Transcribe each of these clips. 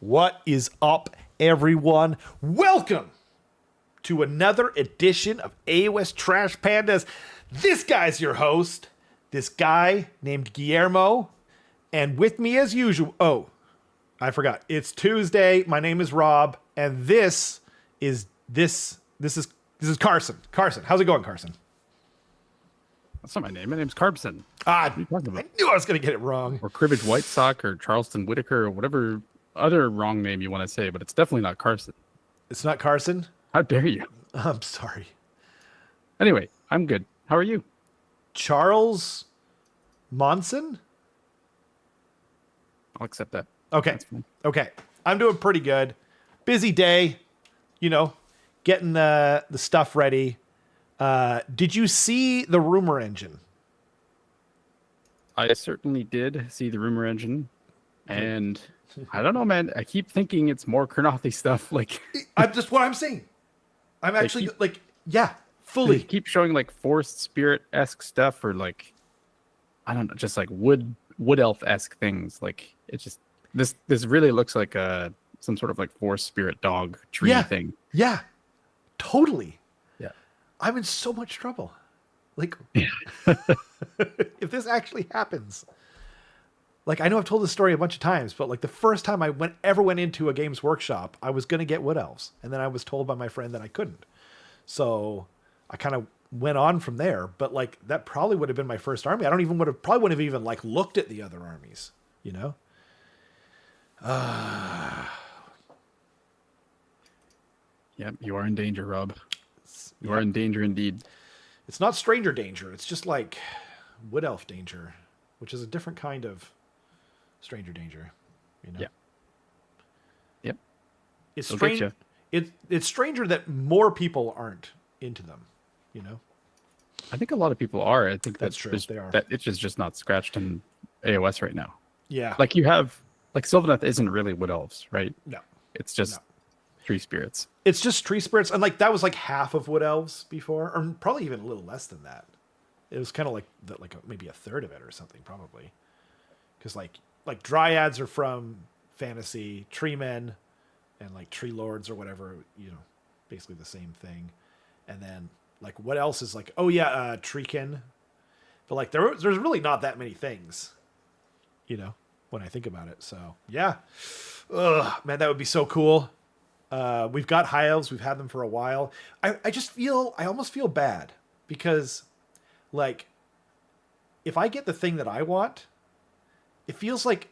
What is up, everyone? Welcome to another edition of AoS Trash Pandas. This guy's your host, this guy named Guillermo, and with me as usual. Oh, I forgot. It's Tuesday. My name is Rob, and this is Carson. Carson, how's it going, Carson? That's not my name. My name's Carbson. Ah, What are you talking about? I knew I was going to get it wrong. Or Cribbage White Sock or Charleston Whitaker or whatever other wrong name you want to say, but it's definitely not Carson. It's not Carson? How dare you? I'm sorry. Anyway, I'm good. How are you? Charles Monson? I'll accept that. Okay. That's fine. Okay. I'm doing pretty good. Busy day, getting the stuff ready. Did you see the rumor engine? I certainly did see the rumor engine, and I don't know, man. I keep thinking it's more Kurnothi stuff. Like, I'm just what I'm saying. I'm actually they fully. keep showing like forced spirit-esque stuff, or like, I don't know, just like wood elf-esque things. Like, it's just this really looks like some sort of like forced spirit dog tree thing. Yeah, totally. Yeah. I'm in so much trouble. Like, if this actually happens, like, I know I've told this story a bunch of times, but like the first time I ever went into a Games Workshop, I was going to get Wood Elves. And then I was told by my friend that I couldn't. So I kind of went on from there, but like, that probably would have been my first army. I probably wouldn't have even like looked at the other armies, Yeah, you are in danger, Rob. You are in danger indeed. It's not stranger danger. It's just like Wood Elf danger, which is a different kind of stranger danger, Yeah. Yep. It's They'll strange. get It's stranger that more people aren't into them, I think a lot of people are. I think That's true. They are. That itch is just not scratched in AoS right now. Yeah. Like you have, like Sylvaneth isn't really Wood Elves, right? No. It's just tree spirits. It's just tree spirits, and like that was like half of Wood Elves before, or probably even a little less than that. It was kind of like maybe a third of it or something, probably, because like dryads are from fantasy, tree men, and like tree lords or whatever, basically the same thing. And then like what else is like? Oh yeah, treekin. But like there's really not that many things, when I think about it. So yeah, man, that would be so cool. We've got high elves. We've had them for a while. I almost feel bad because like if I get the thing that I want, it feels like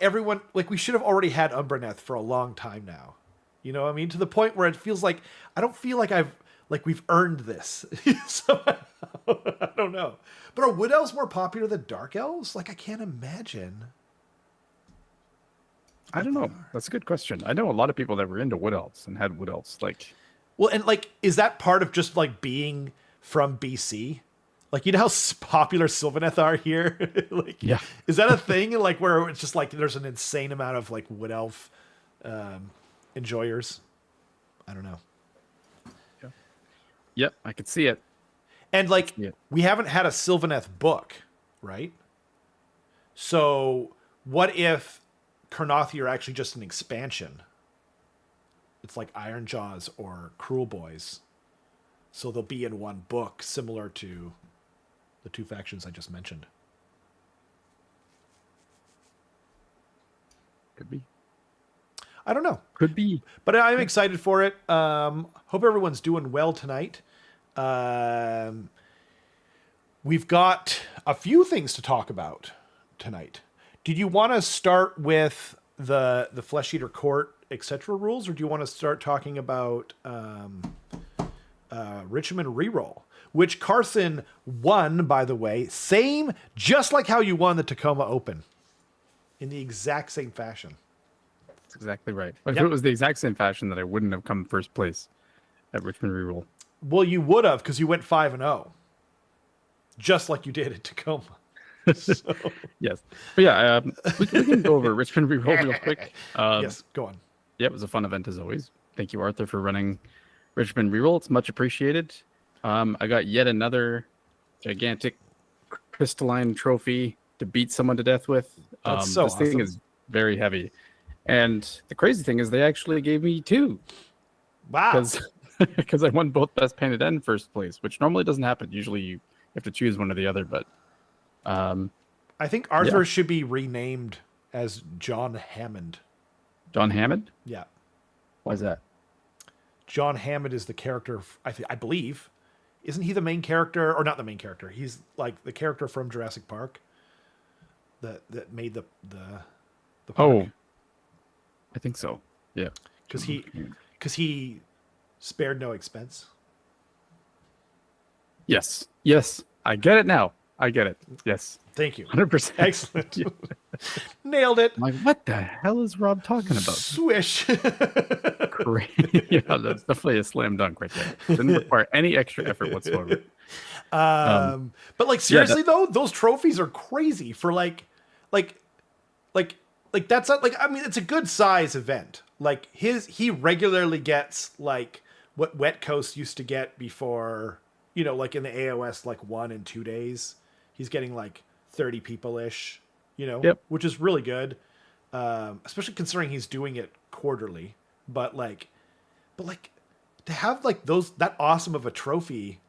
everyone, like we should have already had Umbraneth for a long time now. You know what I mean? To the point where it feels like I don't feel like we've earned this. So I don't know. But are Wood Elves more popular than Dark Elves? Like I can't imagine. I don't know. That's a good question. I know a lot of people that were into Wood Elves and had Wood Elves. Like, well, and like, is that part of just like being from BC? Like, how popular Sylvaneth are here? Like, yeah. Is that a thing? Like, where it's just like there's an insane amount of like Wood Elf enjoyers? I don't know. Yep, I could see it. And like, we haven't had a Sylvaneth book, right? So, what if Kurnothi are actually just an expansion? It's like Iron Jaws or Cruel Boys. So they'll be in one book, similar to the two factions I just mentioned. Could be. I don't know. Could be. But I'm excited for it. Hope everyone's doing well tonight. We've got a few things to talk about tonight. Did you want to start with the Flesh Eater Court, etc. rules, or do you want to start talking about Richmond Reroll, which Carson won, by the way, same, just like how you won the Tacoma Open, in the exact same fashion. That's exactly right. But if it was the exact same fashion, that I wouldn't have come first place at Richmond Reroll. Well, you would have, because you went 5-0, just like you did at Tacoma. So. Yes. But yeah, we can go over Richmond Reroll real quick. Yes, go on. Yeah, it was a fun event as always. Thank you, Arthur, for running Richmond Reroll. It's much appreciated. I got yet another gigantic crystalline trophy to beat someone to death with. That's so this awesome. thing is very heavy. And the crazy thing is they actually gave me 2 Wow. because I won both best painted and first place, which normally doesn't happen. Usually you have to choose one or the other, but I think Arthur should be renamed as John Hammond. John Hammond? Yeah. Why is that? John Hammond is the character, I believe. Isn't he the main character? Or not the main character. He's like the character from Jurassic Park that made the park. Oh, I think so. Yeah. Because he spared no expense. Yes. Yes. I get it now. I get it. Yes. Thank you. 100%. Excellent. Nailed it. I'm like, what the hell is Rob talking about? Swish. Great. Yeah, that's definitely a slam dunk right there. Didn't require any extra effort whatsoever. But like seriously though, those trophies are crazy for like that's not like, I mean, it's a good size event. Like he regularly gets like what Wet Coast used to get before, you know, like in the AoS like 1 and 2 days. He's getting like 30 people ish, you know, which is really good. Especially considering he's doing it quarterly, but like to have like that awesome of a trophy,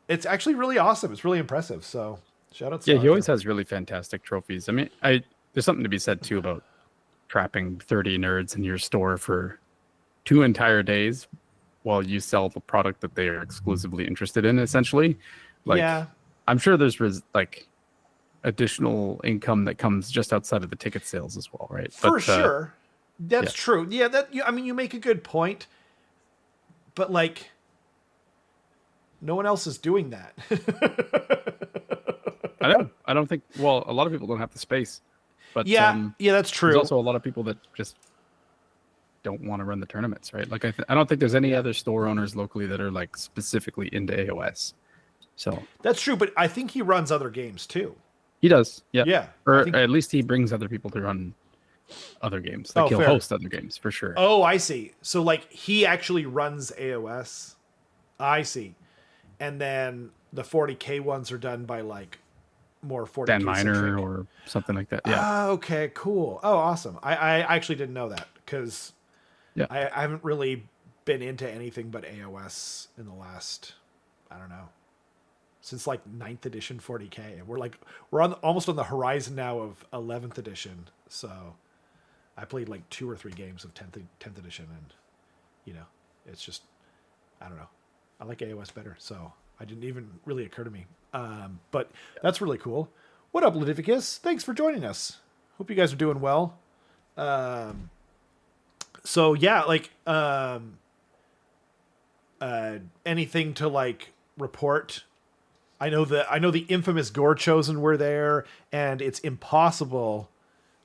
it's actually really awesome. It's really impressive. So shout out to He Arthur. always has really fantastic trophies. I mean, there's something to be said too about trapping 30 nerds in your store for 2 entire days while you sell the product that they are exclusively interested in, essentially. Like, yeah. I'm sure there's like additional income that comes just outside of the ticket sales as well, right? For sure. That's true. Yeah, I mean, you make a good point, but like no one else is doing that. I know. I don't think, well, a lot of people don't have the space, but yeah, that's true. There's also a lot of people that just don't want to run the tournaments, right? Like I don't think there's any other store owners locally that are like specifically into AoS. So that's true, but I think he runs other games too. He does, yeah. Yeah. Or at least he brings other people to run other games. Like he'll host other games for sure. Oh, I see. So like he actually runs AoS. I see. And then the 40K ones are done by like more 40K Dan Miner or something like that. Yeah. Okay, cool. Oh, awesome. I actually didn't know that because I haven't really been into anything but AoS in the last, I don't know, since like 9th edition 40K. We're almost on the horizon now of 11th edition. So I played like 2 or 3 games of 10th edition, and you know, it's just, I don't know. I like AoS better, so I didn't even really occur to me. But that's really cool. What up, Ludivicus? Thanks for joining us. Hope you guys are doing well. So yeah, like anything to like report. I know the infamous Gore Chosen were there, and it's impossible,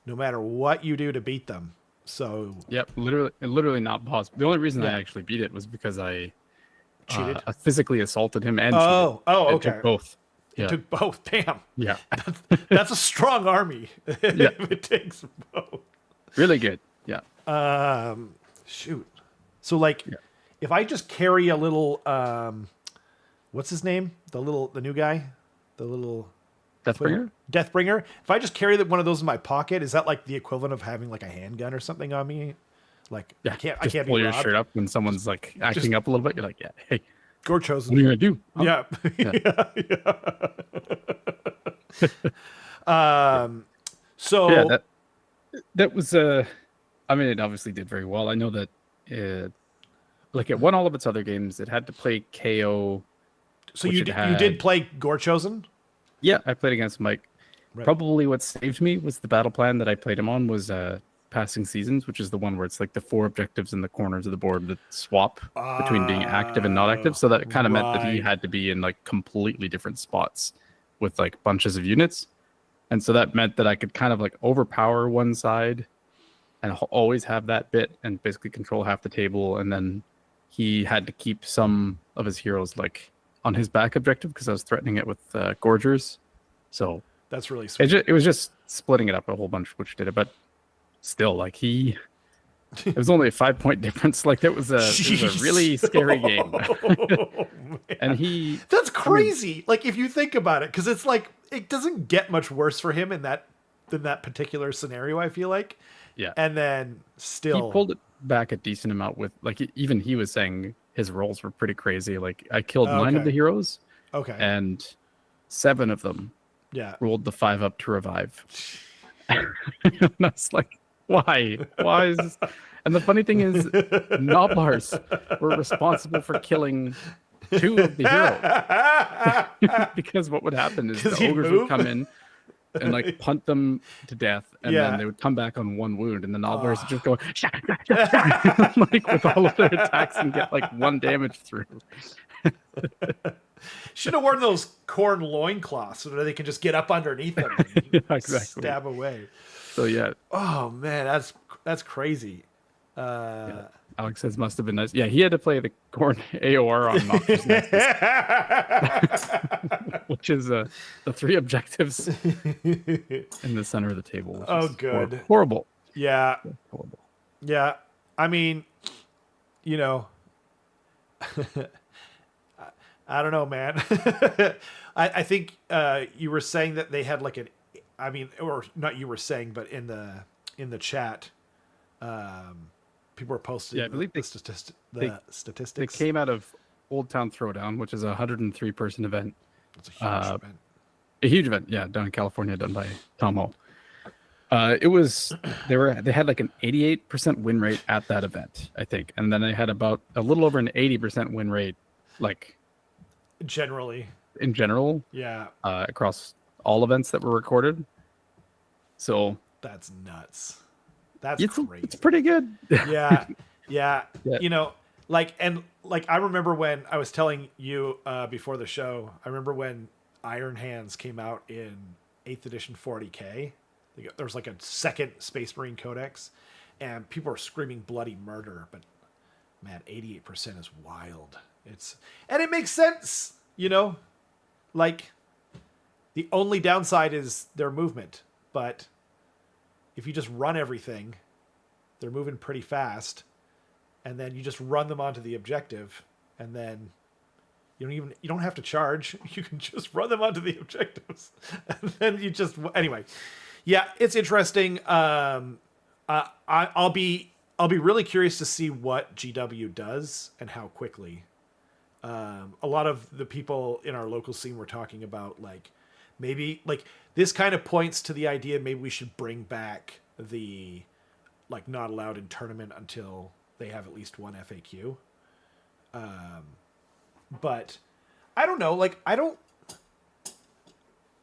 no matter what you do, to beat them. So yep, literally not possible. The only reason I actually beat it was because I cheated. I physically assaulted him and cheated. Okay. Took both. It took both. Damn. Yeah. That's a strong army. If it takes both. Really good. Yeah. Shoot. So like, if I just carry a little, what's his name? The new guy, the little Deathbringer. Deathbringer. If I just carry one of those in my pocket, is that like the equivalent of having like a handgun or something on me? Like, I can't pull be your robbed. shirt up when someone's like acting up a little bit. You're like, hey, Gore Chosen. What are you gonna do? Yeah. So yeah, that was I mean, it obviously did very well. I know that like it won all of its other games. It had to play KO. So you did play Gore Chosen? Yeah, I played against Mike. Right. Probably what saved me was the battle plan that I played him on was Passing Seasons, which is the one where it's like the 4 objectives in the corners of the board that swap between being active and not active. So that kind of meant that he had to be in like completely different spots with like bunches of units. And so that meant that I could kind of like overpower one side and always have that bit and basically control half the table. And then he had to keep some of his heroes like on his back objective because I was threatening it with Gorgers. So that's really sweet. It was just splitting it up a whole bunch, which did it. But still, like it was only a 5-point difference. Like it was a really scary game. And that's crazy. I mean, like if you think about it, because it's like it doesn't get much worse for him than that particular scenario. I feel like Yeah. and then He still pulled it back a decent amount with like even he was saying his rolls were pretty crazy. Like I killed 9 of the okay, heroes okay, and 7 of them yeah. rolled the 5 up to revive. And I was like, why? Why is this? And the funny thing is, Noblars were responsible for killing 2 of the heroes. Because what would happen is the Because he'd ogres would move. come in and like punt them to death, and then Yeah. they would come back on 1 wound, and the Noblars would Oh. just go like with all of their attacks and get like 1 damage through. Should have worn those corn loincloths so that they can just get up underneath them and Yeah, exactly. stab away. So yeah, Oh man, that's crazy. yeah. Alex says must have been nice. Yeah, he had to play the corn AOR on Noxious Nexus, which is the 3 objectives in the center of the table. Which Oh, is good. horrible. Yeah, Horrible. yeah. I mean, you know, I don't know, man. I think you were saying that they had like an, I mean, or not you were saying, but in the chat, people were posting Yeah, I believe the they statistics. came out of Old Town Throwdown, which is a 103-person event. It's a huge event. A huge event, yeah, down in California, done by Tom Hall. They had like an 88% win rate at that event, I think, and then they had about a little over an 80% win rate, like Generally, in general, yeah, across all events that were recorded. So that's nuts. That's it's crazy. pretty good. Yeah, yeah. Yeah. You know, like I remember when I was telling you before the show. I remember when Iron Hands came out in 8th edition 40k. There was like a second Space Marine Codex, and people were screaming bloody murder. But man, 88% is wild. And it makes sense, you know. Like the only downside is their movement, but if you just run everything, they're moving pretty fast, and then you just run them onto the objective, and then you don't have to charge. You can just run them onto the objectives, and then you just anyway. Yeah, it's interesting. I'll be really curious to see what GW does and how quickly. A lot of the people in our local scene were talking about like maybe like this kind of points to the idea maybe we should bring back the like not allowed in tournament until they have at least one FAQ. But I don't know, like I don't,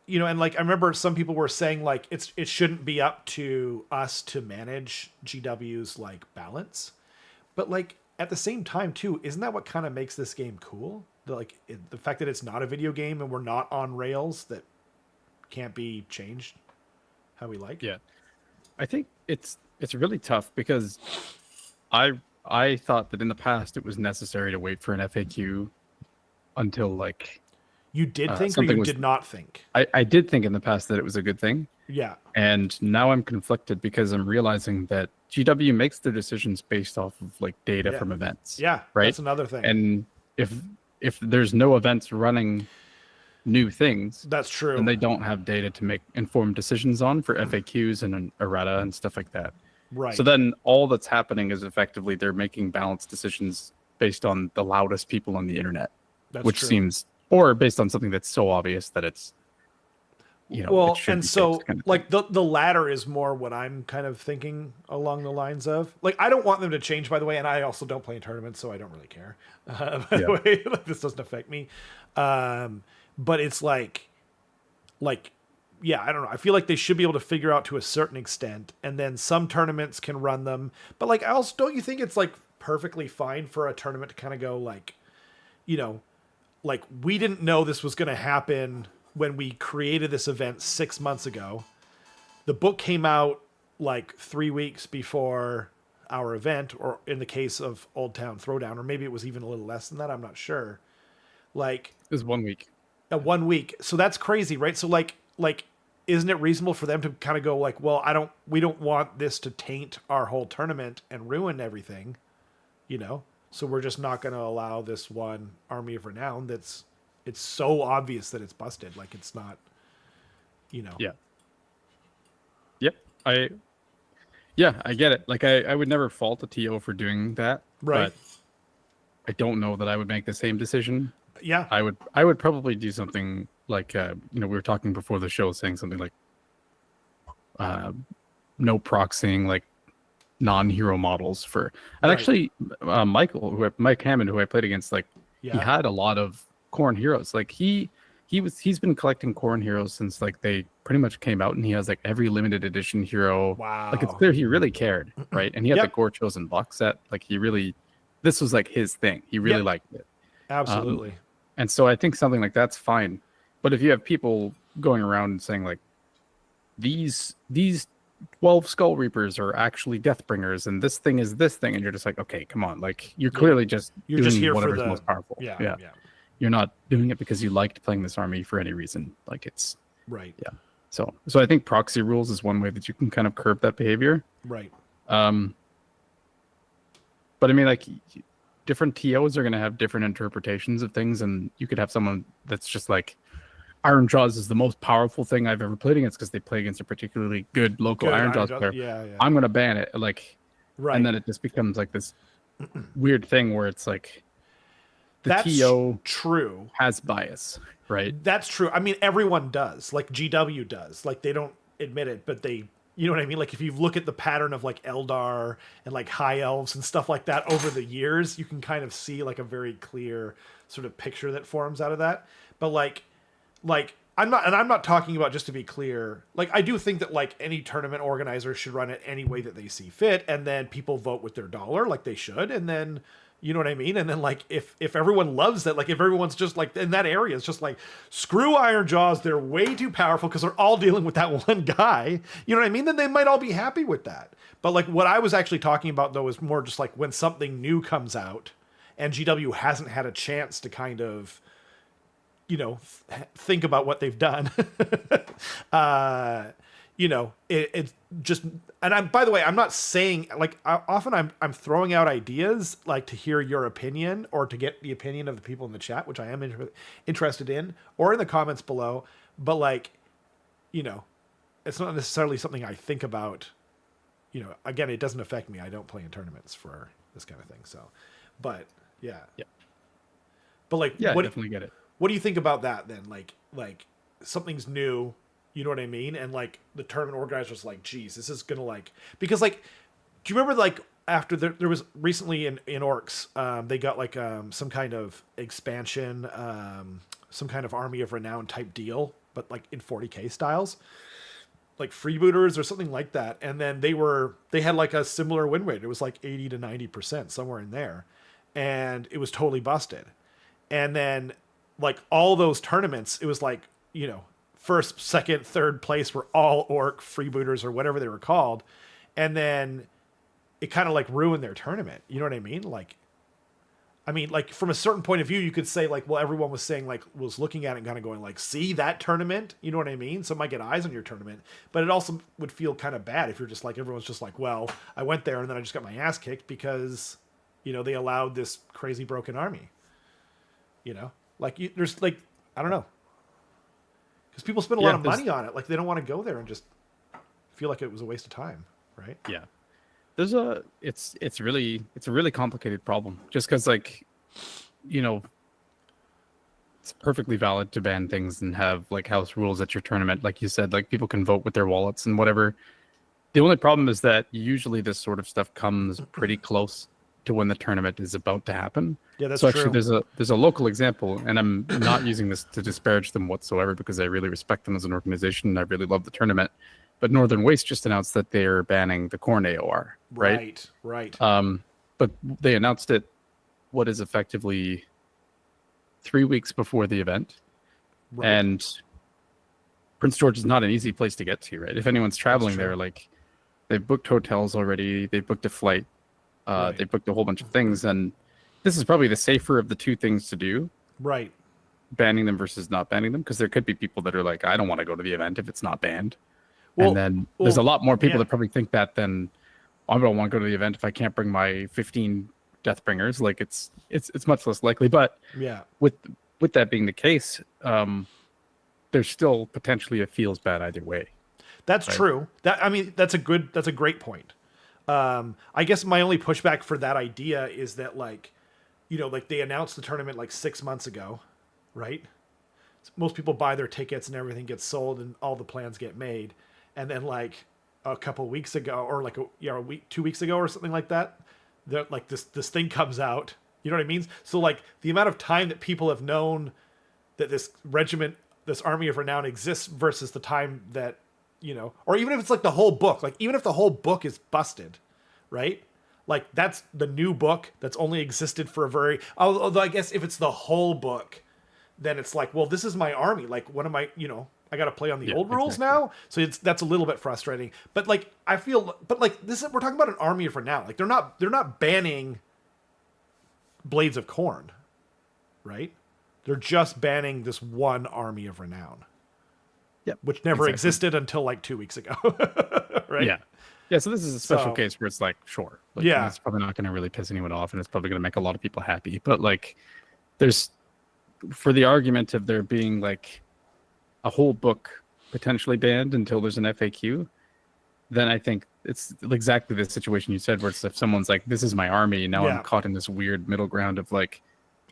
you know, and like I remember some people were saying like it shouldn't be up to us to manage GW's like balance, but like at the same time too, isn't that what kind of makes this game cool? The fact that it's not a video game and we're not on rails that can't be changed how we like. Yeah, I think it's really tough because I thought that in the past it was necessary to wait for an FAQ until like You did think, or something you was- did not think? I did think in the past that it was a good thing. Yeah. And now I'm conflicted because I'm realizing that GW makes their decisions based off of like data Yeah. from events. Yeah. Right. That's another thing. And if there's no events running new things, That's true. then they don't have data to make informed decisions on for FAQs and errata and stuff like that. Right. So then all that's happening is effectively they're making balanced decisions based on the loudest people on the internet, That's which true. seems, or based on something that's so obvious that it's, you know, well, it should and be so fixed kind of like the latter is more what I'm kind of thinking along the lines of like I don't want them to change, by the way, and I also don't play in tournaments, so I don't really care. By the way, like, this doesn't affect me. But it's like yeah, I don't know. I feel like they should be able to figure out to a certain extent, and then some tournaments can run them. But like, else, don't you think it's like perfectly fine for a tournament to kind of go like, you know, like we didn't know this was going to happen when we created this event 6 months ago. The book came out like 3 weeks before our event, or in the case of Old Town Throwdown, or maybe it was even a little less than that. I'm not sure. Like It was 1 week. 1 week. So that's crazy, right? So like, isn't it reasonable for them to kind of go like, well, we don't want this to taint our whole tournament and ruin everything, you know? So we're just not going to allow this one Army of Renown it's so obvious that it's busted. Like it's not, you know. Yeah. Yep. Yeah, I get it. Like I would never fault a TO for doing that, Right. but I don't know that I would make the same decision. Yeah. I would probably do something like we were talking before the show, saying something like uh, no proxying like non-hero models for. And Right. actually, Mike Hammond, who I played against, like he Yeah. had a lot of Corn heroes. Like he's been collecting Corn heroes since like they pretty much came out, and he has like every limited edition hero. Like it's Wow. clear he really cared, right? And he had the Yep. Gore Chosen box set. Like he really, this was like his thing. He really Yep. liked it. Um, Absolutely. and so I think something like that's fine. But if you have people going around and saying like these 12 Skull Reapers are actually Deathbringers, and this thing is this thing, and you're just like, okay, come on, like you're clearly just You're doing just here for whatever's the most powerful. Yeah. Yeah, Yeah. you're not doing it because you liked playing this army for any reason. Like it's Right. yeah. So I think proxy rules is one way that you can kind of curb that behavior. Right. Um, but I mean, like different TOs are going to have different interpretations of things, and you could have someone that's just like Iron Jaws is the most powerful thing I've ever played against because they play against a particularly good local Good Iron Jaws player. Yeah. Yeah. I'm going to ban it, like, Right. and then it just becomes like this weird thing where it's like the That's TO true. has bias, right? That's true. I mean, everyone does. Like GW does. Like they don't admit it, but they, you know what I mean? Like if you look at the pattern of like Eldar and like High Elves and stuff like that over the years, you can kind of see like a very clear sort of picture that forms out of that. But like I'm not talking about, just to be clear, like I do think that like any tournament organizer should run it any way that they see fit, and then people vote with their dollar like they should, and then you know what I mean? And then like if everyone loves that, like if everyone's just like in that area, it's just like screw Iron Jaws, they're way too powerful because they're all dealing with that one guy. You know what I mean? Then they might all be happy with that. But like what I was actually talking about though is more just like when something new comes out and GW hasn't had a chance to kind of, you know, think about what they've done. You know, it's just, and I'm, by the way, I'm not saying like often I'm throwing out ideas like to hear your opinion or to get the opinion of the people in the chat, which I am interested in, or in the comments below. But like, you know, it's not necessarily something I think about. You know, again, it doesn't affect me. I don't play in tournaments for this kind of thing. So, but yeah. But like, Yeah, I definitely get it. What do you think about that then? Like something's new, you know what I mean? And like the tournament organizers like, geez, this is gonna like, because like, do you remember like after there was recently in Orcs, they got like some kind of expansion, some kind of Army of Renown type deal, but like in 40k styles, like freebooters or something like that. And then they had like a similar win rate. It was like 80 to 90%, somewhere in there, and it was totally busted. And then like all those tournaments, it was like, you know, first, second, third place were all Orc freebooters or whatever they were called. And then it kind of like ruined their tournament. You know what I mean? Like, I mean, like from a certain point of view, you could say like, well, everyone was saying like, was looking at it and kind of going like, see that tournament? You know what I mean? So it might get eyes on your tournament, but it also would feel kind of bad if you're just like, everyone's just like, well, I went there and then I just got my ass kicked because, you know, they allowed this crazy broken army, you know? Like there's like, I don't know, because people spend a lot of money on it. Like they don't want to go there and just feel like it was a waste of time, right? Yeah, it's a really complicated problem. Just because like, you know, it's perfectly valid to ban things and have like house rules at your tournament, like you said. Like people can vote with their wallets and whatever. The only problem is that usually this sort of stuff comes pretty close to when the tournament is about to happen. Yeah, that's so true. Actually, there's a local example, and I'm not using this to disparage them whatsoever because I really respect them as an organization and I really love the tournament. But Northern Waste just announced that they're banning the Corn AOR, right? Right. But they announced it what is effectively 3 weeks before the event, right. And Prince George is not an easy place to get to, right? If anyone's traveling there, like they've booked hotels already, they've booked a flight. Right. They booked a whole bunch of things, and this is probably the safer of the two things to do. Right. Banning them versus not banning them, because there could be people that are like, I don't want to go to the event if it's not banned. Well, and then there's a lot more people that probably think that than I don't want to go to the event if I can't bring my 15 Deathbringers. Like it's much less likely. But yeah, with that being the case, there's still potentially it feels bad either way. That's right? True. That's a great point. I guess my only pushback for that idea is that like, like they announced the tournament like 6 months ago, right? Most people buy their tickets and everything gets sold and all the plans get made, and then like a couple weeks ago or like a week 2 weeks ago or something like that, like this thing comes out. You know what I mean? So like the amount of time that people have known that this regiment, this army of renown exists versus the time that, or even if it's like the whole book, like even if the whole book is busted, right? Like that's the new book that's only existed for although I guess if it's the whole book, then it's like, well, this is my army. Like, what am I, I got to play on the old rules now. So that's a little bit frustrating. But like, I feel, but like we're talking about an army of renown. Like they're not banning Blades of Corn, right? They're just banning this one army of renown. Yep. Which never existed until like 2 weeks ago. Right? Yeah. Yeah, so this is a special case where it's like, sure. Like, yeah. It's probably not going to really piss anyone off, and it's probably going to make a lot of people happy. But like, there's, for the argument of there being like a whole book potentially banned until there's an FAQ, then I think it's exactly the situation you said, where it's if someone's like, this is my army, now I'm caught in this weird middle ground of like,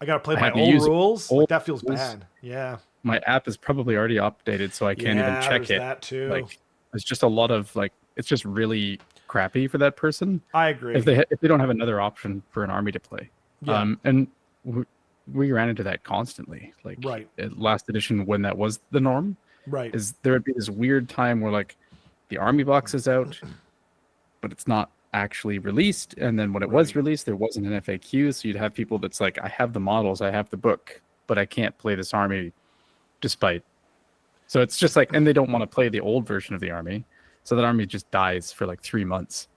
I got to play my old rules. Like, that feels bad. Yeah. My app is probably already updated, so I can't even check it. That too. Like, it's just a lot of like, it's just really crappy for that person. I agree. If they don't have another option for an army to play. Yeah. And we ran into that constantly. Like at last edition, when that was the norm, right, is there would be this weird time where like the army box is out, but it's not actually released. And then when it was released, there wasn't an FAQ. So you'd have people that's like, I have the models, I have the book, but I can't play this army despite. So it's just like, and they don't want to play the old version of the army. So that army just dies for like 3 months.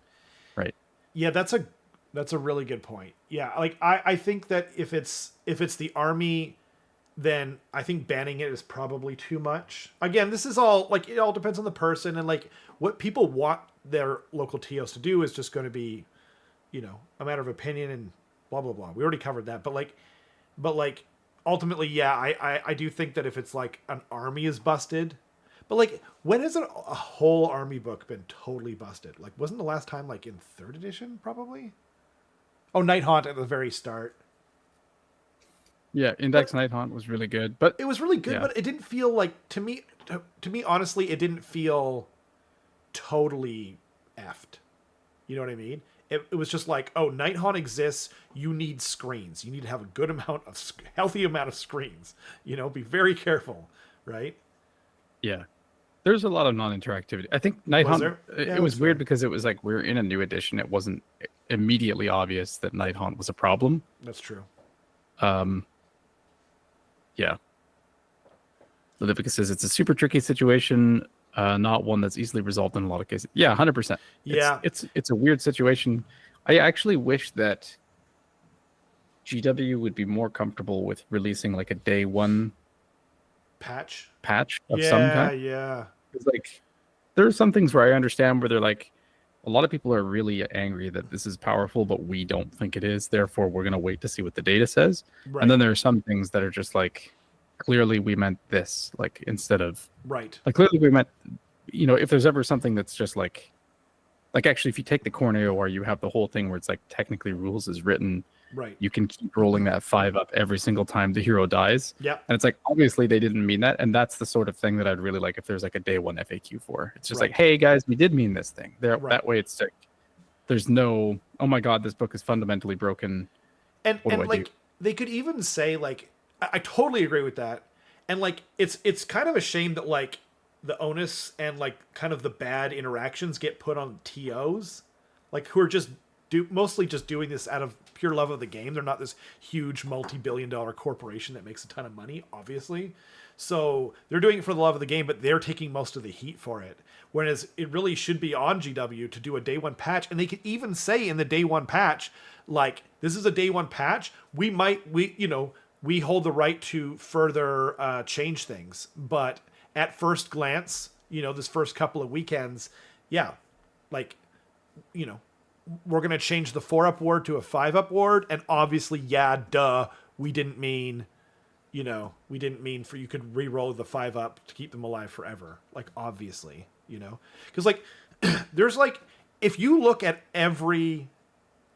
Right. Yeah, that's a really good point. Yeah, like I think that if it's the army, then I think banning it is probably too much. Again, this is all like, it all depends on the person, and like what people want their local TOs to do is just going to be, a matter of opinion and blah blah blah. We already covered that, but like ultimately, yeah, I do think that if it's like an army is busted, but like when has a whole army book been totally busted? Like wasn't the last time like in 3rd edition probably? Oh, Nighthaunt at the very start. Yeah, Index Nighthaunt was really good, but it was really good, but it didn't feel like to me honestly, it didn't feel totally effed. You know what I mean? It was just like, oh, Nighthaunt exists. You need screens. You need to have a good amount of healthy amount of screens. Be very careful, right? Yeah, there's a lot of non-interactivity. I think Nighthaunt. It was weird because it was like we're in a new edition. It wasn't immediately obvious that Nighthaunt was a problem. That's true. Yeah. Olivia says it's a super tricky situation, not one that's easily resolved in a lot of cases. Yeah, 100%. Yeah, it's a weird situation. I actually wish that GW would be more comfortable with releasing like a day one patch of some kind. Yeah. It's like there are some things where I understand where they're like, a lot of people are really angry that this is powerful, but we don't think it is. Therefore, we're going to wait to see what the data says. Right. And then there are some things that are just like, clearly we meant this, like instead of like clearly we meant, if there's ever something that's just like actually, if you take the Corn AOR, you have the whole thing where it's like technically rules is written. Right. You can keep rolling that 5 up every single time the hero dies. Yeah. And it's like, obviously they didn't mean that. And that's the sort of thing that I'd really like if there's like a day one FAQ for. It's just like, hey guys, we did mean this thing. That way it's like, there's no, oh my God, this book is fundamentally broken. And like, they could even say like, I totally agree with that. And like, it's kind of a shame that like the onus and like kind of the bad interactions get put on TOs, like who are just mostly just doing this out of pure love of the game. They're not this huge multi-billion-dollar corporation that makes a ton of money, obviously. So they're doing it for the love of the game, but they're taking most of the heat for it. Whereas it really should be on GW to do a day one patch. And they could even say in the day one patch, like, this is a day one patch. We hold the right to further change things. But at first glance, this first couple of weekends, we're going to change the 4-up ward to a 5-up ward. And obviously, we didn't mean for you could re-roll the 5-up to keep them alive forever. Like, obviously, because like, there's like, if you look at every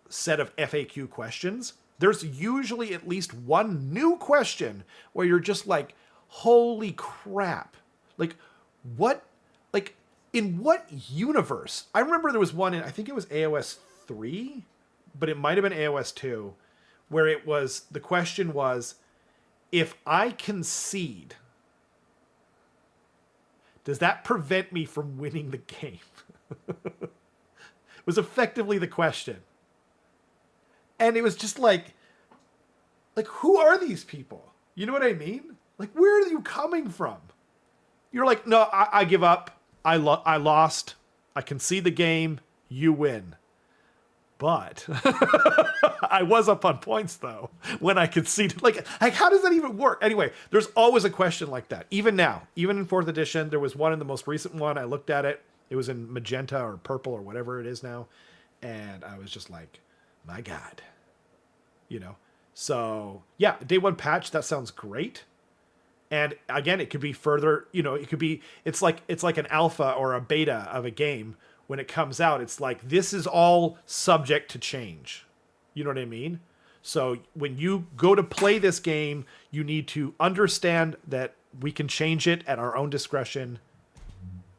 set of FAQ questions, there's usually at least one new question where you're just like, holy crap. Like, what, like, in what universe? I remember there was one in, I think it was AoS 3, but it might have been AoS 2, where it was, the question was, if I concede, does that prevent me from winning the game? Was effectively the question. And it was just like, who are these people? You know what I mean? Like, where are you coming from? You're like, no, I give up. I lost. I concede the game. You win. But I was up on points, though, when I conceded. Like, how does that even work? Anyway, there's always a question like that. Even now, even in 4th edition, there was one in the most recent one. I looked at it. It was in magenta or purple or whatever it is now. And I was just like, my God. You know? So, yeah, day 1 patch, that sounds great. And again, it could be further, you know, it could be, it's like an alpha or a beta of a game. When it comes out, it's like, this is all subject to change. You know what I mean? So when you go to play this game, you need to understand that we can change it at our own discretion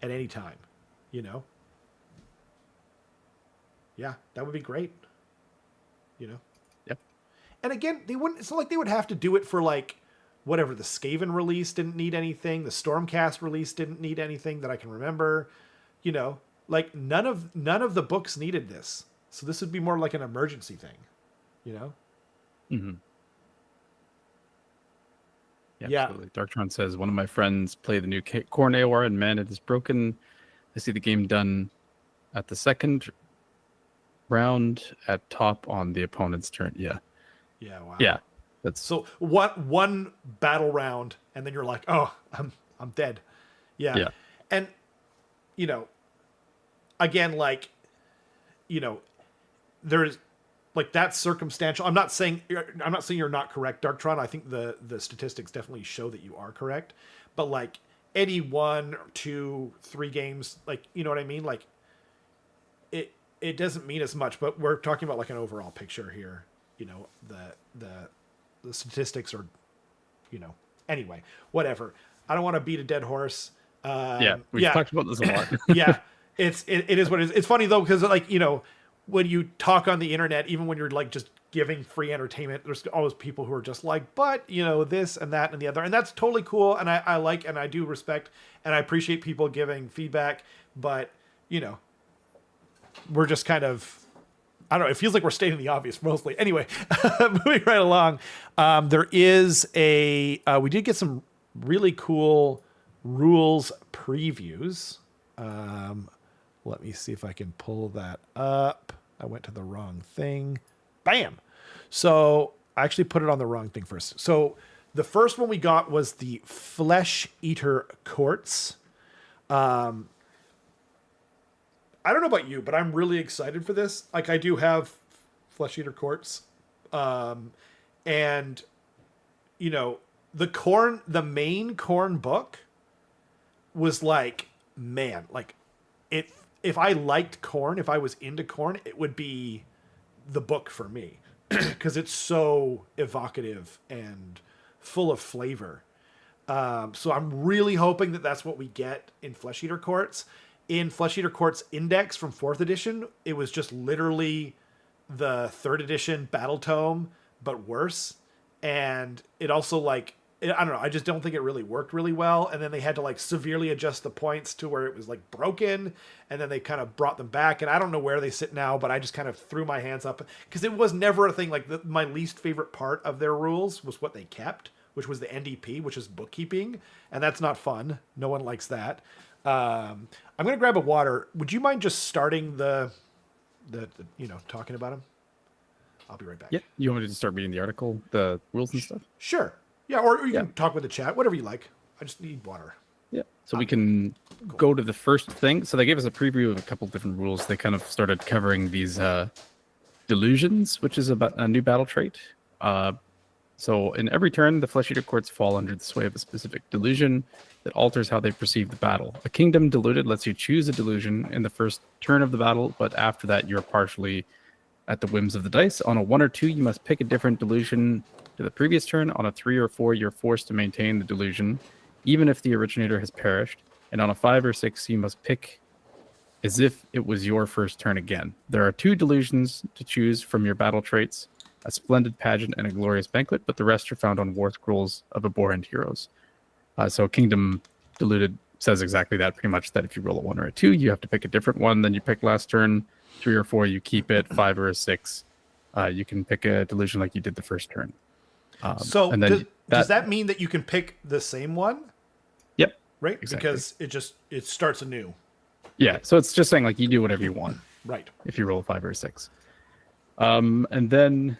at any time, you know? Yeah, that would be great. You know? Yep. And again, it's not like they would have to do it for like, whatever, the Skaven release didn't need anything. The Stormcast release didn't need anything that I can remember, you know? Like, none of the books needed this. So this would be more like an emergency thing, you know? Mm-hmm. Yeah, absolutely. Darktron says, one of my friends played the new Khorne AOR, and man, it is broken. I see the game done at the second round at top on the opponent's turn. Yeah. Yeah, wow. Yeah. So one battle round, and then you're like, oh, I'm dead. Yeah. And, you know, again, like, you know, there's like, that's circumstantial. I'm not saying you're not correct, Darktron. I think the statistics definitely show that you are correct. But like any 1 or 2, 3 games, like, you know what I mean? Like it doesn't mean as much, but we're talking about like an overall picture here. You know, the statistics are, you know, anyway, whatever. I don't want to beat a dead horse. We've talked about this a lot. Yeah. It is what it is. It's funny though, because like, you know, when you talk on the internet, even when you're like just giving free entertainment, there's always people who are just like, but you know, this and that and the other, and that's totally cool. And I like, and I do respect, and I appreciate people giving feedback, but you know, we're just kind of, I don't know, it feels like we're stating the obvious mostly. Anyway, moving right along. There is we did get some really cool rules previews. Let me see if I can pull that up. I went to the wrong thing. Bam. So I actually put it on the wrong thing first. So the first one we got was the Flesh Eater Courts. I don't know about you, but I'm really excited for this. Like, I do have Flesh Eater Courts. And, you know, the main Khorne book was like, man, like, if I liked Khorne, if I was into Khorne, it would be the book for me. Because it's so evocative and full of flavor. So I'm really hoping that that's what we get in Flesh Eater Courts. In Flesh Eater Courts Index from 4th edition, it was just literally the 3rd edition battle tome, but worse. And it also, like, I don't know, I just don't think it really worked really well. And then they had to like severely adjust the points to where it was like broken. And then they kind of brought them back. And I don't know where they sit now, but I just kind of threw my hands up because it was never a thing. Like my least favorite part of their rules was what they kept, which was the NDP, which is bookkeeping. And that's not fun. No one likes that. I'm going to grab a water. Would you mind just starting the you know, talking about them? I'll be right back. Yeah. You want me to start reading the article, the rules and stuff? Sure. Yeah, or you can talk with the chat, whatever you like. I just need water. Yeah. So we can go to the first thing. So they gave us a preview of a couple different rules. They kind of started covering these delusions, which is about a new battle trait. So in every turn, the Flesh Eater courts fall under the sway of a specific delusion that alters how they perceive the battle. A Kingdom Diluted lets you choose a delusion in the first turn of the battle, but after that, you're partially at the whims of the dice. On a 1 or 2, you must pick a different delusion to the previous turn. On a 3 or 4, you're forced to maintain the delusion, even if the originator has perished. And on a 5 or 6, you must pick as if it was your first turn again. There are 2 delusions to choose from your battle traits, a Splendid Pageant and a Glorious Banquet, but the rest are found on War Scrolls of Abhorrent Heroes. So Kingdom Diluted says exactly that, pretty much, that if you roll a 1 or a 2, you have to pick a different one than you picked last turn. 3 or 4, you keep it. 5 or a 6, you can pick a delusion like you did the first turn. So and then does that mean that you can pick the same one? Yep. Right? Exactly. Because it starts anew. Yeah, so it's just saying like you do whatever you want. Right. If you roll a 5 or a 6. And then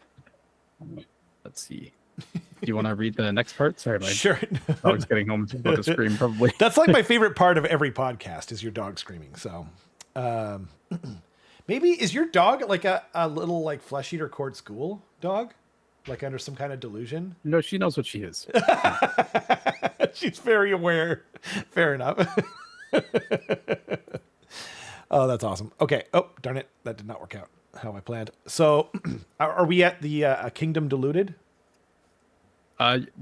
let's see. Do you want to read the next part? Sorry, my Sure. dog's getting home about to scream probably. That's like my favorite part of every podcast is your dog screaming. So maybe is your dog like a little like Flesh Eater Court school dog? Like under some kind of delusion? No, she knows what she is. She's very aware. Fair enough. Oh, that's awesome. Okay. Oh, darn it. That did not work out how I planned. So are we at the Kingdom Diluted?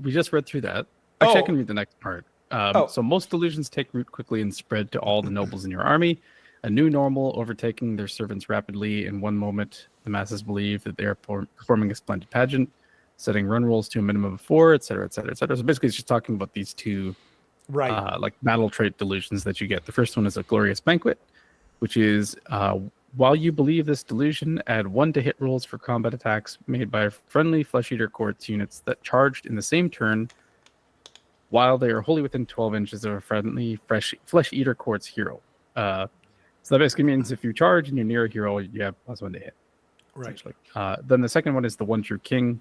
We just read through that. Actually, I Oh. can read the next part. So most delusions take root quickly and spread to all the nobles in your army. A new normal overtaking their servants rapidly. In one moment, the masses believe that they are performing a splendid pageant, setting run rolls to a minimum of 4, etc., etc., etc. So basically, it's just talking about these 2 Right. like battle trait delusions that you get. The first one is a Glorious Banquet, which is while you believe this delusion, add 1 to hit rolls for combat attacks made by friendly Flesh Eater Courts units that charged in the same turn while they are wholly within 12 inches of a friendly Flesh Eater Courts hero. So that basically means if you charge and you're near a hero, you have +1 to hit. Right. Then the second one is the One True King.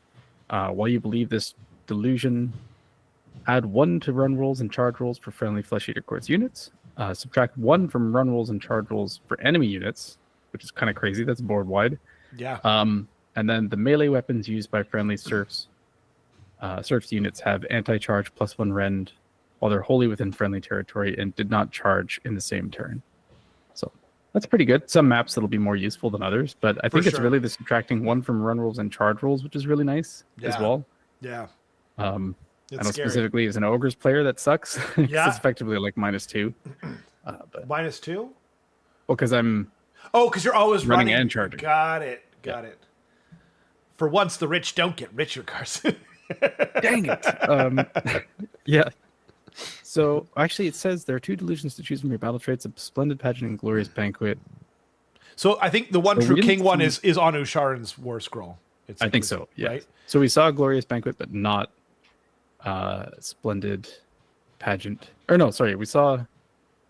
While you believe this delusion, add 1 to run rolls and charge rolls for friendly Flesh Eater Courts units. Subtract 1 from run rolls and charge rolls for enemy units, which is kind of crazy. That's board wide. Yeah. And then the melee weapons used by friendly serfs units have anti-charge +1 rend while they're wholly within friendly territory and did not charge in the same turn. So that's pretty good. Some maps that'll be more useful than others, but I think it's really the subtracting 1 from run rolls and charge rolls, which is really nice as well. Yeah. I know scary. specifically as an ogres player that sucks. Yeah. It's effectively like -2. But, -2? well, because I'm because you're always running running and charging. Got it. For once, the rich don't get richer, Carson. Dang it. Yeah. So actually, it says there are 2 delusions to choose from your battle traits: a Splendid Pageant and Glorious Banquet. So I think the One So True we didn't King one see- is on Usharan's War Scroll. I think so. Yeah. Right? So we saw a Glorious Banquet, but not Splendid Pageant. Or no, sorry, we saw.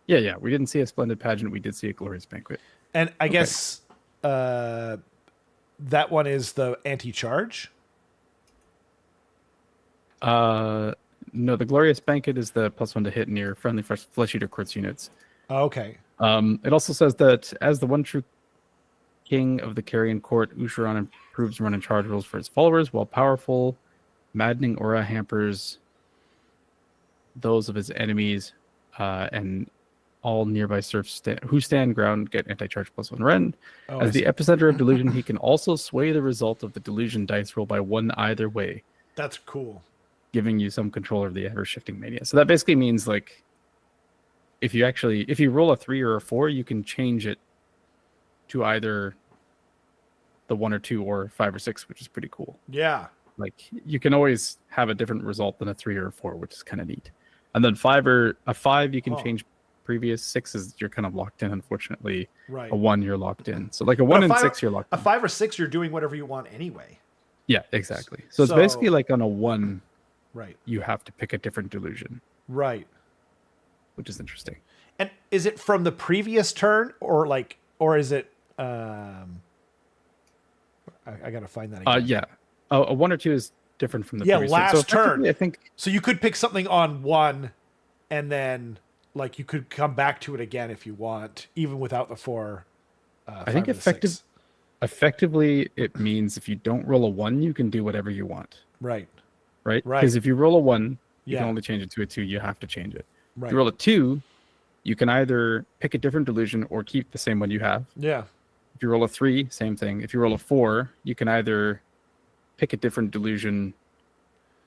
Yeah. We didn't see a Splendid Pageant. We did see a Glorious Banquet. And I guess that one is the anti-charge. No, the Glorious Banquet is the +1 to hit near friendly Flesh Eater Courts units. Okay. It also says that as the One True King of the Carrion Court, Usharan improves run and charge rules for his followers, while powerful, maddening aura hampers those of his enemies, and all nearby serfs who stand ground get anti-charge +1 rend. As the epicenter of delusion, he can also sway the result of the delusion dice roll by 1 either way, That's cool. giving you some control over the ever-shifting mania. So that basically means like if you roll a 3 or a 4, you can change it to either the 1 or 2 or 5 or 6, which is pretty cool. Yeah. Like you can always have a different result than a 3 or a 4, which is kind of neat. And then 5 you can change previous. 6 is you're kind of locked in, unfortunately. Right. A 1 you're locked in. So like a 1 and 6 you're locked in. A 5 or 6 you're doing whatever you want anyway. Yeah, exactly. So it's basically like on a 1, right, you have to pick a different delusion. Right. Which is interesting. And is it from the previous turn or is it I gotta find that again. Yeah. A 1 or 2 is different from the previous last turn. turn. I think so. You could pick something on 1, and then like you could come back to it again if you want, even without the 4. I think effectively it means if you don't roll a 1, you can do whatever you want. Right. right? Right. Because if you roll a 1, you can Yeah. only change it to a 2. You have to change it. Right. If you roll a 2, you can either pick a different delusion or keep the same one you have. Yeah. If you roll a 3, same thing. If you roll a 4, you can either pick a different delusion,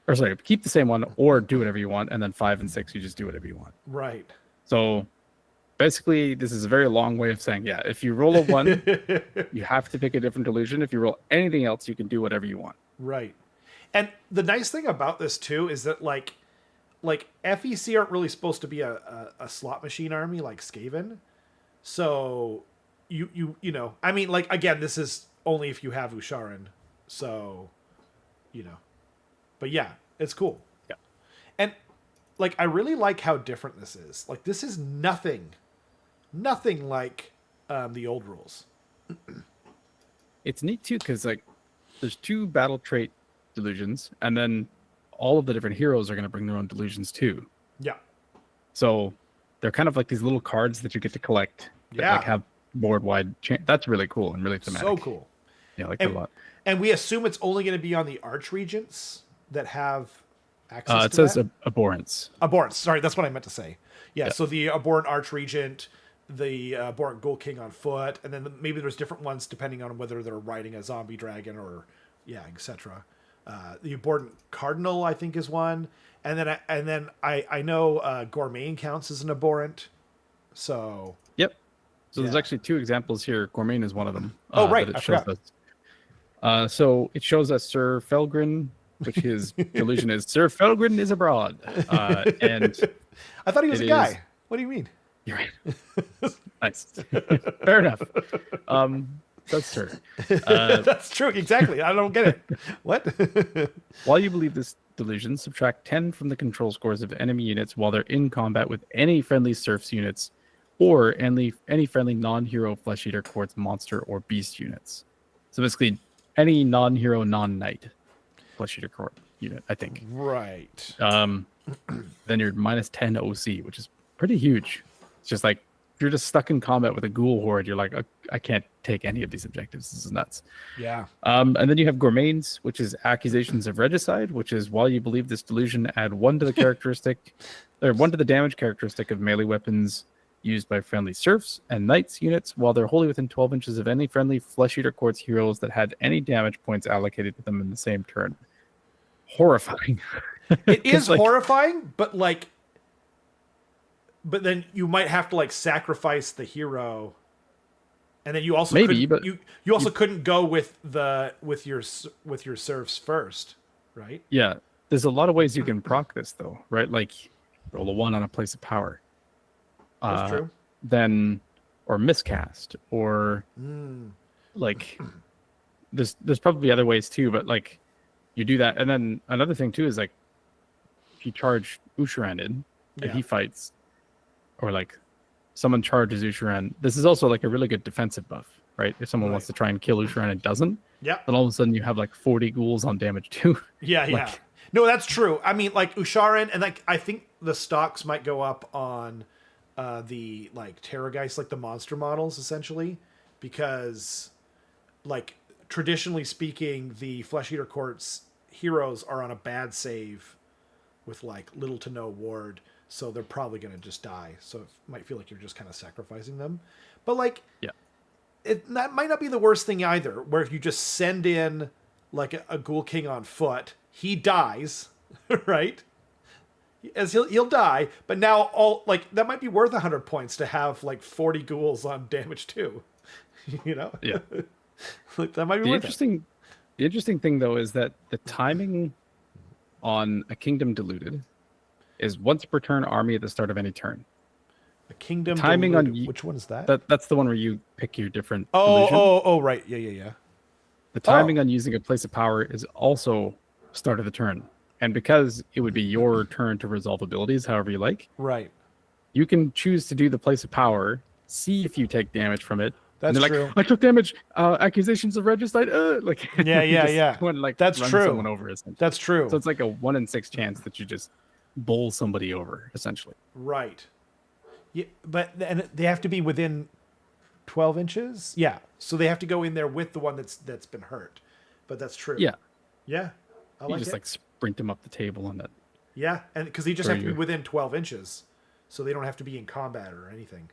or sorry, keep the same one or do whatever you want. And then 5 and 6, you just do whatever you want. Right. So basically, this is a very long way of saying, yeah, if you roll a 1, you have to pick a different delusion. If you roll anything else, you can do whatever you want. Right. And the nice thing about this too is that like FEC aren't really supposed to be a slot machine army like Skaven. So you know, I mean, like, again, this is only if you have Usharan. So, you know, but yeah, it's cool. Yeah. And like, I really like how different this is. Like, this is nothing like the old rules. It's neat too, because like there's 2 battle trait delusions, and then all of the different heroes are going to bring their own delusions too. Yeah. So they're kind of like these little cards that you get to collect that Yeah. like have board wide that's really cool and really thematic. So cool. Yeah, I like it a lot. And we assume it's only going to be on the Archregents that have access It to says that? abhorrence. Abhorrence. Sorry, that's what I meant to say. Yeah, Yeah. so the Abhorrent Archregent, the Abhorrent Ghoul King on foot, and then maybe there's different ones depending on whether they're riding a zombie dragon or, yeah, etc. The Abhorrent Cardinal, I think, is one. And then I know Gourmain counts as an Abhorrent. So... Yep. So there's Yeah. actually 2 examples here. Gourmain is one of them. Oh, right. that I it shows forgot. us. So it shows us Sir Felgrin, which his delusion is Sir Felgrin is abroad. And I thought he was it a guy. is- What do you mean? you're right. Nice. Fair enough. That's Sir. That's true. Exactly. I don't get it. What? While you believe this delusion, subtract 10 from the control scores of enemy units while they're in combat with any friendly serfs units or any friendly non-hero flesh eater quartz monster or beast units. So basically any non-hero non-knight flesh eater quartz unit, I think. Right. Then you're minus 10 OC, which is pretty huge. It's just like if you're just stuck in combat with a ghoul horde, you're like, I can't take any of these objectives. This is nuts. Yeah. And then you have Gourmains, which is accusations of regicide, which is while you believe this delusion, add 1 to the characteristic, or 1 to the damage characteristic of melee weapons used by friendly serfs and knights units while they're wholly within 12 inches of any friendly flesh eater quartz heroes that had any damage points allocated to them in the same turn. Horrifying. It is like, horrifying, but then you might have to like sacrifice the hero, and then you also Maybe, couldn't, but you also couldn't go with your serfs first, right? Yeah, there's a lot of ways you can proc this though, right? Like roll a 1 on a place of power. That's true. Then or miscast or like there's probably other ways too, but like you do that, and then another thing too is like if you charge Usharan in and Yeah. he fights, or like someone charges Usharan, this is also like a really good defensive buff, right? If someone wants to try and kill Usharan and doesn't, Yeah. then all of a sudden you have like 40 ghouls on damage too. Yeah, yeah. No, that's true. I mean, like Usharan, and like I think the stocks might go up on the like Terrorgeist, like the monster models, essentially, because like traditionally speaking, the Flesh Eater Courts heroes are on a bad save with like little to no ward, so they're probably going to just die. So it might feel like you're just kind of sacrificing them, but like, Yeah. that might not be the worst thing either. Where if you just send in like a Ghoul King on foot, he dies, right? As he'll die, but now all like that might be worth 100 points to have like 40 ghouls on damage too. You know? Yeah. Like that might be The worth it. interesting thing though is that the timing on a kingdom diluted is once per turn army at the start of any turn. The Kingdom timing on Diluted. Which one is that? That's the one where you pick your different delusion. Oh, right. Yeah. The timing on using a place of power is also start of the turn. And because it would be your turn to resolve abilities however you like, Right. you can choose to do the place of power, see if you take damage from it. That's and they're true. like, I took damage. Accusations of regicide. Like Yeah, you just yeah. go and, like, That's run true. someone over, essentially. That's true. So it's like a 1 in 6 chance that you just bowl somebody over, essentially. Right. Yeah, but and they have to be within 12 inches. Yeah. So they have to go in there with the one that's been hurt. But that's true. Yeah. Yeah. I You like just it. like sprint him up the table and that. Yeah, and because they just Very have to be good. within 12 inches, so they don't have to be in combat or anything.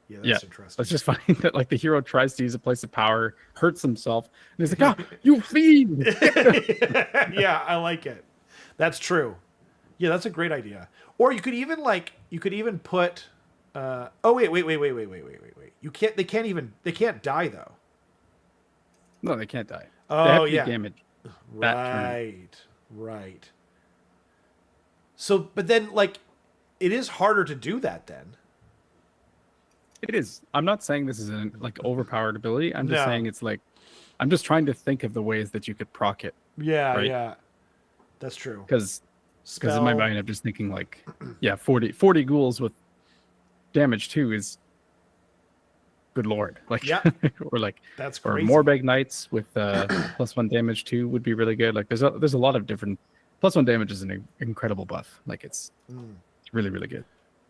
Yeah, Yeah, that's interesting. it's just funny that like the hero tries to use a place of power, hurts himself, and he's like, "Ah, you fiend!" Yeah, I like it. That's true. Yeah, that's a great idea. Or you could even put. Oh wait. You can't. They can't even. They can't die though. No, they can't die. They have Oh to be yeah. damaged. That turn. Right. So, but then like, it is harder to do that then. It is. I'm not saying this is an like overpowered ability. I'm just No. saying it's like, I'm just trying to think of the ways that you could proc it, Yeah, right? yeah. That's true. Because Spell. in my mind I'm just thinking like, yeah, 40 ghouls with damage 2 is good lord. Like, Yeah. or like, That's or crazy. Morbeg Knights with +1 damage 2 would be really good. Like there's a lot of different +1 damage is an incredible buff. Like it's really, really good.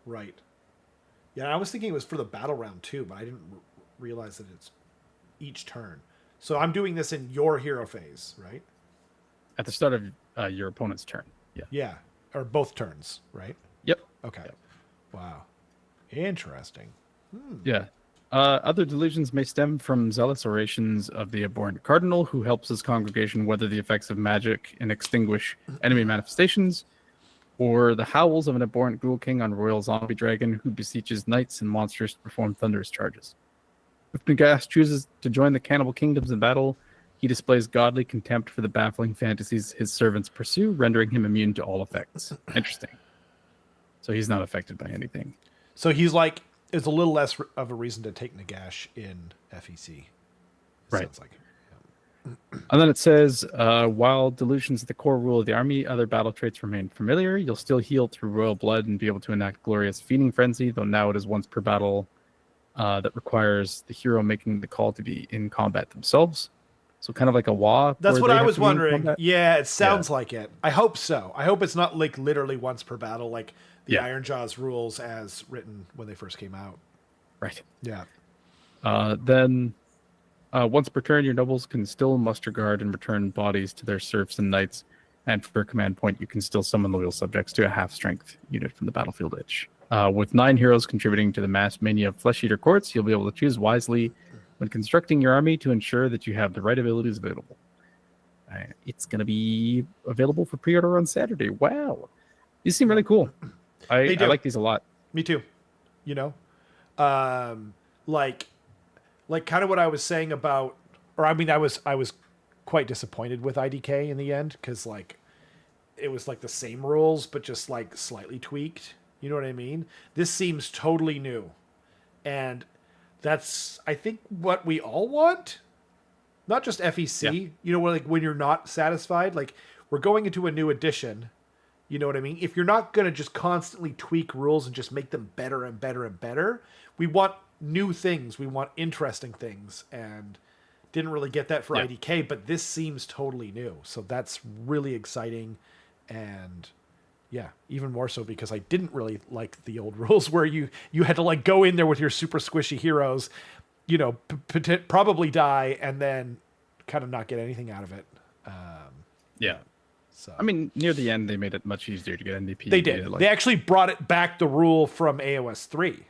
Right. Yeah, I was thinking it was for the battle round too, but I didn't realize that it's each turn. So I'm doing this in your hero phase, right? At the start of your opponent's turn. Yeah. Yeah, or both turns, right? Yep. Okay. Yep. Wow. Interesting. Yeah. Other delusions may stem from zealous orations of the abhorrent cardinal, who helps his congregation weather the effects of magic and extinguish enemy manifestations, or the howls of an abhorrent ghoul king on royal zombie dragon who beseeches knights and monsters to perform thunderous charges. If Nagash chooses to join the cannibal kingdoms in battle, he displays godly contempt for the baffling fantasies his servants pursue, rendering him immune to all effects. Interesting. So he's not affected by anything. So he's like, it's a little less of a reason to take Nagash in FEC. Right. Sounds like. And then it says, while delusions are the core rule of the army, other battle traits remain familiar. You'll still heal through royal blood and be able to enact glorious feeding frenzy, though now it is once per battle that requires the hero making the call to be in combat themselves. So kind of like a WA. That's what I was wondering. combat. Yeah, it sounds like it. I hope so. I hope it's not like literally once per battle, like the Yeah. Ironjawz rules as written when they first came out. Right. Yeah. Then once per turn, your nobles can still muster guard and return bodies to their serfs and knights. And for a command point, you can still summon loyal subjects to a half-strength unit from the battlefield edge. With 9 heroes contributing to the mass mania of Flesh Eater Courts, you'll be able to choose wisely when constructing your army to ensure that you have the right abilities available. It's going to be available for pre-order on Saturday. Wow. These seem really cool. I like these a lot. Me too. You know, like kind of what I was saying about, or I mean, I was quite disappointed with IDK in the end because like it was like the same rules but just like slightly tweaked. You know what I mean? This seems totally new, and that's I think what we all want. Not just FEC. Yeah. You know, like when you're not satisfied, like we're going into a new edition. You know what I mean? If you're not going to just constantly tweak rules and just make them better and better and better, we want new things. We want interesting things. And didn't really get that for IDK, but this seems totally new. So that's really exciting. And yeah, even more so because I didn't really like the old rules where you had to like go in there with your super squishy heroes, you know, probably die and then kind of not get anything out of it. Yeah. So I mean, near the end, they made it much easier to get NDP. they did. They actually brought it back the rule from AoS 3.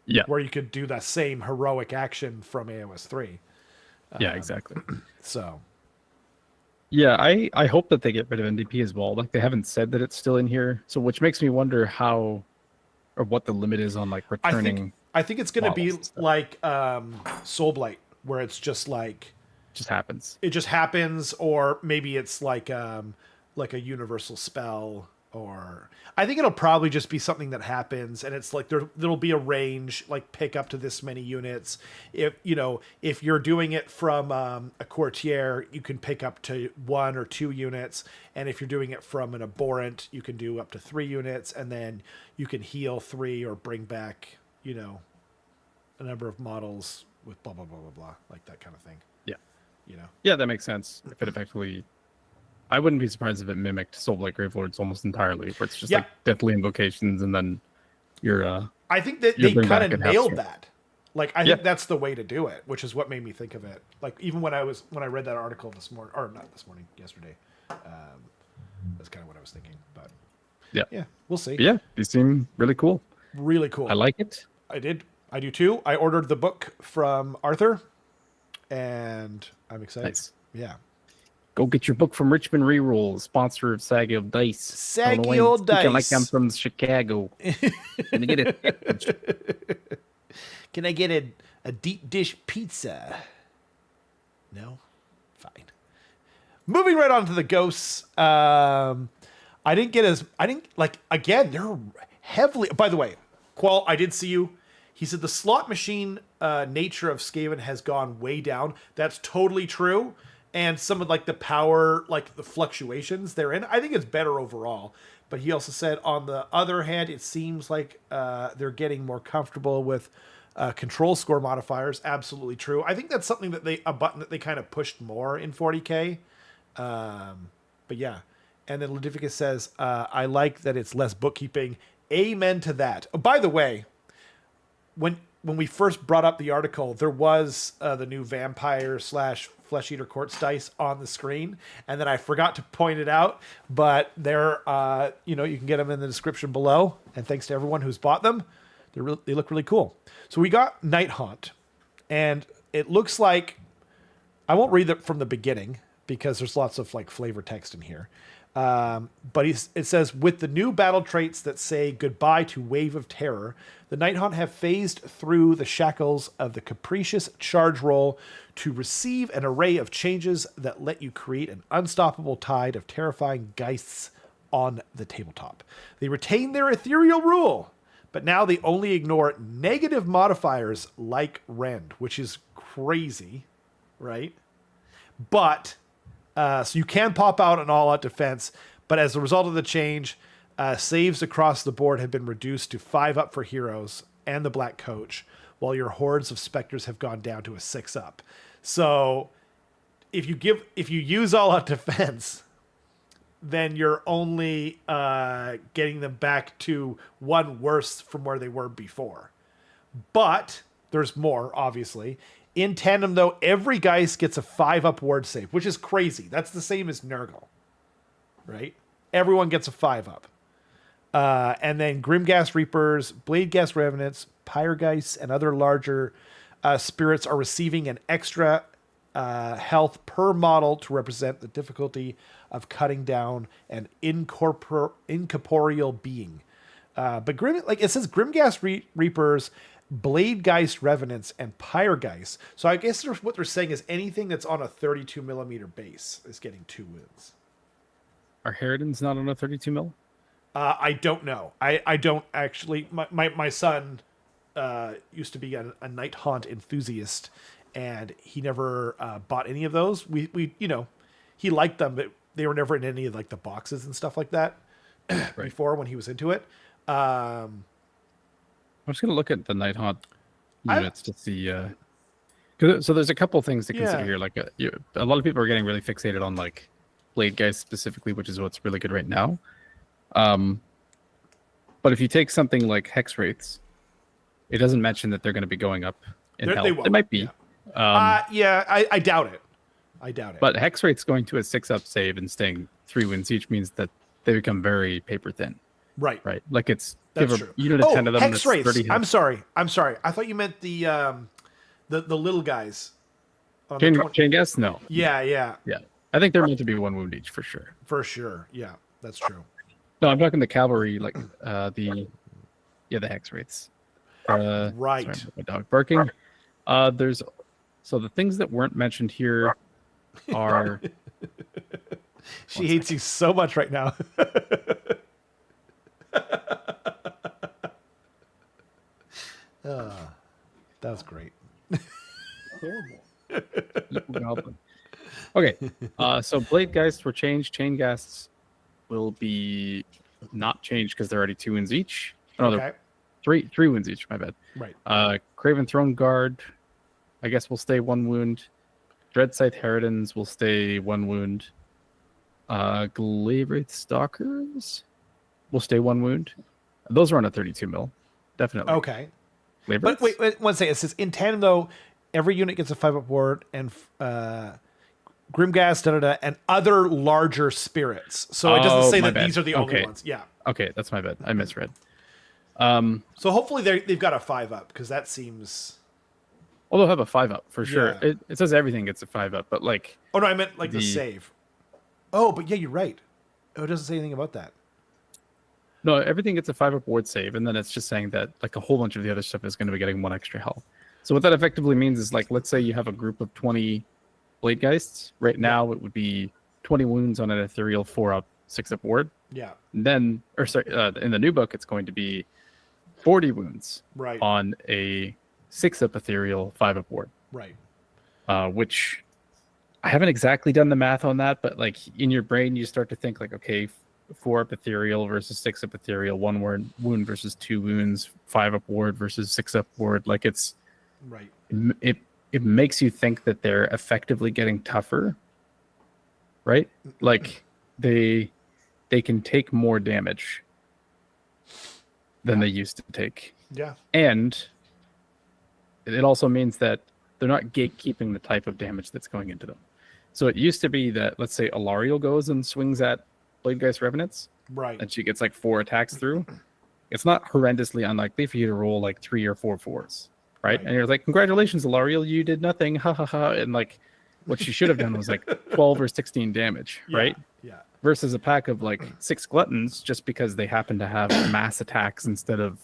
Yeah. Where you could do that same heroic action from AoS 3. Yeah, exactly. So. Yeah, I hope that they get rid of NDP as well. Like they haven't said that it's still in here, so which makes me wonder how or what the limit is on like returning. I think it's going to be like Soulblight, where it's just like just happens. It just happens, or maybe it's like a universal spell, or I think it'll probably just be something that happens, and it's like there'll be a range, like pick up to this many units. If you're doing it from a courtier, you can pick up to 1 or 2 units, and if you're doing it from an abhorrent, you can do up to 3 units, and then you can heal 3 or bring back a number of models with blah blah blah blah blah, like that kind of thing. Yeah, that makes sense. If it effectively, I wouldn't be surprised if it mimicked Soulblight Gravelords almost entirely, where it's just like deathly invocations, and then you're. I think that they kind of nailed that. Like I think that's the way to do it, which is what made me think of it. Like even when I read that article this morning, or not this morning, yesterday, That's kind of what I was thinking. But Yeah, we'll see. but yeah, these seem really cool. Really cool. I like it. I do too. I ordered the book from Arthur, and I'm excited. Nice. Yeah. Go get your book from Richmond Reroll, sponsor of Saggy Old Dice. Saggy Old Dice. Like I'm from Chicago. Can I get it? Can I get a deep dish pizza? No? Fine. Moving right on to the ghosts. Again, they're heavily, by the way, Qual, I did see you. He said the slot machine nature of Skaven has gone way down. That's totally true. And some of like the power, like the fluctuations therein, I think it's better overall. But he also said, on the other hand, it seems like they're getting more comfortable with control score modifiers. Absolutely true. I think that's something that a button that they kind of pushed more in 40K. But yeah. And then Ludivicus says, I like that it's less bookkeeping. Amen to that. Oh, by the way, when we first brought up the article, there was the new vampire / flesh eater quartz dice on the screen, and then I forgot to point it out. But they're, you can get them in the description below. And thanks to everyone who's bought them, they look really cool. So we got Nighthaunt, and it looks like, I won't read it from the beginning because there's lots of like flavor text in here. But it says, with the new battle traits that say goodbye to Wave of Terror, the Nighthaunt have phased through the shackles of the capricious charge roll to receive an array of changes that let you create an unstoppable tide of terrifying geists on the tabletop. They retain their ethereal rule, but now they only ignore negative modifiers like rend, which is crazy, right? But so you can pop out an all-out defense, but as a result of the change, saves across the board have been reduced to 5 up for heroes and the Black Coach, while your hordes of specters have gone down to a 6 up. So if you use all-out defense, then you're only getting them back to 1 worse from where they were before. But there's more, obviously. In tandem, though, every Geist gets a 5 up ward save, which is crazy. That's the same as Nurgle, right? Everyone gets a 5 up. And then Grimghast Reapers, Bladeghast Revenants, Pyregeists, and other larger spirits are receiving an extra health per model to represent the difficulty of cutting down an incorporeal being. But it says Grimghast Reapers, Bladegeist Revenants, and Pyregeist. So I guess what they're saying is anything that's on a 32 millimeter base is getting 2 wounds. Are Harridans not on a 32 mil? I don't know. I don't actually. My son used to be a Nighthaunt enthusiast, and he never bought any of those. We he liked them, but they were never in any of like the boxes and stuff like that Right. before when he was into it. I'm just gonna look at the Nighthaunt units to see. So there's a couple things to consider here. Like a lot of people are getting really fixated on like Blade Guys specifically, which is what's really good right now. But if you take something like Hex Wraiths, it doesn't mention that they're going to be going up in health. It might be. I doubt it. But Hex Wraith's going to a 6 up save and staying 3 wins each means that they become very paper thin. Right. Like it's that's true. Unit of 10 of them. Hex Wraiths. I'm sorry. I thought you meant the little guys. Chain Gas? No. Yeah. I think they're meant to be 1 wound each for sure. For sure. Yeah, that's true. No, I'm talking the cavalry, like the Hex Wraiths. Right. Sorry, my dog barking. So the things that weren't mentioned here are. She hates you so much right now. That was great. Okay, so Blade Geists were changed. Chain Ghasts will be not changed because they're already 2 wins each. Oh, no, Okay. they're 3 wins each. My bad. Right. Craven Throne Guard, I guess, will stay 1 wound. Dreadscythe Harridans will stay 1 wound. Glaive Wraith Stalkers will stay 1 wound. Those are on a 32 mil, definitely. Okay. Glaive But Wraiths? wait, one second. It says in tandem though, every unit gets a 5 up ward, and Grimghast, and other larger spirits. So it doesn't Oh, say my that bad. these are the only Okay. ones. Yeah. Okay, that's my bad. I misread. So hopefully they've got a 5-up, because that seems... Well, they'll have a 5-up for sure. Yeah. It says everything gets a 5-up, but like Oh, no, I meant like the save. Oh, but yeah, you're right. Oh, it doesn't say anything about that. no, everything gets a 5-up ward save, and then it's just saying that like a whole bunch of the other stuff is going to be getting 1 extra health. So what that effectively means is like, let's say you have a group of 20 Bladegheists. Right now, it would be 20 wounds on an ethereal 4-up, 6-up ward. Yeah. And then, in the new book, it's going to be 40 wounds Right. on a 6-up ethereal 5-up ward. Right. Which I haven't exactly done the math on that, but like in your brain, you start to think like, okay, 4-up ethereal versus 6-up ethereal, 1 wound versus 2 wounds, 5-up ward versus 6-up ward. Like it's Right. It makes you think that they're effectively getting tougher, right? Like they can take more damage than they used to take. Yeah. And it also means that they're not gatekeeping the type of damage that's going into them. So it used to be that, let's say, Alariel goes and swings at Bladegeist Revenants, Right. and she gets like 4 attacks through. It's not horrendously unlikely for you to roll like 3 or 4 4s, right? And you're like, congratulations, Alariel, you did nothing, ha ha ha. And like, what she should have done was like 12 or 16 damage, right? Yeah. Versus a pack of like 6 gluttons, just because they happen to have mass attacks instead of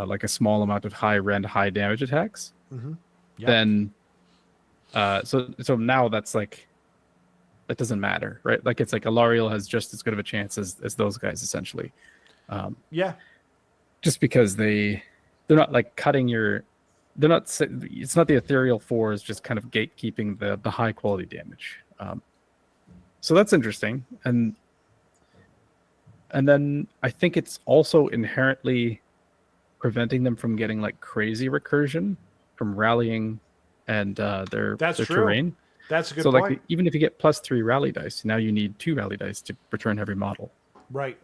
like a small amount of high rend, high damage attacks. Mm-hmm. Yeah. Then so now that's like, that doesn't matter, right? Like it's like Alariel has just as good of a chance as those guys essentially. Yeah. Just because they're not like cutting your, they're not, it's not the ethereal 4s just kind of gatekeeping the high quality damage. So that's interesting. And then I think it's also inherently preventing them from getting like crazy recursion from rallying and their That's true. terrain. That's a good so point. like even if you get +3 rally dice, now you need 2 rally dice to return every model. Right.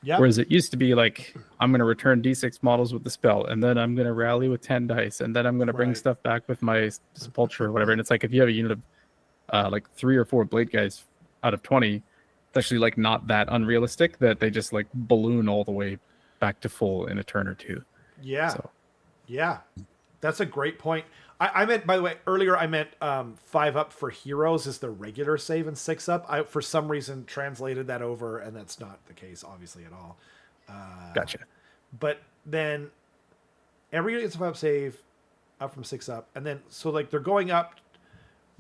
Yeah. Whereas it used to be like, I'm going to return D6 models with the spell, and then I'm going to rally with 10 dice, and then I'm going to bring stuff back with my Sepulture or whatever. And it's like, if you have a unit of like 3 or 4 blade guys out of 20, it's actually like not that unrealistic that they just like balloon all the way back to full in a turn or 2. Yeah. So. Yeah. That's a great point. I meant, by the way, earlier I meant 5-up for heroes is the regular save, and 6-up. I, for some reason, translated that over, and that's not the case, obviously, at all. Gotcha. But then every unit gets a 5-up save up from 6-up, and then, so like they're going up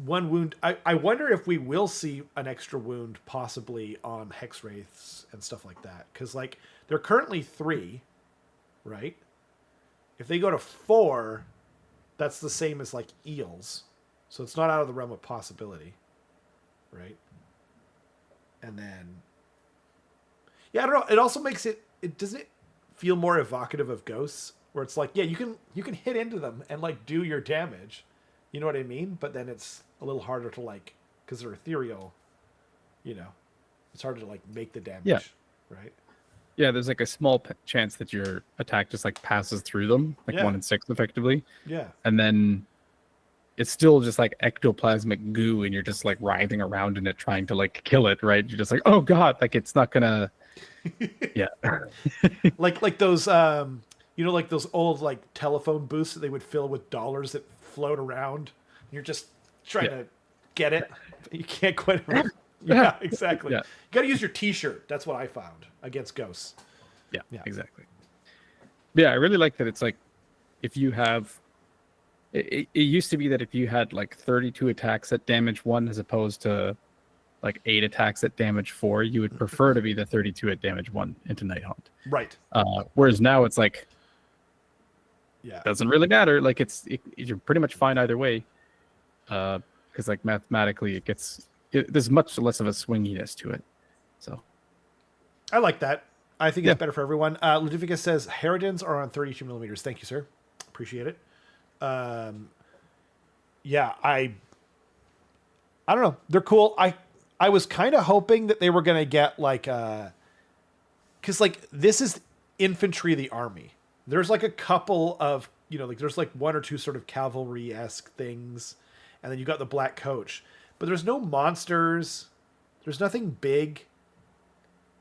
1 wound. I wonder if we will see an extra wound possibly on Hex Wraiths and stuff like that, because like they're currently 3, right? If they go to 4... that's the same as like eels. So it's not out of the realm of possibility. Right? And then... yeah, I don't know. It also makes it doesn't it feel more evocative of ghosts? Where it's like, yeah, you can hit into them and like do your damage. You know what I mean? But then it's a little harder to like, because they're ethereal, you know. It's harder to like make the damage. Yeah. Right? Yeah, there's like a small chance that your attack just like passes through them, like 1 in 6 effectively. Yeah. And then it's still just like ectoplasmic goo, and you're just like writhing around in it trying to like kill it, right? You're just like, oh god, like it's not gonna. Yeah. like those like those old like telephone booths that they would fill with dollars that float around. You're just trying to get it, but you can't quite. Yeah, exactly. Yeah. You got to use your T-shirt. That's what I found against ghosts. Yeah, exactly. Yeah, I really like that. It's like if you have, it used to be that if you had like 32 attacks at damage 1 as opposed to like 8 attacks at damage 4, you would prefer to be the 32 at damage 1 into Nighthaunt. Right. Whereas now it's like, yeah, doesn't really matter. Like you're pretty much fine either way. Because like mathematically there's much less of a swinginess to it. So I like that. I think it's better for everyone. Ludivicus says Harridans are on 32 millimeters. Thank you, sir. Appreciate it. Yeah, I don't know. They're cool. I was kind of hoping that they were going to get like because like this is infantry of the army. There's like a couple of, like there's like 1 or 2 sort of cavalry-esque things, and then you got the black coach. but there's no monsters. There's nothing big.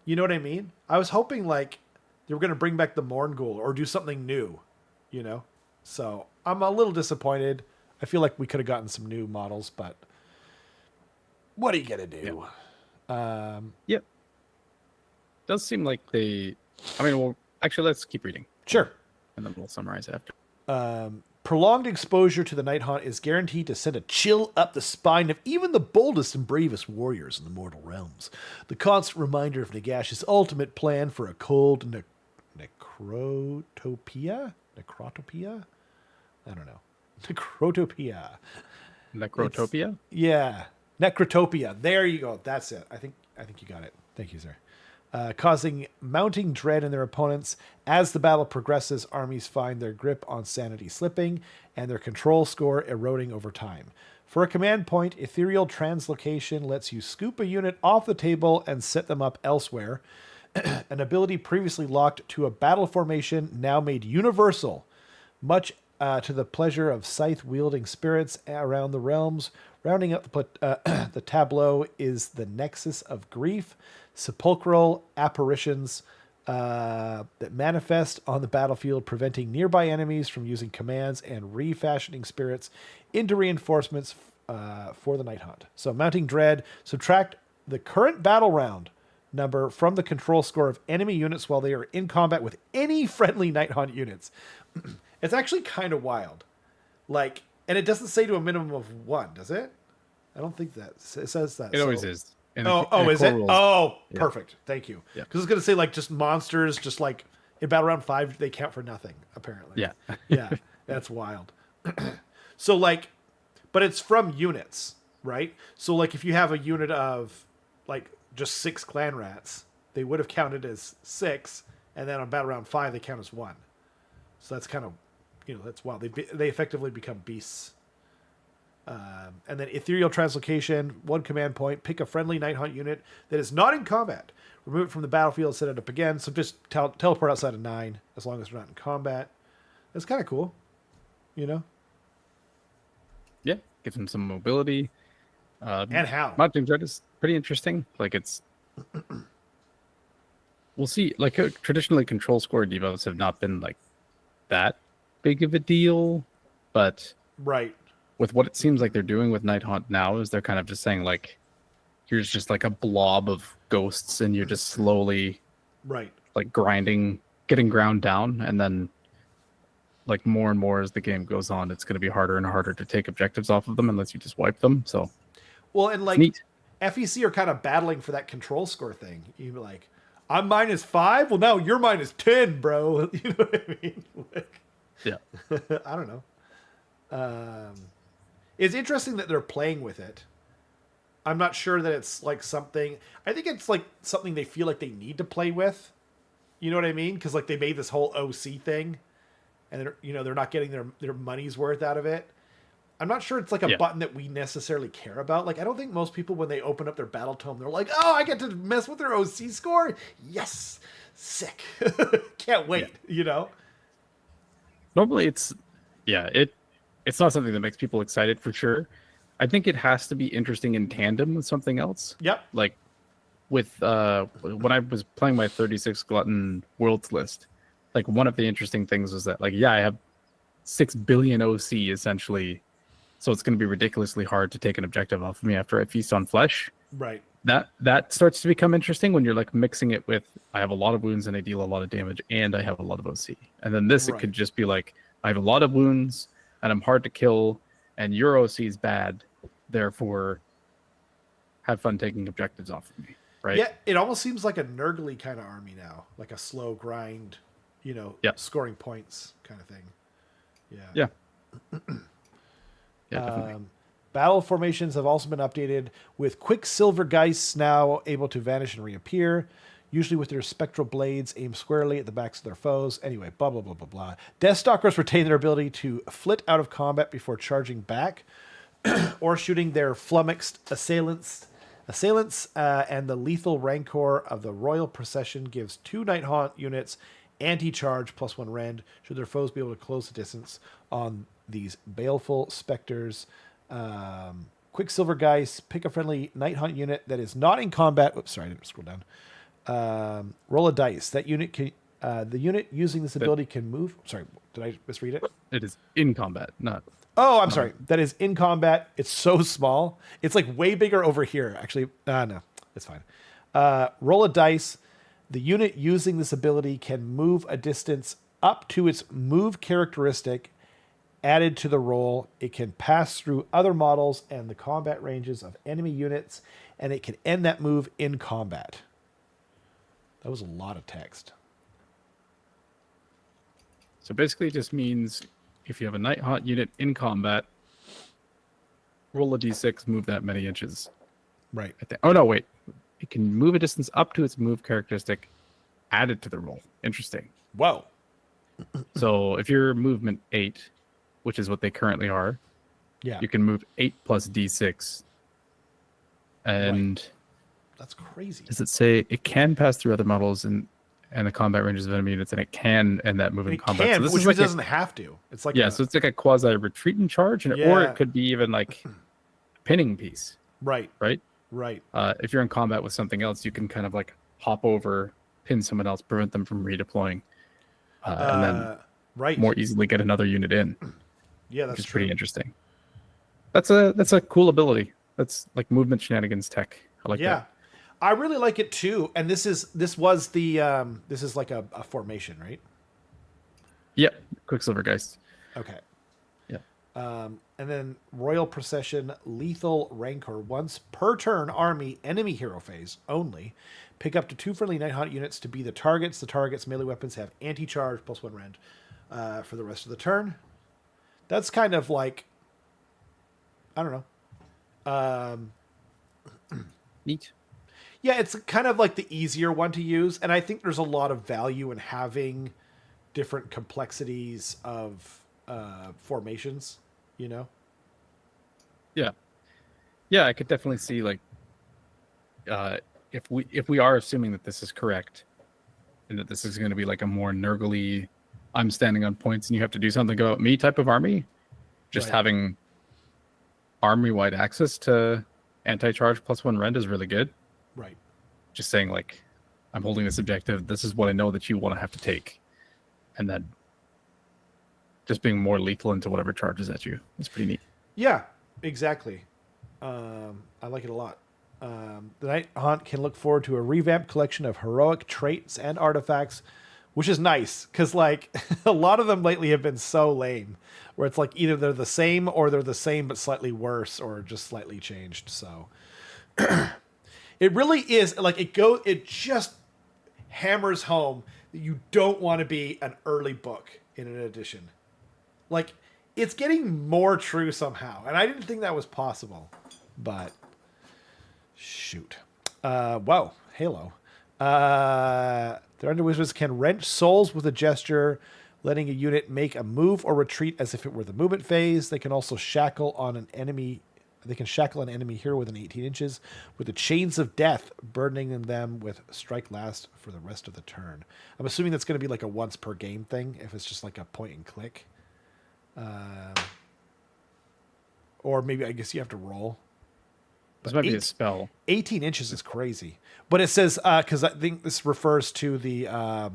You know what I mean? I was hoping like they were going to bring back the Morngul or do something new, you know? So I'm a little disappointed. I feel like we could have gotten some new models, but what are you going to do? Yep. Does seem like they... I mean, well, actually, let's keep reading. Sure. And then we'll summarize after. Prolonged exposure to the Nighthaunt is guaranteed to send a chill up the spine of even the boldest and bravest warriors in the mortal realms. The constant reminder of Nagash's ultimate plan for a cold necrotopia? Necrotopia? I don't know. Necrotopia. Necrotopia? Yeah. Necrotopia. There you go. That's it. I think you got it. Thank you, sir. Causing mounting dread in their opponents. As the battle progresses, armies find their grip on sanity slipping and their control score eroding over time. For a command point, Ethereal Translocation lets you scoop a unit off the table and set them up elsewhere. An ability previously locked to a battle formation, now made universal, much to the pleasure of scythe-wielding spirits around the realms. Rounding up the tableau is the Nexus of Grief, sepulchral apparitions that manifest on the battlefield, preventing nearby enemies from using commands and refashioning spirits into reinforcements for the Nighthaunt. So mounting dread, subtract the current battle round number from the control score of enemy units while they are in combat with any friendly Nighthaunt units. It's actually kind of wild. Like, and it doesn't say to a minimum of 1, does it? I don't think that it says that. It always is. Is it? Rules. Oh, yeah. Perfect. Thank you. Yeah. Because I was going to say, like, just monsters, just like in Battle Round 5, they count for nothing, apparently. Yeah. Yeah. That's wild. So, like, but it's from units, right? So, like, if you have a unit of, like, just 6 clan rats, they would have counted as 6, and then on Battle Round 5, they count as 1. So that's kind of, that's wild. They effectively become beasts. And then Ethereal Translocation, 1 command point, pick a friendly Nighthaunt unit that is not in combat. Remove it from the battlefield, set it up again. So just teleport outside of 9, as long as they're not in combat. That's kind of cool, Yeah, gives them some mobility. And how? Mounting dread is pretty interesting. Like, it's... We'll see. Like, traditionally, control score debuffs have not been, like, that big of a deal, but... Right. With what it seems like they're doing with Nighthaunt now is they're kind of just saying, like, here's just like a blob of ghosts and you're just slowly like getting ground down, and then like more and more as the game goes on, it's going to be harder and harder to take objectives off of them unless you just wipe them. So well, and like neat. FEC are kind of battling for that control score thing. You're like, I'm -5, well now you're -10, bro. You know what I mean? Like, yeah. I don't know. It's interesting that they're playing with it. I'm not sure that it's like something... I think it's like something they feel like they need to play with. You know what I mean? Because like they made this whole OC thing, and they're not getting their money's worth out of it. I'm not sure it's like a button that we necessarily care about. Like, I don't think most people, when they open up their battle tome, they're like, oh, I get to mess with their OC score? Yes! Sick. Can't wait, Normally it's not something that makes people excited for sure. I think it has to be interesting in tandem with something else. Yep. Like with when I was playing my 36 Glutton Worlds list, like one of the interesting things was that, like, I have 6 billion OC essentially, so it's going to be ridiculously hard to take an objective off of me after I feast on flesh. Right. That starts to become interesting when you're like mixing it with, I have a lot of wounds and I deal a lot of damage and I have a lot of OC. And then this, it could just be like, I have a lot of wounds and I'm hard to kill and your OC is bad, therefore have fun taking objectives off of me. Right? Yeah, it almost seems like a Nurgly kind of army now, like a slow grind, scoring points kind of thing. Yeah. Yeah, definitely. Battle formations have also been updated with Quicksilver Geists now able to vanish and reappear, usually with their spectral blades aimed squarely at the backs of their foes. Anyway, blah, blah, blah, blah, blah. Deathstalkers retain their ability to flit out of combat before charging back or shooting their flummoxed assailants, and the lethal rancor of the Royal Procession gives 2 Nighthaunt units anti-charge +1 rend should their foes be able to close the distance on these baleful specters. Quicksilver Geist, pick a friendly Nighthaunt unit that is not in combat. Oops, sorry, I didn't scroll down. Roll a dice. That unit can, the unit using this ability can move. Sorry, did I misread it? It is in combat, not. Oh, I'm sorry. That is in combat. It's so small. It's like way bigger over here. Actually, no, it's fine. Roll a dice. The unit using this ability can move a distance up to its move characteristic added to the roll. It can pass through other models and the combat ranges of enemy units, and it can end that move in combat. That was a lot of text. So basically, it just means if you have a Nighthaunt unit in combat, roll a d6, move that many inches. Right. Oh, no, wait. It can move a distance up to its move characteristic added to the roll. Interesting. Whoa. So if you're movement 8, which is what they currently are, Yeah. you can move 8 plus d6. And That's crazy. does it say it can pass through other models and the combat ranges of enemy units, and it can end that move in It combat? can, So this which is like doesn't have to. It's like so it's like a quasi retreat and charge, or Yeah. it could be even like a pinning piece, right. right? Right. If you're in combat with something else, you can kind of like hop over, pin someone else, prevent them from redeploying, and then right. more easily get another unit in. Yeah, that's which is true. pretty interesting. That's a cool ability. That's like movement shenanigans tech. I like that. I really like it too. And this is like a formation, right? Yep. Quicksilver Geist. Okay. Yeah. And then Royal Procession, Lethal Rancor. Once per turn, army, enemy hero phase only. Pick up to 2 friendly Nighthaunt units to be the targets. The target's melee weapons have anti-charge plus 1 rend for the rest of the turn. That's kind of like, I don't know. Neat. Yeah, it's kind of like the easier one to use. And I think there's a lot of value in having different complexities of formations, you know? Yeah. Yeah, I could definitely see like if we are assuming that this is correct and that this is going to be like a more nurgly, I'm standing on points and you have to do something about me type of army, just having army-wide access to anti-charge plus 1 rend is really good. Right. Just saying like, I'm holding this objective. This is what I know that you want to have to take. And then just being more lethal into whatever charges at you. It's pretty neat. Yeah, exactly. I like it a lot. The Nighthaunt can look forward to a revamped collection of heroic traits and artifacts, which is nice because like a lot of them lately have been so lame, where it's like either they're the same or they're the same but slightly worse or just slightly changed. So it really is like it just hammers home that you don't want to be an early book in an edition. Like it's getting more true somehow, and I didn't think that was possible, but shoot. Whoa, Halo. Their Under Wizards can wrench souls with a gesture, letting a unit make a move or retreat as if it were the movement phase. They can also shackle an enemy hero within 18 inches with the chains of death, burdening them with strike last for the rest of the turn. I'm assuming that's going to be like a once per game thing if it's just like a point and click. Or maybe I guess you have to roll. This might be a spell. 18 inches is crazy. But it says, because I think this refers to the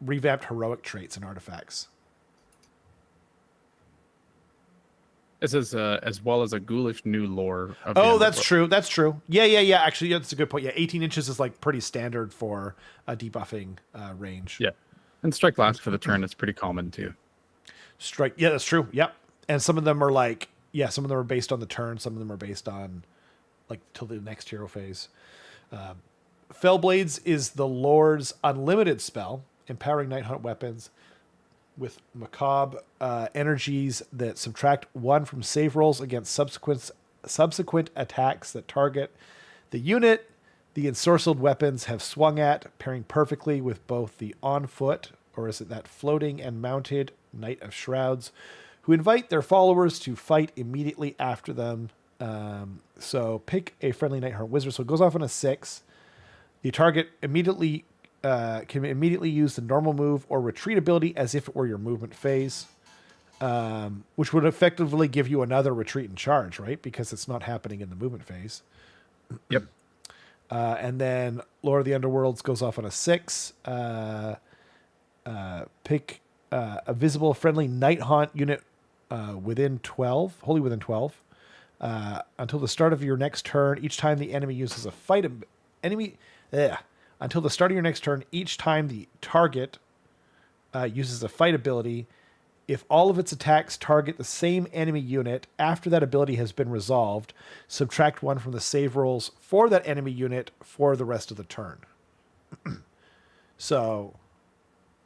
revamped heroic traits and artifacts. It says, as well as a ghoulish new lore. Of the Oh, that's Underworld. true. That's true. Yeah. Actually, yeah, that's a good point. Yeah, 18 inches is like pretty standard for a debuffing range. Yeah. And strike last for the turn is pretty common too. Strike. Yeah, that's true. Yep. And some of them are like, some of them are based on the turn. Some of them are based on like till the next hero phase. Fellblades is the Lord's unlimited spell, empowering Nighthaunt weapons with macabre energies that subtract 1 from save rolls against subsequent attacks that target the unit the ensorcelled weapons have swung at, pairing perfectly with both the on foot, or is it that floating and mounted Knight of Shrouds, who invite their followers to fight immediately after them. So pick a friendly Nighthaunt wizard. So it goes off on a 6. The target immediately can immediately use the normal move or retreat ability as if it were your movement phase. which would effectively give you another retreat and charge, right? Because it's not happening in the movement phase. Yep. And then Lord of the Underworlds goes off on a 6. Pick a visible friendly Nighthaunt unit within 12, wholly within 12. Until the start of your next turn, each time the enemy uses a fight enemy. Until the start of your next turn, each time the target uses a fight ability, if all of its attacks target the same enemy unit after that ability has been resolved, subtract 1 from the save rolls for that enemy unit for the rest of the turn. So,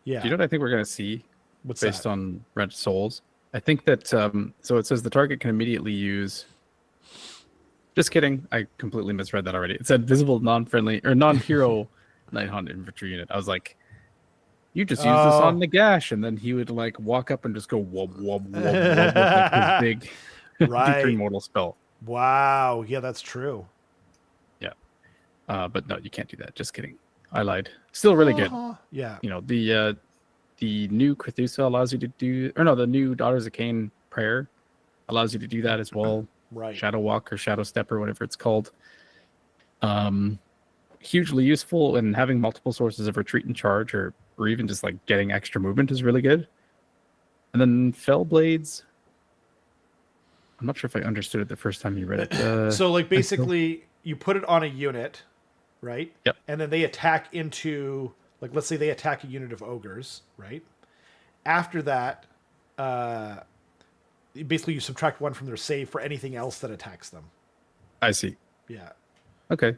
yeah. Do you know what I think we're going to see What's based that? on Red Souls? I think that, so it says the target can immediately use... Just kidding. I completely misread that already. It said visible non-friendly or non-hero Nighthaunt infantry unit. I was like, you just use this on Nagash, and then he would like walk up and just go wub wub wub wub with like his big Right. D3 mortal spell. Wow. Yeah, that's true. Yeah. But no, you can't do that. Just kidding. I lied. Still really good. Yeah. You know, the new Crethusa allows you to do, or no, the new Daughters of Cain prayer allows you to do that as well. Right. Shadow Walk or Shadow Step or whatever it's called. Hugely useful, and having multiple sources of retreat and charge, or even just like getting extra movement is really good. And then Fell Blades. I'm not sure if I understood it the first time you read it. So like basically you put it on a unit, right? Yep. And then they attack into, like, let's say they attack a unit of ogres, right? After that, basically you subtract 1 from their save for anything else that attacks them. I see. Yeah. Okay.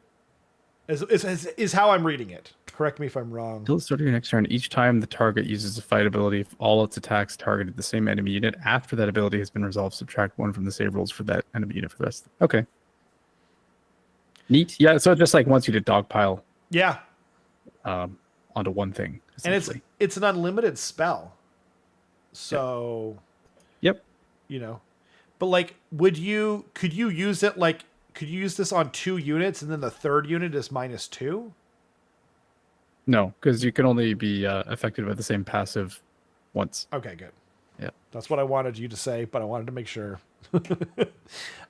Is how I'm reading it. Correct me if I'm wrong. Until the start of your next turn, each time the target uses a fight ability, if all its attacks targeted the same enemy unit after that ability has been resolved, subtract 1 from the save rolls for that enemy unit for the rest. Okay. Neat. Yeah, so it just like wants you to dogpile Yeah. onto one thing. And it's an unlimited spell. So Yep. you know, but like, could you use it, like, could you use this on 2 units and then the third unit is -2? No, because you can only be affected by the same passive once. Okay, good. Yeah. That's what I wanted you to say, but I wanted to make sure. Feels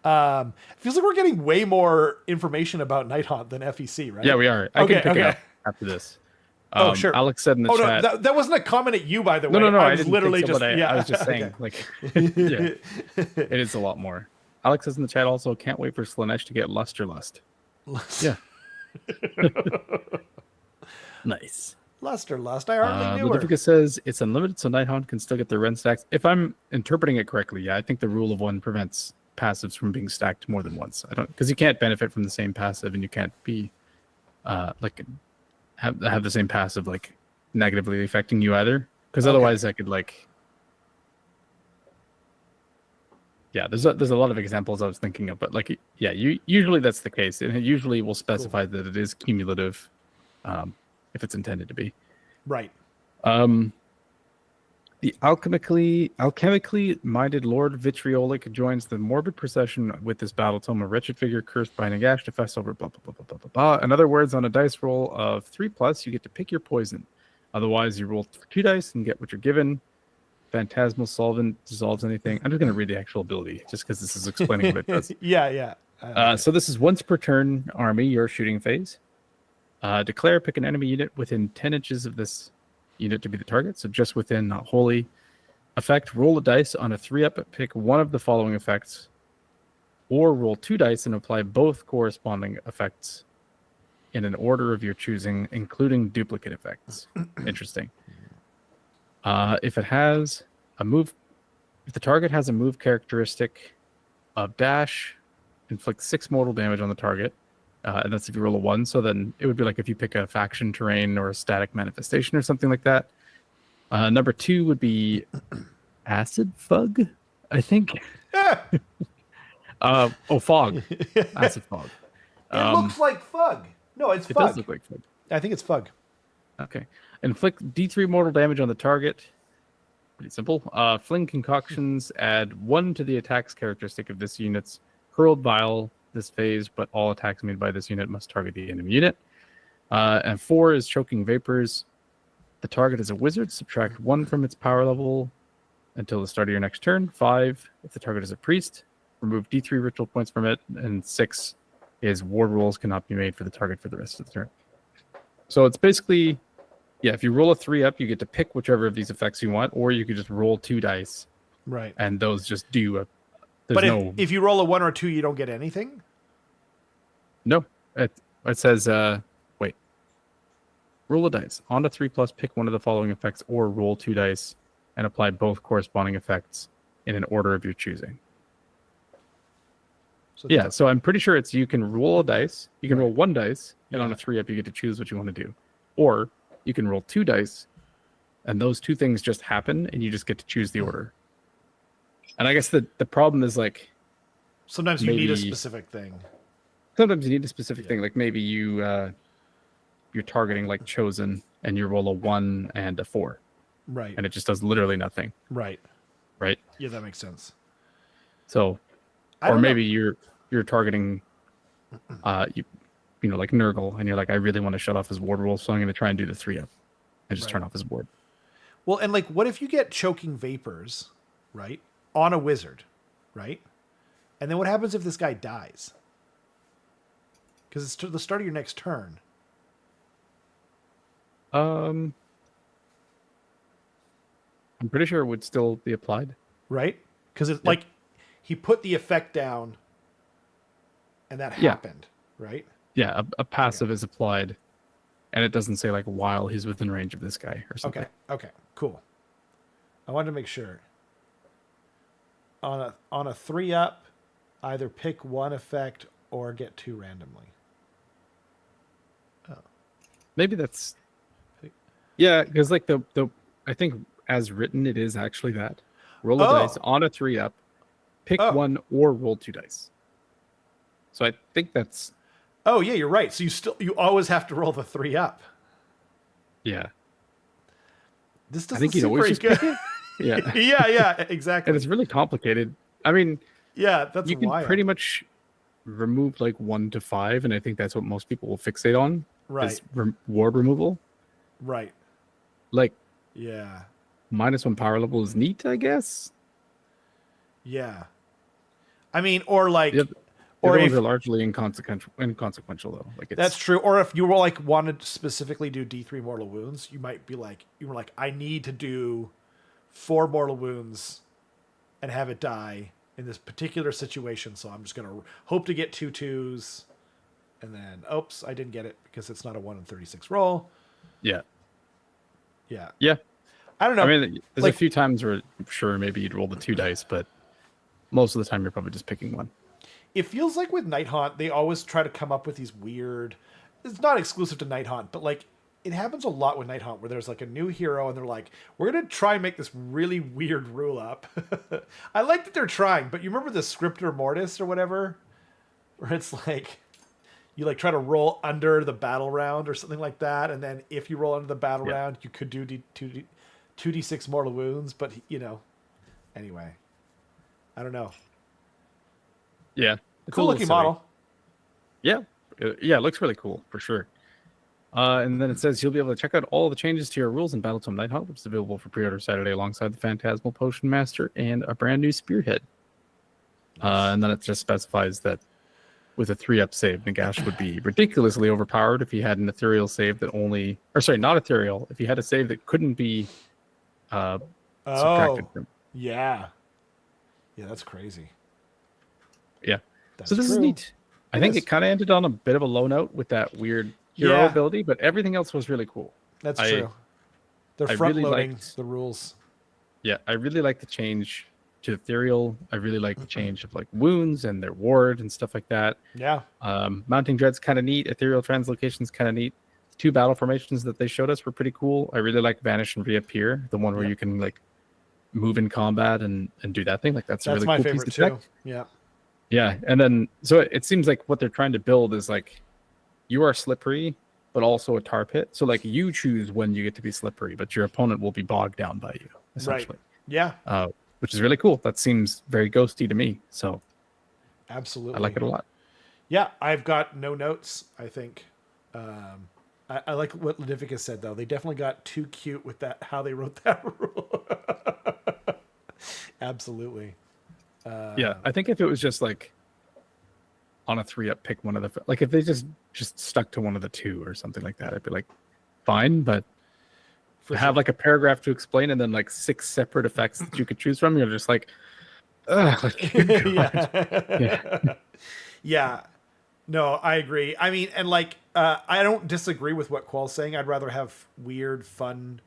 like we're getting way more information about Nighthaunt than FEC, right? Yeah, we are. I can pick it up after this. Sure. Alex said in the chat. No, that wasn't a comment at you, by the way. No. I I was didn't literally think so, just. but I was just saying, like, yeah, it is a lot more. Alex says in the chat also, can't wait for Slanesh to get Luster Lust. Yeah. Nice. Luster Lust. I hardly knew her. Ludovika says it's unlimited, so Nighthaunt can still get their Ren stacks. If I'm interpreting it correctly, yeah, I think the rule of 1 prevents passives from being stacked more than once. I don't, because you can't benefit from the same passive, and you can't be like have the same passive like negatively affecting you either. Because otherwise, I could like. Yeah, there's a lot of examples I was thinking of, but like, yeah, usually that's the case, and it usually will specify that it is cumulative, if it's intended to be. Right. The alchemically minded Lord Vitriolic joins the morbid procession with this battle tome, a wretched figure cursed by Nagash to fess over blah blah blah blah blah blah blah. In other words, on a dice roll of 3+, you get to pick your poison. Otherwise, you roll 2 dice and get what you're given. Phantasmal solvent dissolves anything. I'm just going to read the actual ability just because this is explaining what it does. Yeah. So this is once per turn army, your shooting phase. Declare, pick an enemy unit within 10 inches of this unit to be the target. So just within, not wholly. Effect, roll a dice on a 3-up, pick one of the following effects. Or roll 2 dice and apply both corresponding effects in an order of your choosing, including duplicate effects. Interesting. If it has a move, if the target has a move characteristic of dash, inflict 6 mortal damage on the target, and that's if you roll a 1. So then it would be like if you pick a faction terrain or a static manifestation or something like that. Number 2 would be acid fug, I think. Fog. Acid fog. It looks like fug. No, it's it fug. Does look like fug. I think it's fug. Okay. Inflict D3 mortal damage on the target. Pretty simple. Fling concoctions. Add 1 to the attacks characteristic of this unit's hurled vial this phase, but all attacks made by this unit must target the enemy unit. And 4 is choking vapors. The target is a wizard. Subtract 1 from its power level until the start of your next turn. 5, if the target is a priest, remove D3 ritual points from it. And 6 is ward rolls cannot be made for the target for the rest of the turn. So it's basically, yeah, if you roll a 3 up, you get to pick whichever of these effects you want, or you could just roll 2 dice. Right. And those just do a. But if you roll a 1 or 2, you don't get anything? No. It says, wait. Roll a dice. On a 3+, pick one of the following effects, or roll 2 dice and apply both corresponding effects in an order of your choosing. So I'm pretty sure it's you can roll a dice, you can roll 1 dice, and on a 3 up you get to choose what you want to do. Or you can roll 2 dice, and those 2 things just happen, and you just get to choose the order. And I guess the problem is like sometimes you need a specific thing. Sometimes you need a specific thing. Like maybe you're targeting like Chosen, and you roll a 1 and a 4. Right. And it just does literally nothing. Right. Right? Yeah, that makes sense. So or maybe you're targeting you know, like Nurgle, and you're like, I really want to shut off his ward roll, so I'm going to try and do the 3 up and just turn off his ward. Well, and like, what if you get choking vapors, right, on a wizard, right? And then what happens if this guy dies? Because it's to the start of your next turn. I'm pretty sure it would still be applied. Right? Because it's like he put the effect down and that happened, right? Yeah, a passive is applied, and it doesn't say like while he's within range of this guy or something. Okay, cool. I wanted to make sure. On a 3 up, either pick 1 effect or get 2 randomly. Oh. Maybe that's because like the I think as written it is actually that. Roll a dice on a 3 up, pick 1 or roll 2 dice. So I think that's. Oh yeah, you're right. So you always have to roll the 3 up. Yeah. This doesn't seem very good. Yeah. yeah, exactly. And it's really complicated. I mean, that's you can pretty much remove like 1 to 5, and I think that's what most people will fixate on. Right. Is ward removal. Right. Like. Yeah. -1 power level is neat, I guess. Yeah. I mean, or like. Or if are largely inconsequential though. Like that's true. Or if you were like wanted to specifically do D3 mortal wounds, you might be like, I need to do 4 mortal wounds and have it die in this particular situation. So I'm just going to hope to get 2 2s. And then, oops, I didn't get it because it's not a 1 in 36 roll. Yeah. Yeah. Yeah. I don't know. I mean, there's a few times where sure, maybe you'd roll the 2 dice, but most of the time you're probably just picking 1. It feels like with Nighthaunt, they always try to come up with these weird. It's not exclusive to Nighthaunt, but like it happens a lot with Nighthaunt where there's like a new hero and they're like, we're gonna try and make this really weird rule up. I like that they're trying, but you remember the Scriptor Mortis or whatever, where it's like you like try to roll under the battle round or something like that, and then if you roll under the battle round, you could do 2d6 mortal wounds, but anyway, I don't know. Yeah. Cool looking model. Yeah. Yeah, it looks really cool, for sure. And then it says you'll be able to check out all the changes to your rules in Battletome Nighthaunt, which is available for pre-order Saturday alongside the Phantasmal Potion Master and a brand new Spearhead. Nice. And then it just specifies that with a 3-up save, Nagash would be ridiculously overpowered if he had an ethereal save that only... Or sorry, not ethereal. If he had a save that couldn't be subtracted from. Yeah. Yeah, that's crazy. Yeah. So this is neat. I think it kind of ended on a bit of a low note with that weird hero ability, but everything else was really cool. That's true. They're front-loading the rules. Yeah, I really like the change to ethereal. I really like the change of like wounds and their ward and stuff like that. Yeah. Mounting Dread's kind of neat. Ethereal Translocation's kind of neat. The 2 battle formations that they showed us were pretty cool. I really like Vanish and Reappear, the one where you can like move in combat and do that thing. Like that's a really cool piece of tech. Yeah. Yeah, and then so it seems like what they're trying to build is like you are slippery, but also a tar pit. So like you choose when you get to be slippery, but your opponent will be bogged down by you, essentially. Right. Yeah. Which is really cool. That seems very ghosty to me. So absolutely, I like it a lot. Yeah, I've got no notes. I think I like what Ludivicus said though. They definitely got too cute with that how they wrote that rule. Absolutely. Yeah, I think if it was just like on a 3-up, pick one of the like if they just stuck to one of the two or something like that, I'd be like, fine. But For to have sure. like a paragraph to explain and then like 6 separate effects that you could choose from, you're just like, ugh, like, God. Yeah. Yeah. Yeah. No, I agree. I mean, and like, I don't disagree with what Qual's saying. I'd rather have weird, fun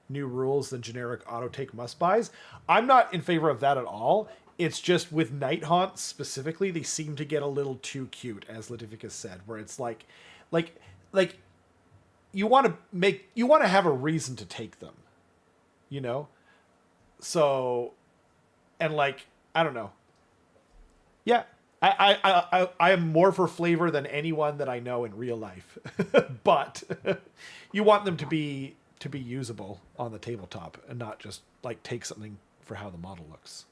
new rules than generic auto take must buys. I'm not in favor of that at all. It's just with Nighthaunt specifically, they seem to get a little too cute, as Lativicus said, where it's like, like you want to have a reason to take them, you know. So, and like, I don't know. Yeah, I am more for flavor than anyone that I know in real life, but you want them to be usable on the tabletop and not just like take something for how the model looks.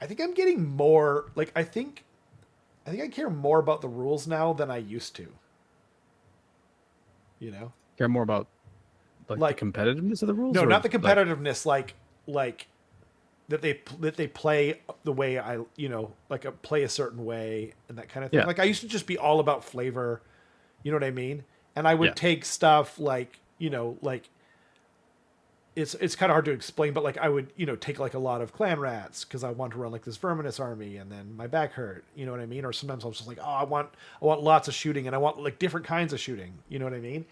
I think I'm getting more like I think I care more about the rules now than I used to. You know, Care more about like like the competitiveness of the rules, no, or not the like competitiveness, like that they play the way I like play a certain way and that kind of thing. yeah, Like I used to just be all about flavor, you know what I mean? And I yeah, would take stuff like like it's kind of hard to explain, but like I would take like a lot of clan rats because I want to run like this verminous army, and then my back hurt, you know what I mean? Or sometimes I was just like, oh, I want lots of shooting, and I want like different kinds of shooting, you know what I mean?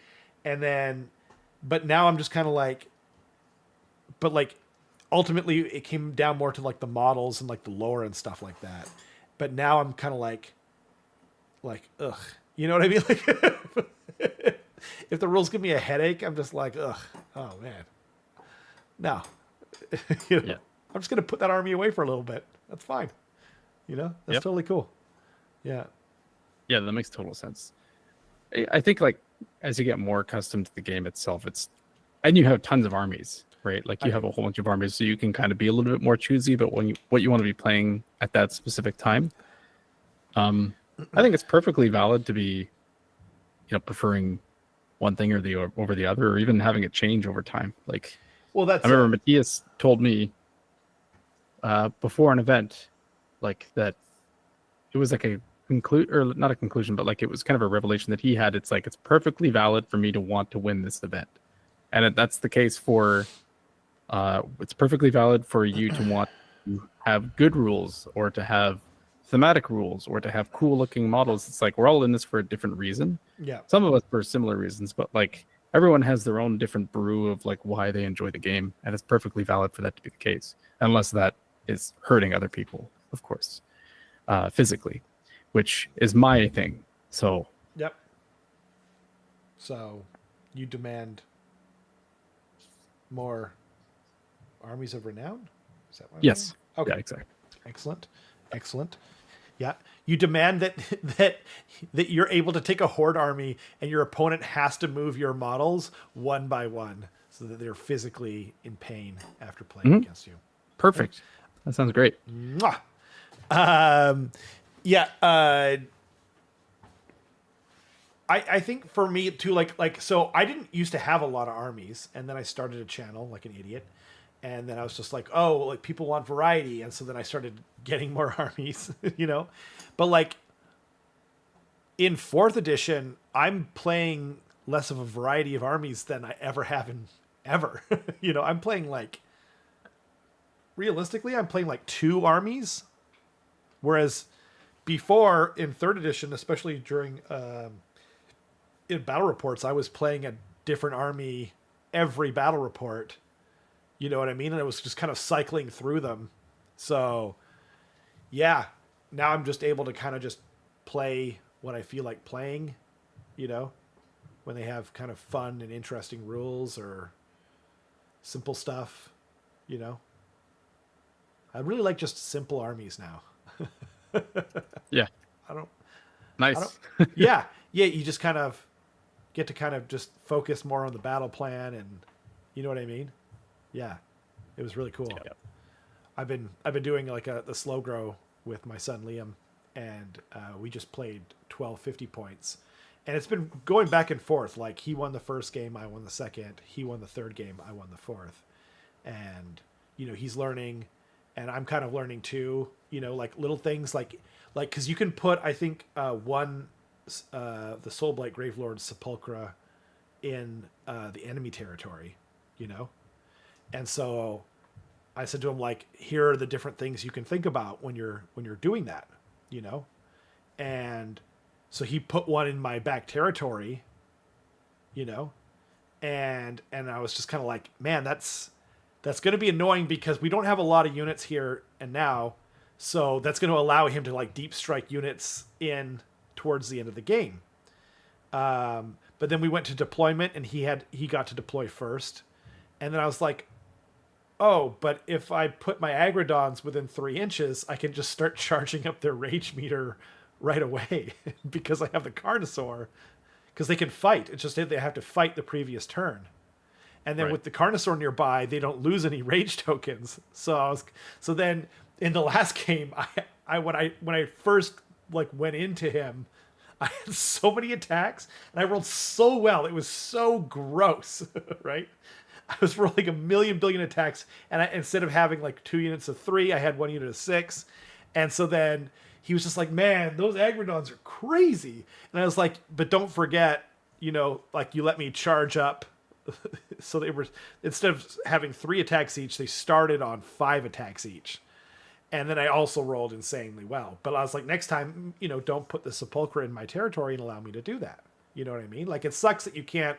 And then, but now I'm just kind of like, but like ultimately it came down more to like the models and like the lore and stuff like that. But now I'm kind of like ugh, you know what I mean? Like if the rules give me a headache, I'm just like ugh, oh man, no, yeah, I'm just gonna put that army away for a little bit. That's fine. That's yep, totally cool. Yeah, yeah. That makes total sense. I think like as you get more accustomed to the game itself, and you have tons of armies, right? Like I you do. have a whole bunch of armies, so you can kind of be a little bit more choosy about what you want to be playing at that specific time. I think it's perfectly valid to be, preferring one thing or the over the other, or even having it change over time. Like Well, I that's remember it. Matthias told me before an event, like that it was like a conclude or not a conclusion, but like it was kind of a revelation that he had. It's like it's perfectly valid for me to want to win this event, and that's the case for. It's perfectly valid for you to want to have good rules or to have thematic rules or to have cool looking models. It's like we're all in this for a different reason. Yeah, Some of us for similar reasons, but like everyone has their own different brew of like why they enjoy the game, and it's perfectly valid for that to be the case, unless that is hurting other people, of course, physically, which is my thing. So yep. So you demand more armies of renown? Is that what I'm hearing? yes, Okay. yeah, exactly. Excellent. Excellent. Yeah. You demand that that you're able to take a horde army and your opponent has to move your models one by one so that they're physically in pain after playing Hmm. against you. Perfect. That sounds great. Mwah! Um, yeah. I think for me too, like so I didn't used to have a lot of armies, and then I started a channel like an idiot, and then I was just like, oh, like people want variety, and so then I started getting more armies, but like in fourth edition, I'm playing less of a variety of armies than I ever have in ever. I'm playing like realistically, I'm playing like two armies, whereas before in third edition, especially during in battle reports, I was playing a different army every battle report. You know what I mean? And it was just kind of cycling through them. So, yeah, now I'm just able to kind of just play what I feel like playing, you know, when they have kind of fun and interesting rules or simple stuff, you know. I really like just simple armies now. Yeah, I don't I don't nice. yeah, yeah, you just kind of get to kind of just focus more on the battle plan, and you know what I mean? Yeah. It was really cool. Yeah. I've been doing like the slow grow with my son Liam, and we just played 1250 points, and it's been going back and forth. Like he won the first game, I won the second. He won the third game, I won the fourth, and he's learning, and I'm kind of learning too. Like little things like because you can put I think the Soulblight Gravelord Sepulchra in the enemy territory, and so I said to him like, here are the different things you can think about when you're doing that, and so he put one in my back territory, and I was just kind of like, man, that's going to be annoying because we don't have a lot of units here and now, so that's going to allow him to like deep strike units in towards the end of the game. But then we went to deployment and he got to deploy first, and then I was like, oh, but if I put my Agrodons within 3 inches, I can just start charging up their rage meter right away because I have the Carnosaur, because they can fight. It's just they have to fight the previous turn. And then with the Carnosaur nearby, they don't lose any rage tokens. So then in the last game, when I first like went into him, I had so many attacks and I rolled so well. It was so gross, right? I was rolling a billion attacks, and instead of having like 2 units of 3, I had 1 unit of 6. And so then he was just like, man, those Agrodons are crazy. And I was like, but don't forget, like you let me charge up. So they were, instead of having 3 attacks each, they started on 5 attacks each. And then I also rolled insanely well. But I was like, next time, don't put the Sepulchra in my territory and allow me to do that. You know what I mean? Like, it sucks that you can't,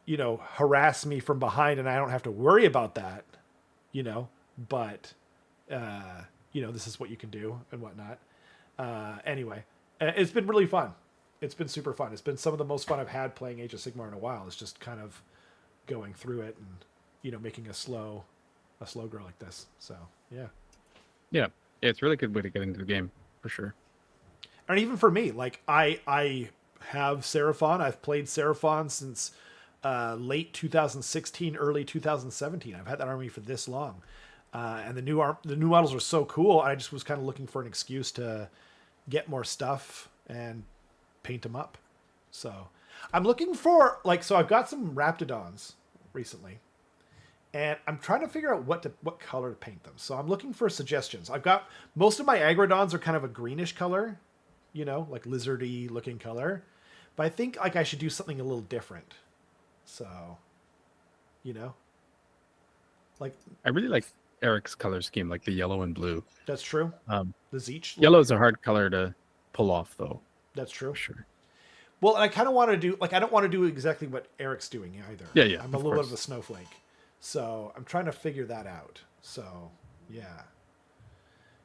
harass me from behind and I don't have to worry about that, but, this is what you can do and whatnot. Anyway, it's been really fun. It's been super fun. It's been some of the most fun I've had playing Age of Sigmar in a while. It's just kind of going through it and, making a slow grow like this. So, yeah. Yeah. It's a really good way to get into the game for sure. And even for me, like I have Seraphon. I've played Seraphon since late 2016, early 2017. I've had that army for this long, and the new models are so cool. I just was kind of looking for an excuse to get more stuff and paint them up. So I'm looking for so I've got some Raptidons recently, and I'm trying to figure out what color to paint them. So I'm looking for suggestions. I've got most of my Agrodons are kind of a greenish color, like lizardy looking color, but I think like I should do something a little different. So, like I really like Eric's color scheme, like the yellow and blue. That's true. The Zeech yellow is a hard color to pull off, though. That's true. For sure. Well, and I kind of want to do I don't want to do exactly what Eric's doing either. Yeah. I'm a little bit of a snowflake, so I'm trying to figure that out. So, yeah.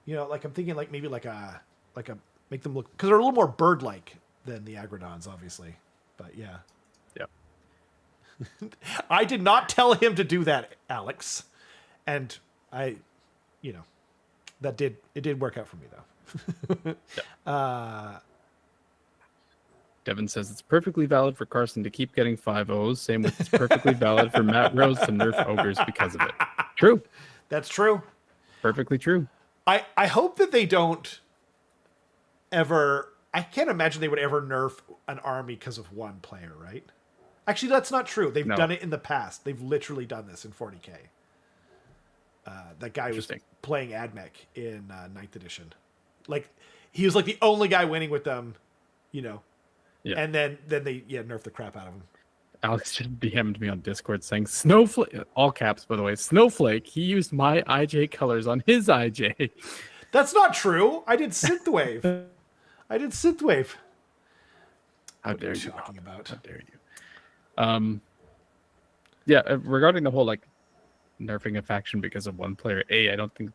Like I'm thinking like maybe like a make them look, because they're a little more bird-like than the Agrodons, obviously. But yeah. I did not tell him to do that, Alex. And it did work out for me though. Devin says it's perfectly valid for Carson to keep getting 5-0s. Same with it's perfectly valid for Matt Rose to nerf ogres because of it. True. That's true. Perfectly true. I hope that they don't ever. I can't imagine they would ever nerf an army because of one player, right? Actually, that's not true. They've done it in the past. They've literally done this in 40K. That guy was playing Admech in 9th edition. Like, he was like the only guy winning with them, Yeah. And then they nerfed the crap out of him. Alex just DM'd me on Discord saying, Snowflake, all caps, by the way, Snowflake, he used my IJ colors on his IJ. That's not true. I did Synthwave. How dare you? Talking about? How dare you? Regarding the whole nerfing a faction because of one player, I don't think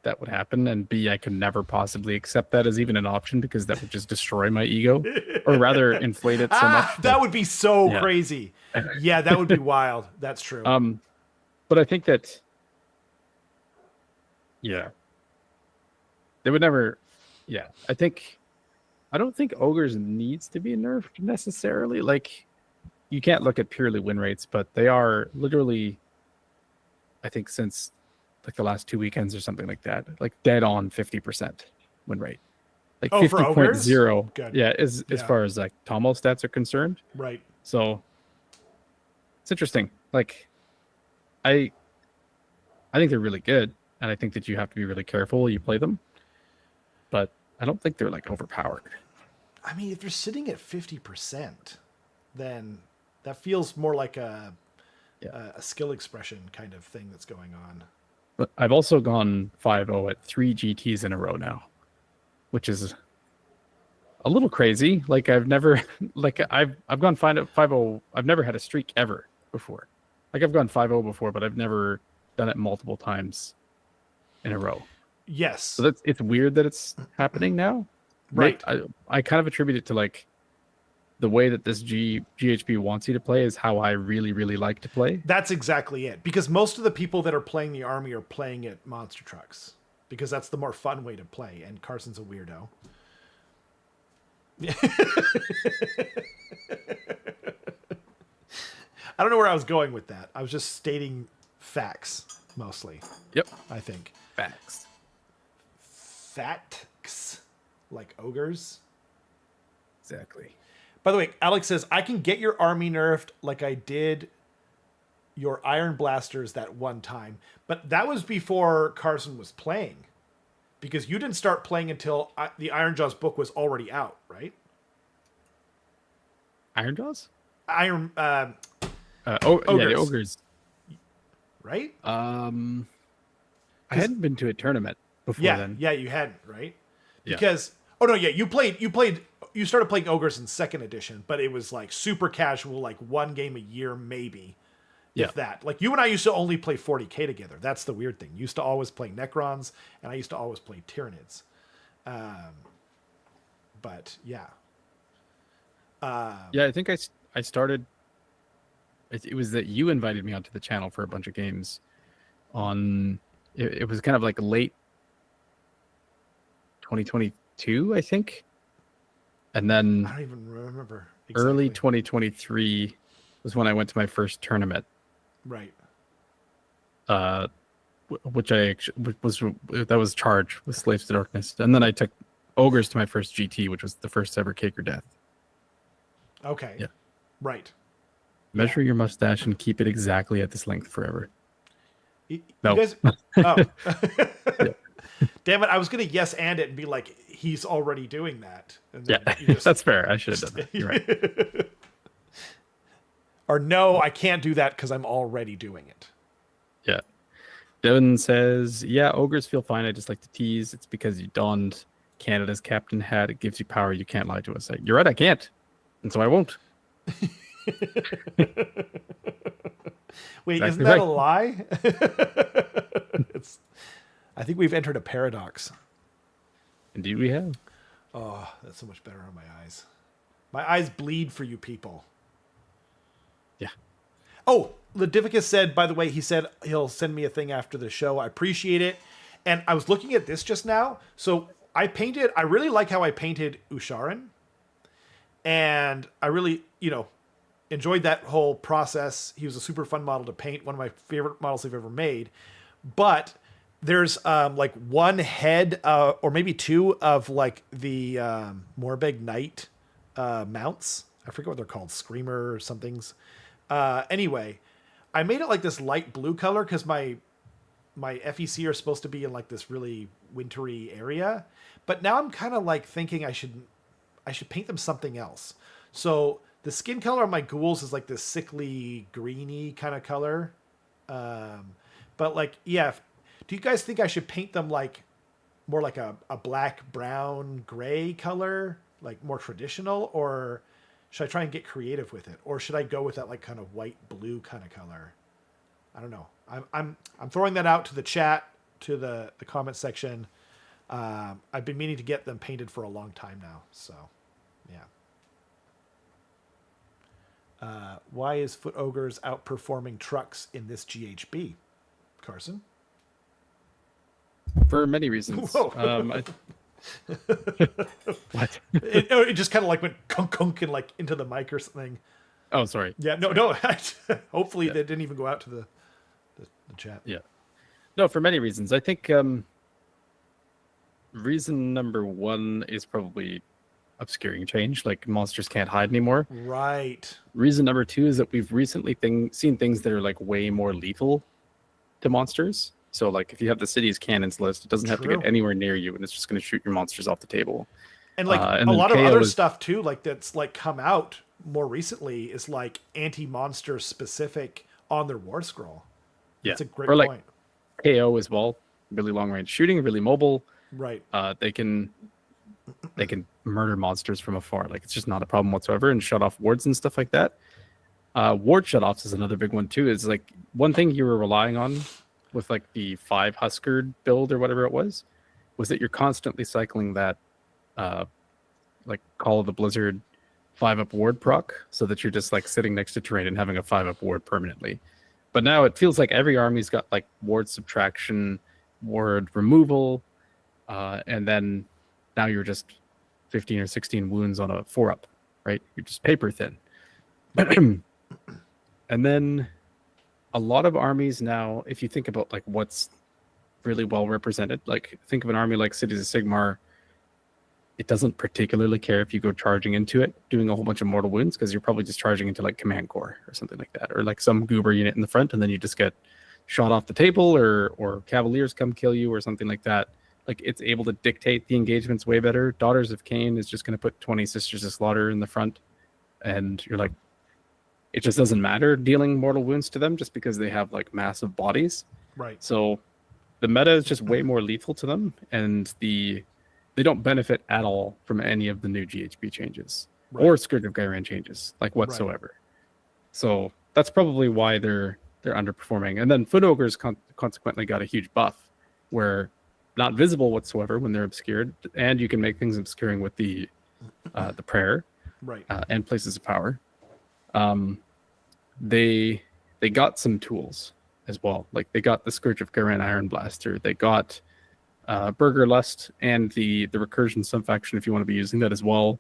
that would happen, and B, I could never possibly accept that as even an option because that would just destroy my ego, or rather inflate it so much. That would be so crazy. Yeah, that would be wild. That's true. But I think that they would never. Yeah, I don't think ogres needs to be nerfed necessarily. You can't look at purely win rates, but they are literally, I think, since the last 2 weekends or something like that, dead on 50% win rate. 50.0. Yeah, as far as Tomo stats are concerned. Right. So it's interesting. I I think they're really good, and I think that you have to be really careful when you play them. But I don't think they're like overpowered. I mean, if you're sitting at 50%, then that feels more like a skill expression kind of thing that's going on. But I've also gone 5-0 at 3 GTs in a row now, which is a little crazy. Like I've never, like I've gone 5-0. I've never had a streak ever before. Like I've gone 5-0 before, but I've never done it multiple times in a row. Yes. So it's weird that it's happening now. Right. I kind of attribute it to like the way that this GHB wants you to play is how I really, really like to play. That's exactly it. Because most of the people that are playing the army are playing it monster trucks. Because that's the more fun way to play. And Carson's a weirdo. I don't know where I was going with that. I was just stating facts, mostly. Yep. I think. Facts. Facts. Like ogres. Exactly. By the way, Alex says, I can get your army nerfed like I did your Iron Blasters that one time. But that was before Carson was playing. Because you didn't start playing until the Iron Jaws book was already out, right? Iron Jaws? Ogres. Yeah, the ogres. Right? I hadn't been to a tournament before then. Yeah, you hadn't, right? Yeah. Because you started playing ogres in second edition, but it was like super casual, like one game a year maybe. Yeah. If that. Like you and I used to only play 40k together. That's the weird thing. You used to always play Necrons, and I used to always play Tyranids. But yeah. Yeah, I think I started. It was that you invited me onto the channel for a bunch of games. It was kind of like late 2022, I think, and then I don't even remember. Exactly. Early 2023 was when I went to my first tournament. Right. Which was Charge with Slaves to Darkness, and then I took Ogres to my first GT, which was the first ever Cake or Death. Okay. Yeah. Right. Measure your mustache and keep it exactly at this length forever. No. You guys, oh. Yeah. Damn it! I was gonna yes and it and be like, he's already doing that. And yeah, that's fair. I should have done that. You're right. Or no, I can't do that because I'm already doing it. Yeah. Devin says, yeah, ogres feel fine. I just like to tease. It's because you donned Canada's captain hat. It gives you power. You can't lie to us. You're right, I can't. And so I won't. Wait, Exactly isn't that right. a lie? I think we've entered a paradox. Indeed we have. Oh, that's so much better on my eyes. My eyes bleed for you people. Yeah. Oh, Ledivicus said, by the way, he said he'll send me a thing after the show. I appreciate it. And I was looking at this just now. So I really like how I painted Usharan. And I really, enjoyed that whole process. He was a super fun model to paint. One of my favorite models I've ever made. But there's like one head or maybe two of like the Morbeg Knight mounts. I forget what they're called. Screamer or somethings. Anyway, I made it like this light blue color because my FEC are supposed to be in like this really wintry area. But now I'm kind of like thinking I should paint them something else. So the skin color on my ghouls is like this sickly greeny kind of color. But like, yeah, do you guys think I should paint them like more like a black, brown, gray color, like more traditional, or should I try and get creative with it, or should I go with that like kind of white blue kind of color? I don't know. I'm throwing that out to the chat, to the comment section. I've been meaning to get them painted for a long time now, so yeah. Why is Foot Ogres outperforming trucks in this GHB, Carson? For many reasons. Whoa. What? It just kind of like went kunk kunk and like into the mic or something. Oh, sorry. Yeah, no. Hopefully they didn't even go out to the chat. Yeah. No, for many reasons. I think reason number one is probably obscuring change. Like monsters can't hide anymore. Right. Reason number two is that we've recently seen things that are like way more lethal to monsters. So like if you have the city's cannons list, it doesn't have to True. get anywhere near you, and it's just going to shoot your monsters off the table. And like And a then lot of KO other is stuff too, like that's like come out more recently is like anti-monster specific on their war scroll. yeah, That's a great or like point. KO as well. Really long range shooting, really mobile. Right. They can murder monsters from afar. Like it's just not a problem whatsoever, and shut off wards and stuff like that. Ward shutoffs is another big one too. Is like one thing you were relying on with like the 5 Husker build or whatever it was that you're constantly cycling that like Call of the Blizzard 5-up ward proc, so that you're just like sitting next to terrain and having a 5-up ward permanently. But now it feels like every army's got like ward subtraction, ward removal, and then now you're just 15 or 16 wounds on a 4-up, right? You're just paper thin. And then a lot of armies now, if you think about like what's really well represented, like think of an army like Cities of Sigmar, it doesn't particularly care if you go charging into it, doing a whole bunch of mortal wounds, because you're probably just charging into like Command Corps or something like that, or like some goober unit in the front, and then you just get shot off the table, or Cavaliers come kill you or something like that. Like it's able to dictate the engagements way better. Daughters of Cain is just going to put 20 Sisters of Slaughter in the front, and you're like, it just doesn't matter dealing mortal wounds to them just because they have like massive bodies. Right. So the meta is just way more lethal to them, and they don't benefit at all from any of the new GHB changes or Scourge of Ghyran changes, like whatsoever. Right. So that's probably why they're underperforming. And then Foot Ogres consequently got a huge buff, where not visible whatsoever when they're obscured, and you can make things obscuring with the prayer, right, and places of power. They got some tools as well. Like they got the Scourge of Ghyran Iron Blaster. They got Burger Lust and the recursion subfaction if you want to be using that as well.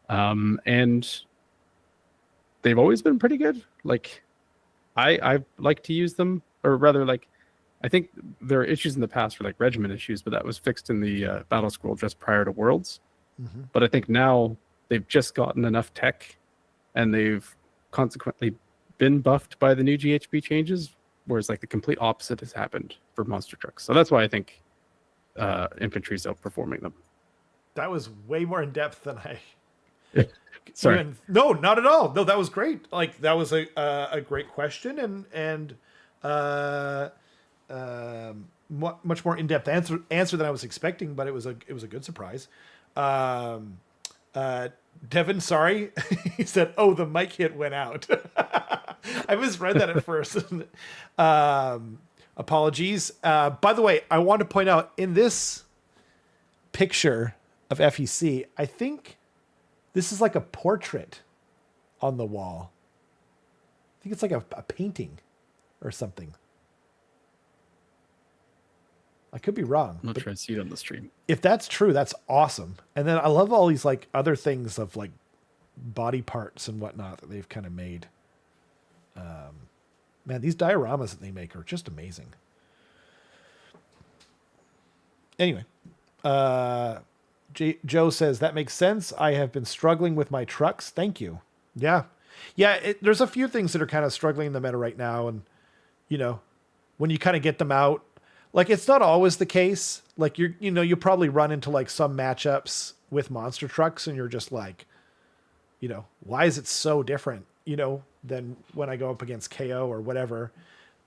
And they've always been pretty good. Like I like to use them, or rather, like I think there are issues in the past for like regiment issues, but that was fixed in the battle scroll just prior to Worlds. Mm-hmm. But I think now they've just gotten enough tech, and they've consequently been buffed by the new GHB changes, whereas like the complete opposite has happened for monster trucks. So that's why I think infantry's outperforming them. That was way more in depth than I. Sorry. No, not at all. No, that was great. Like that was a great question, and much more in depth answer than I was expecting. But it was a good surprise. Devin, sorry, he said, "Oh, the mic hit went out." I misread that at first. Apologies. By the way, I want to point out in this picture of FEC, I think this is like a portrait on the wall. I think it's like a painting or something. I could be wrong. I'm not sure I see it on the stream. If that's true, that's awesome. And then I love all these like other things of like body parts and whatnot that they've kind of made. Man, these dioramas that they make are just amazing. Anyway, Joe says, that makes sense. I have been struggling with my trucks. Thank you. Yeah. There's a few things that are kind of struggling in the meta right now. And, you know, when you kind of get them out, like it's not always the case. Like you probably run into like some matchups with monster trucks and you're just like, you know, why is it so different, you know, than when I go up against KO or whatever.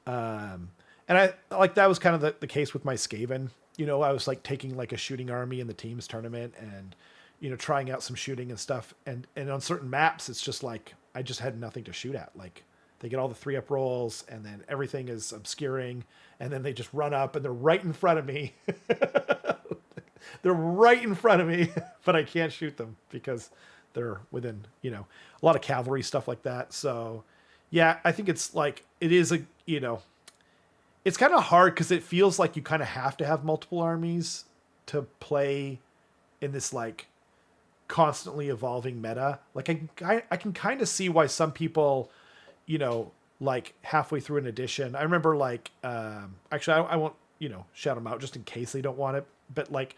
And I like, that was kind of the case with my Skaven. You know, I was like taking like a shooting army in the teams tournament and, you know, trying out some shooting and stuff. And on certain maps, it's just like, I just had nothing to shoot at. Like they get all the 3-up rolls and then everything is obscuring. And then they just run up and they're right in front of me. They're right in front of me, but I can't shoot them because they're within, you know, a lot of cavalry stuff like that. So yeah, I think it's like, it is a, you know, it's kind of hard because it feels like you kind of have to have multiple armies to play in this like constantly evolving meta. Like I can kind of see why some people, you know, like halfway through an edition, I remember like, actually I won't, you know, shout them out just in case they don't want it. But like,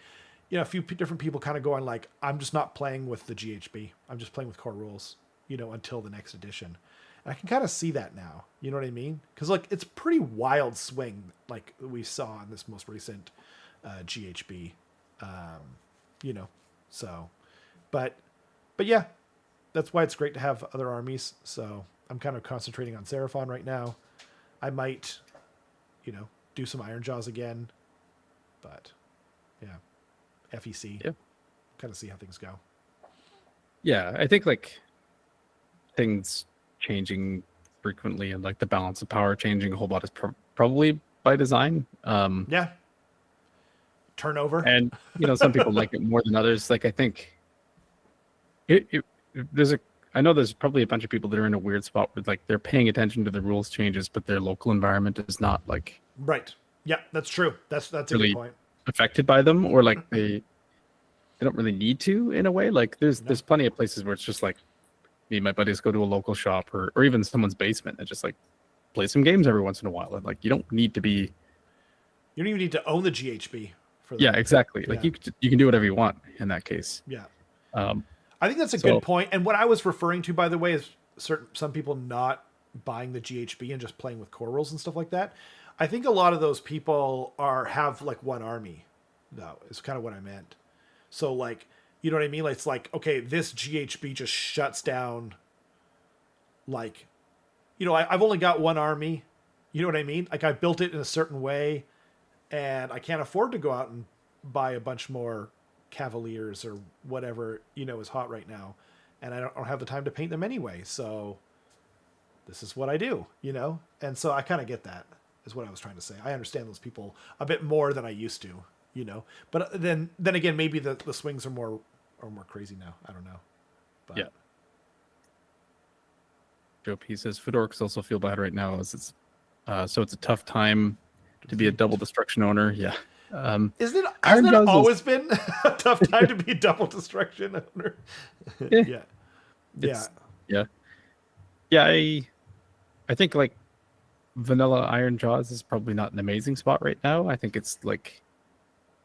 you know, a few different people kind of going like, I'm just not playing with the GHB. I'm just playing with core rules, you know, until the next edition. And I can kind of see that now. You know what I mean? Because like it's pretty wild swing like we saw in this most recent GHB. You know, so, but yeah, that's why it's great to have other armies. So I'm kind of concentrating on Seraphon right now. I might, you know, do some Iron Jaws again, but yeah, FEC. Yeah. Kind of see how things go. Yeah, I think like things changing frequently and like the balance of power changing a whole lot is probably by design. Yeah. Turnover. And you know, some people like it more than others. Like I think there's I know there's probably a bunch of people that are in a weird spot where like they're paying attention to the rules changes, but their local environment is not like right. Yeah, that's true. That's a really good point. affected by them, or like they don't really need to in a way. Like there's plenty of places where it's just like me and my buddies go to a local shop or even someone's basement and just like play some games every once in a while. And like you don't need to be. You don't even need to own the GHB for that. Yeah, exactly. Yeah. Like you can do whatever you want in that case. Yeah. I think that's a good point. And what I was referring to, by the way, is some people not buying the GHB and just playing with core rules and stuff like that. I think a lot of those people have like one army, though, is kind of what I meant. So like, you know what I mean? Like, it's like, okay, this GHB just shuts down. Like, you know, I've only got one army. You know what I mean? Like I built it in a certain way, and I can't afford to go out and buy a bunch more Cavaliers or whatever, you know, is hot right now. And I don't have the time to paint them anyway. So this is what I do, you know? And so I kind of get that is what I was trying to say. I understand those people a bit more than I used to, you know, but then again, maybe the swings are more crazy now. I don't know. But. Yeah. Joe P says Fedorks also feel bad right now as it's so it's a tough time to be a double destruction owner. Yeah. Hasn't it always been a tough time to be a double destruction owner? Yeah. I think like vanilla Iron Jaws is probably not an amazing spot right now. I think it's like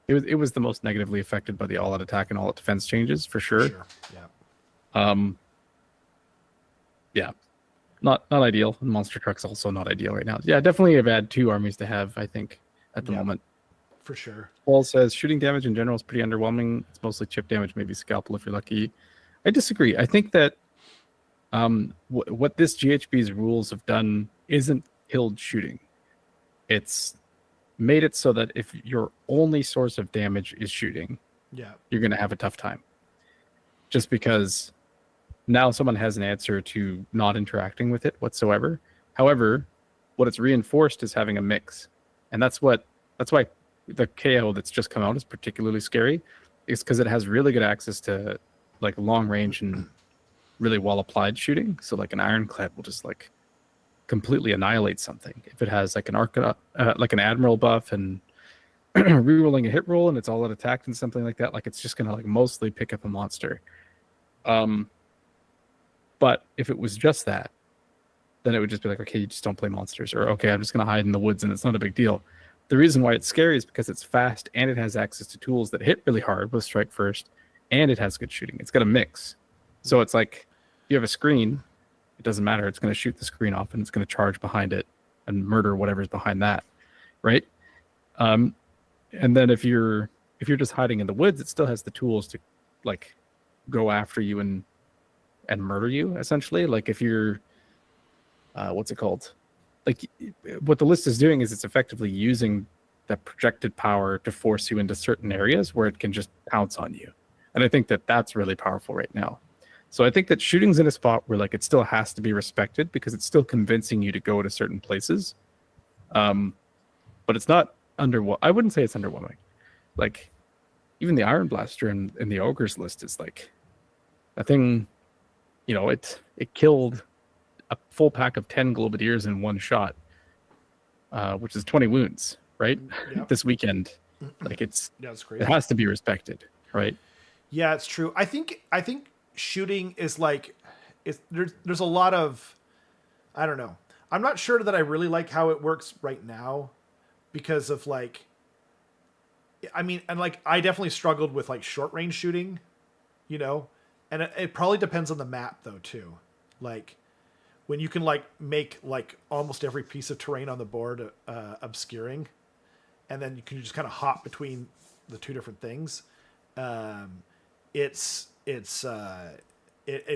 it was the most negatively affected by the all out attack and all out defense changes for sure. Yeah. Yeah. Not ideal. Monster Truck's also not ideal right now. Yeah, definitely a bad 2 armies to have, I think, at the moment. For sure. Paul says shooting damage in general is pretty underwhelming. It's mostly chip damage, maybe scalpel if you're lucky. I disagree. I think that what this GHB's rules have done isn't killed shooting. It's made it so that if your only source of damage is shooting, you're going to have a tough time. Just because now someone has an answer to not interacting with it whatsoever. However, what it's reinforced is having a mix. And that's why the KO that's just come out is particularly scary, is because it has really good access to like long range and really well applied shooting. So like an ironclad will just like completely annihilate something. If it has like an admiral buff and rerolling a hit roll and it's all out attacked and something like that, like it's just gonna like mostly pick up a monster. But if it was just that, then it would just be like, okay, you just don't play monsters, or okay, I'm just gonna hide in the woods and it's not a big deal. The reason why it's scary is because it's fast and it has access to tools that hit really hard with strike first, and it has good shooting. It's got a mix. So it's like you have a screen, it doesn't matter. It's going to shoot the screen off and it's going to charge behind it and murder whatever's behind that, right? And then if you're just hiding in the woods, it still has the tools to like go after you and murder you essentially. Like if you're what's it called? Like what the list is doing is it's effectively using that projected power to force you into certain areas where it can just pounce on you. And I think that that's really powerful right now. So I think that shooting's in a spot where like it still has to be respected because it's still convincing you to go to certain places. But it's not I wouldn't say it's underwhelming. Like even the Iron Blaster in the Ogre's list is like a thing, you know, it killed a full pack of 10 Globadiers in one shot, which is 20 wounds, right? Yep. This weekend. Like it's crazy. It has to be respected, right? Yeah, it's true. I think shooting is like there's a lot of, I don't know. I'm not sure that I really like how it works right now because of like, I mean, and like I definitely struggled with like short range shooting, you know, and it probably depends on the map though too. Like when you can like make like almost every piece of terrain on the board obscuring, and then you can just kind of hop between the two different things. It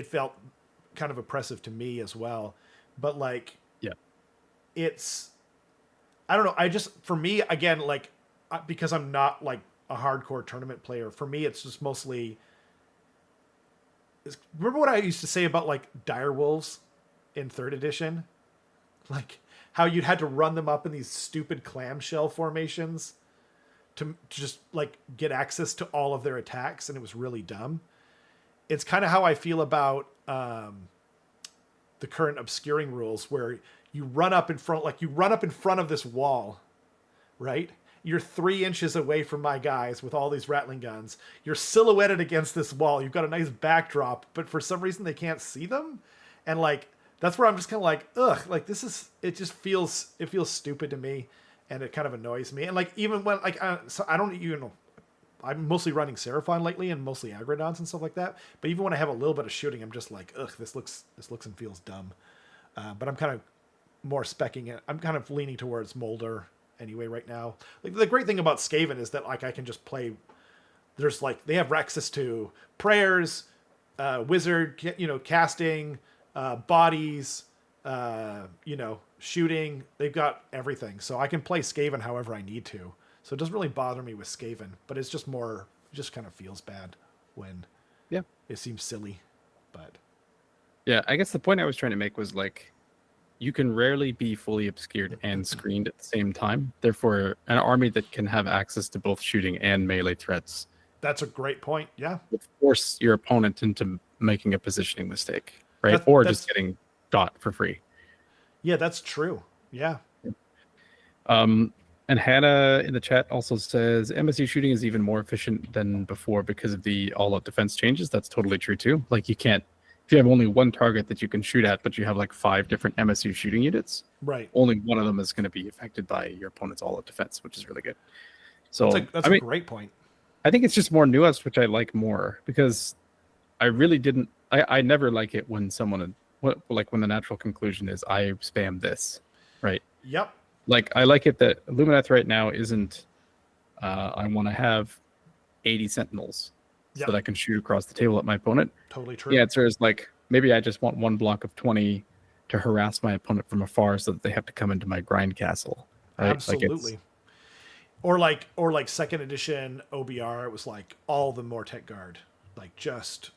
felt kind of oppressive to me as well, but like, Yeah. I don't know. I just, for me, again, like, because I'm not like a hardcore tournament player, for me, it's just mostly, remember what I used to say about like dire wolves in 3rd edition? Like how you'd had to run them up in these stupid clamshell formations to just like get access to all of their attacks. And it was really dumb. It's kind of how I feel about the current obscuring rules, where you run up in front of this wall, right? You're 3 inches away from my guys with all these rattling guns. You're silhouetted against this wall. You've got a nice backdrop, but for some reason they can't see them. And like, that's where I'm just kind of like, ugh, like it feels stupid to me, and it kind of annoys me. And like, even when like, so I don't, I'm mostly running Seraphon lately and mostly Agrodons and stuff like that. But even when I have a little bit of shooting, I'm just like, ugh, this looks and feels dumb. But I'm kind of more specking it. I'm kind of leaning towards Molder anyway right now. Like the great thing about Skaven is that like I can just play. There's like they have access to prayers, wizard, casting, bodies, shooting. They've got everything, so I can play Skaven however I need to. So it doesn't really bother me with Skaven, but it's just more, it just kind of feels bad when it seems silly. But yeah, I guess the point I was trying to make was like, you can rarely be fully obscured and screened at the same time. Therefore, an army that can have access to both shooting and melee threats. That's a great point. Yeah. Would force your opponent into making a positioning mistake, right? Or just getting got for free. Yeah, that's true. Yeah. And Hannah in the chat also says MSU shooting is even more efficient than before because of the all-out defense changes. That's totally true too. Like you can't, if you have only one target that you can shoot at, but you have like 5 different MSU shooting units, right? Only one of them is going to be affected by your opponent's all-out defense, which is really good. So that's a great point. I think it's just more nuanced, which I like more, because I really didn't. I never like it when someone like when the natural conclusion is I spam this, right? Yep. Like I like it that Lumineth right now isn't. I want to have 80 sentinels so that I can shoot across the table at my opponent. Totally true. The answer is like maybe I just want one block of 20 to harass my opponent from afar so that they have to come into my grind castle. Right? Absolutely. Like or like 2nd edition OBR, it was like all the Mortek Guard, like just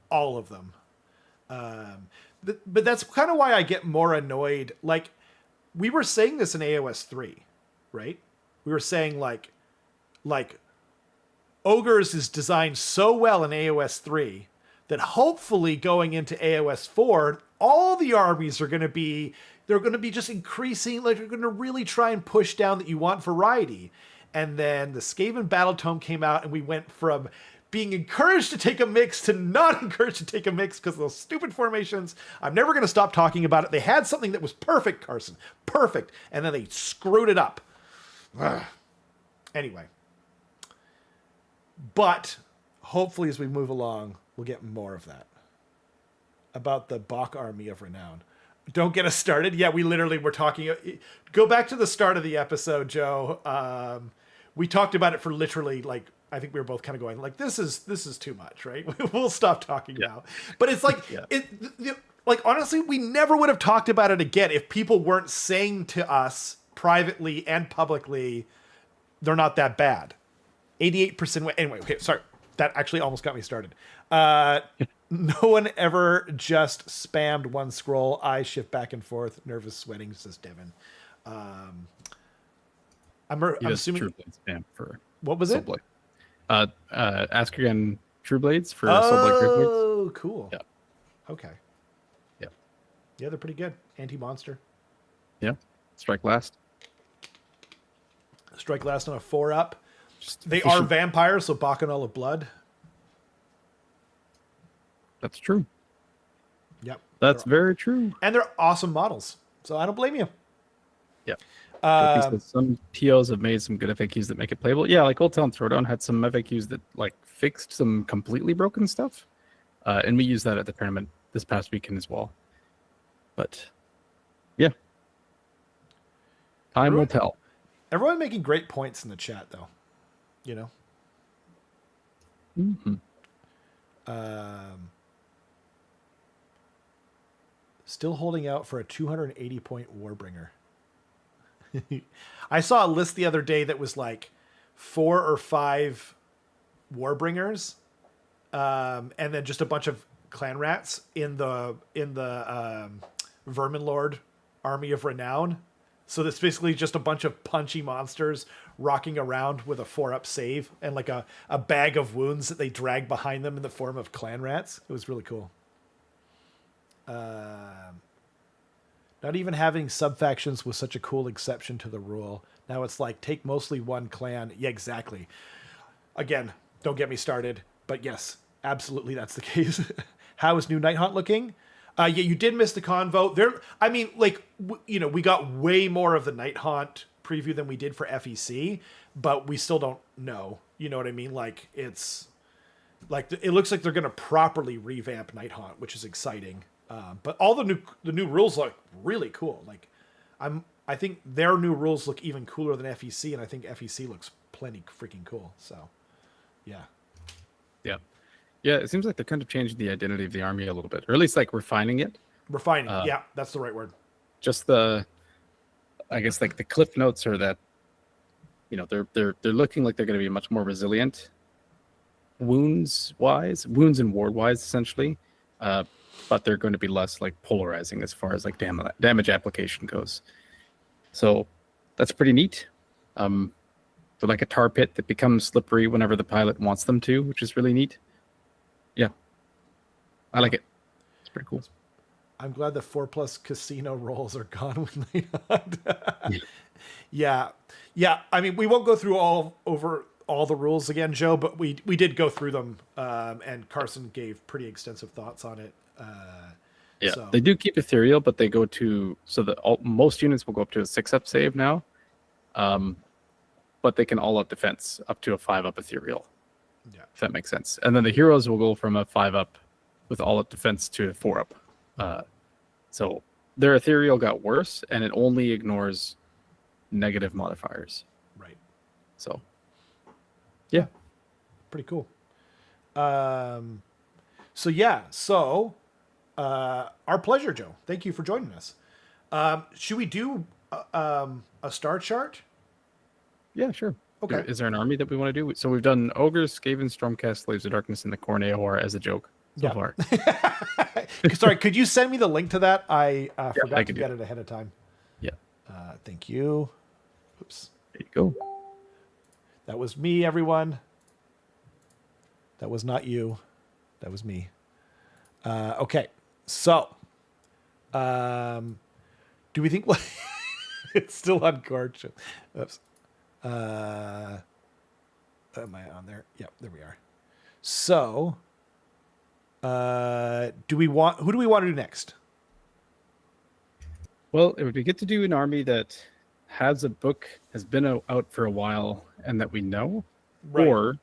all of them. But that's kind of why I get more annoyed. Like we were saying this in AoS 3, right? We were saying like Ogres is designed so well in AoS 3 that hopefully going into AoS 4, all the armies are going to be, they're going to be just increasing, like they're going to really try and push down that you want variety. And then the Skaven Battle Tome came out and we went from being encouraged to take a mix to not encouraged to take a mix because of those stupid formations. I'm never going to stop talking about it. They had something that was perfect, Carson. Perfect. And then they screwed it up. Ugh. Anyway. But hopefully as we move along, we'll get more of that. About the Bach Army of Renown. Don't get us started. Yeah, we literally were talking. Go back to the start of the episode, Joe. We talked about it for literally like, I think we were both kind of going like, this is too much, right? We'll stop talking now. But it's like, like, honestly, we never would have talked about it again if people weren't saying to us privately and publicly, they're not that bad. 88%. Anyway, okay, sorry. That actually almost got me started. No one ever just spammed one scroll. Eyes shift back and forth. Nervous sweating, says Devin. I'm assuming. Spam for what was it? Ask again. True Blades for Soulblight True Blades. Oh, cool. Yeah. Okay. Yeah. Yeah, they're pretty good. Anti-monster. Yeah. Strike last. Strike last on a 4-up. They are vampires, so Bacchanal of Blood. That's true. Yep. That's very true. And they're awesome models, so I don't blame you. Yeah. Some TOs have made some good FAQs that make it playable. Yeah, like Old Town Throwdown had some FAQs that like fixed some completely broken stuff. And we used that at the tournament this past weekend as well. But yeah, time will tell. Everyone making great points in the chat, though. You know? Mm-hmm. Still holding out for a 280 point Warbringer. I saw a list the other day that was like 4 or 5 Warbringers, and then just a bunch of clan rats in the Vermin Lord Army of Renown. So that's basically just a bunch of punchy monsters rocking around with a 4-up save and like a bag of wounds that they drag behind them in the form of clan rats. It was really cool. Not even having sub-factions was such a cool exception to the rule. Now it's like, take mostly one clan. Yeah, exactly. Again, don't get me started. But yes, absolutely that's the case. How is new Nighthaunt looking? Yeah, you did miss the convo. I mean, like, we got way more of the Nighthaunt preview than we did for FEC, but we still don't know. You know what I mean? Like, it's... like, it looks like they're going to properly revamp Nighthaunt, which is exciting. But all the new rules look really cool. Like, I think their new rules look even cooler than FEC, and I think FEC looks plenty freaking cool. So, yeah. Yeah. Yeah, it seems like they're kind of changing the identity of the army a little bit, or at least like refining it. Refining, yeah, that's the right word. Just I guess like the cliff notes are that, they're looking like they're going to be much more resilient, wounds and ward wise, essentially. But they're going to be less like polarizing as far as like damage application goes. So that's pretty neat. They're like a tar pit that becomes slippery whenever the pilot wants them to, which is really neat. Yeah, I like it. It's pretty cool. I'm glad the 4+ casino rolls are gone with Nighthaunt. Yeah. I mean, we won't go through all the rules again, Joe, but we did go through them, and Carson gave pretty extensive thoughts on it. So. They do keep ethereal, but they go to most units will go up to a 6-up save now, but they can all-out defense up to a 5-up ethereal. Yeah, if that makes sense. And then the heroes will go from a 5-up with all-out defense to a 4-up. So their ethereal got worse, and it only ignores negative modifiers. Right. So, yeah, pretty cool. Our pleasure, Joe. Thank you for joining us. Should we do a star chart? Yeah, sure. Okay. Is there an army that we want to do? So we've done Ogres, Skaven, Stormcast, Slaves of Darkness, and the Khorne Ahor as a joke so far. Sorry, could you send me the link to that? I forgot to get it ahead of time. Yeah. Thank you. Oops. There you go. That was me, everyone. That was not you. That was me. Okay. So, do we think it's still on Gorge? Oops. Am I on there? Yep, there we are. So, who do we want to do next? Well, it would be good to do an army that has been out for a while and that we know, right. Or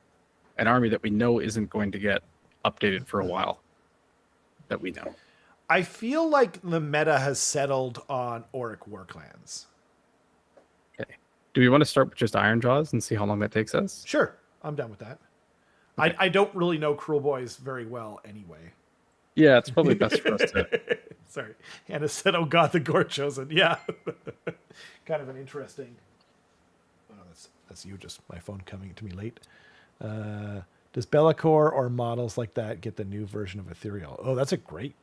an army that we know isn't going to get updated for a while that we know. I feel like the meta has settled on Orc War Clans. Okay. Do we want to start with just Ironjaws and see how long that takes us? Sure. I'm done with that. Okay. I don't really know Cruel Boys very well anyway. Yeah, it's probably best for us to... Sorry. Hannah said, oh God, the Gore Chosen. Yeah. Kind of an interesting... Oh, that's you, just my phone coming to me late. Does Bellacore or models like that get the new version of Ethereal? Oh, that's a great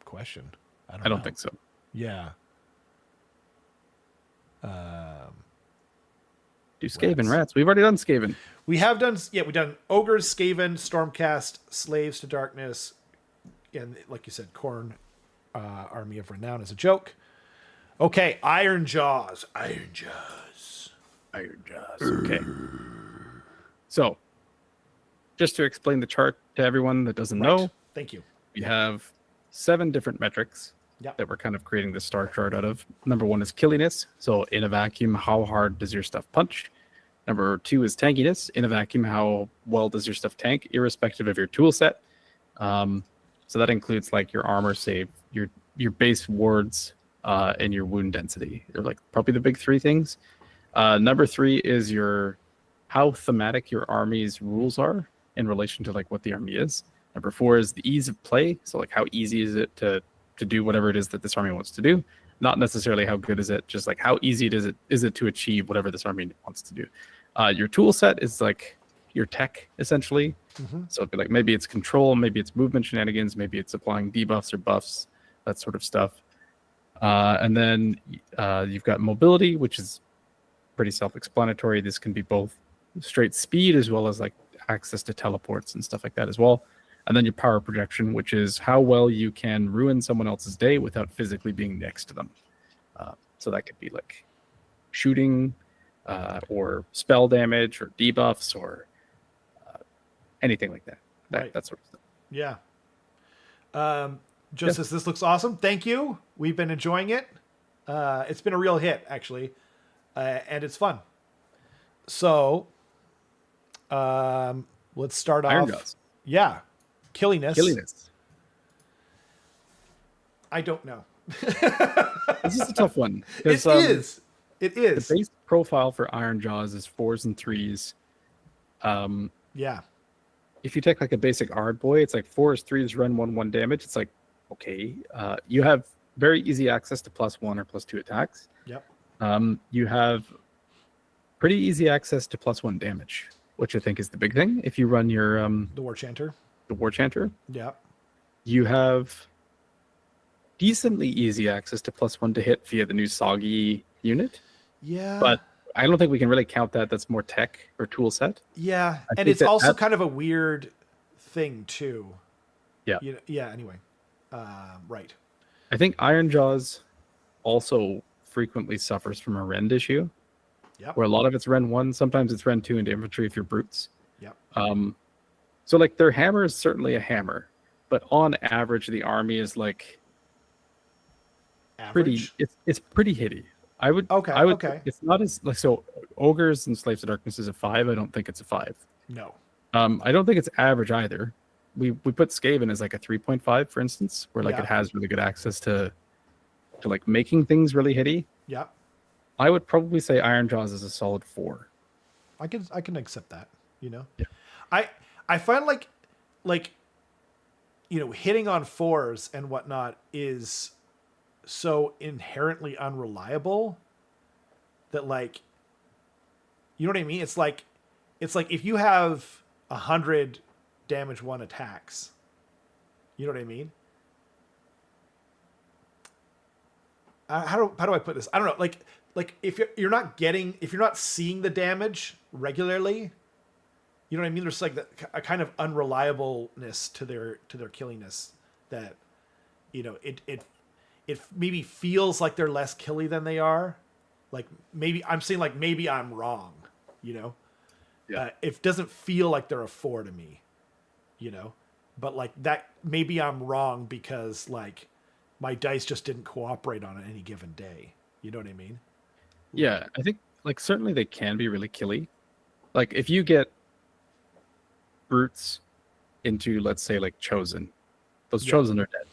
question. I don't think so. Yeah. Do Skaven rats. We've already done Skaven. We have done, we've done Ogres, Skaven, Stormcast, Slaves to Darkness, and like you said, Khorne, Army of Renown as a joke. Okay, Ironjaws. Okay. So, just to explain the chart to everyone that doesn't know. Thank you. We have 7 different metrics that we're kind of creating the star chart out of. Number 1 is killiness. So in a vacuum, how hard does your stuff punch? Number 2 is tankiness. In a vacuum, how well does your stuff tank, irrespective of your tool set? So that includes like your armor save, your your base wards, and your wound density. They're like probably the big three things. Number three is your how thematic your army's rules are in relation to like what the army is. Number four is the ease of play. So like how easy is it to do whatever it is that this army wants to do? Not necessarily how good is it, just like how easy is it to achieve whatever this army wants to do. Your tool set is like your tech essentially. So it'd be like maybe it's control, maybe it's movement shenanigans, maybe it's applying debuffs or buffs, that sort of stuff. And then you've got mobility, which is pretty self-explanatory. This can be both straight speed as well as like access to teleports and stuff like that as well. And then your power projection, which is how well you can ruin someone else's day without physically being next to them. So that could be like shooting or spell damage or debuffs or anything like that. That sort of stuff. Yeah. Just as this looks awesome. Thank you. We've been enjoying it. It's been a real hit, actually. And it's fun. So, let's start Iron off. Jaws. Yeah. Killiness. I don't know. This is a tough one. It is. The base profile for Iron Jaws is 4s and 3s. Yeah. If you take like a basic Ard Boy, it's like 4s, 3s, run 1/1 damage. It's like, okay. You have very easy access to +1 or +2 attacks. Yep. You have pretty easy access to +1 damage, which I think is the big thing. If you run your the War Chanter. Yep. You have decently easy access to +1 to hit via the new Soggy unit. Yeah. But I don't think we can really count that. That's more tech or tool set. Yeah. And it's also kind of a weird thing too. Yeah. Yeah. Anyway. Right. I think Iron Jaws also frequently suffers from a rend issue. Yep. Where a lot of it's Ren 1, sometimes it's Ren 2 into infantry if you're brutes. Yep. So like their hammer is certainly a hammer, but on average the army is like average? It's pretty hitty. I would it's not as like so ogres and slaves of darkness is a 5. I don't think it's a 5. No. I don't think it's average either. We put Skaven as like a 3.5 for instance, where like it has really good access to like making things really hitty. Yeah. I would probably say Iron Jaws is a solid 4. I can accept that, you know. Yeah. I find like hitting on 4s and whatnot is so inherently unreliable that like, you know what I mean? It's like if you have 100 damage 1 attacks, you know what I mean? How do I put this? I don't know. Like if you're not seeing the damage regularly, you know what I mean? There's like a kind of unreliableness to their killiness that, it maybe feels like they're less killy than they are. Like maybe I'm wrong, Yeah. It doesn't feel like they're a 4 to me, but like that, maybe I'm wrong because like my dice just didn't cooperate on any given day. You know what I mean? Yeah, I think like certainly they can be really killy. Like if you get brutes into let's say like chosen, those chosen are dead.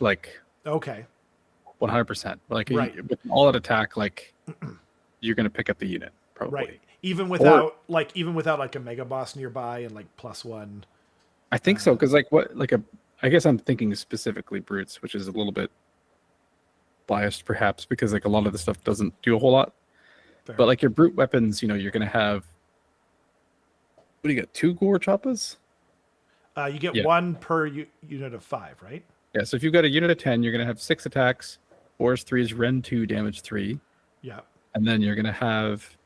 Like okay, 100%. Like right. With all that attack, like you're gonna pick up the unit probably. Right. Even without like a mega boss nearby and like +1. I think so because I guess I'm thinking specifically brutes, which is a little bit biased perhaps because like a lot of the stuff doesn't do a whole lot. Fair. But like your brute weapons, you're gonna have what do you get? 2 gore choppas? You get 1 per unit of 5, right? Yeah, so if you've got a unit of 10, you're gonna have 6 attacks, 4s, 3s, Ren 2, damage 3. Yeah. And then you're gonna have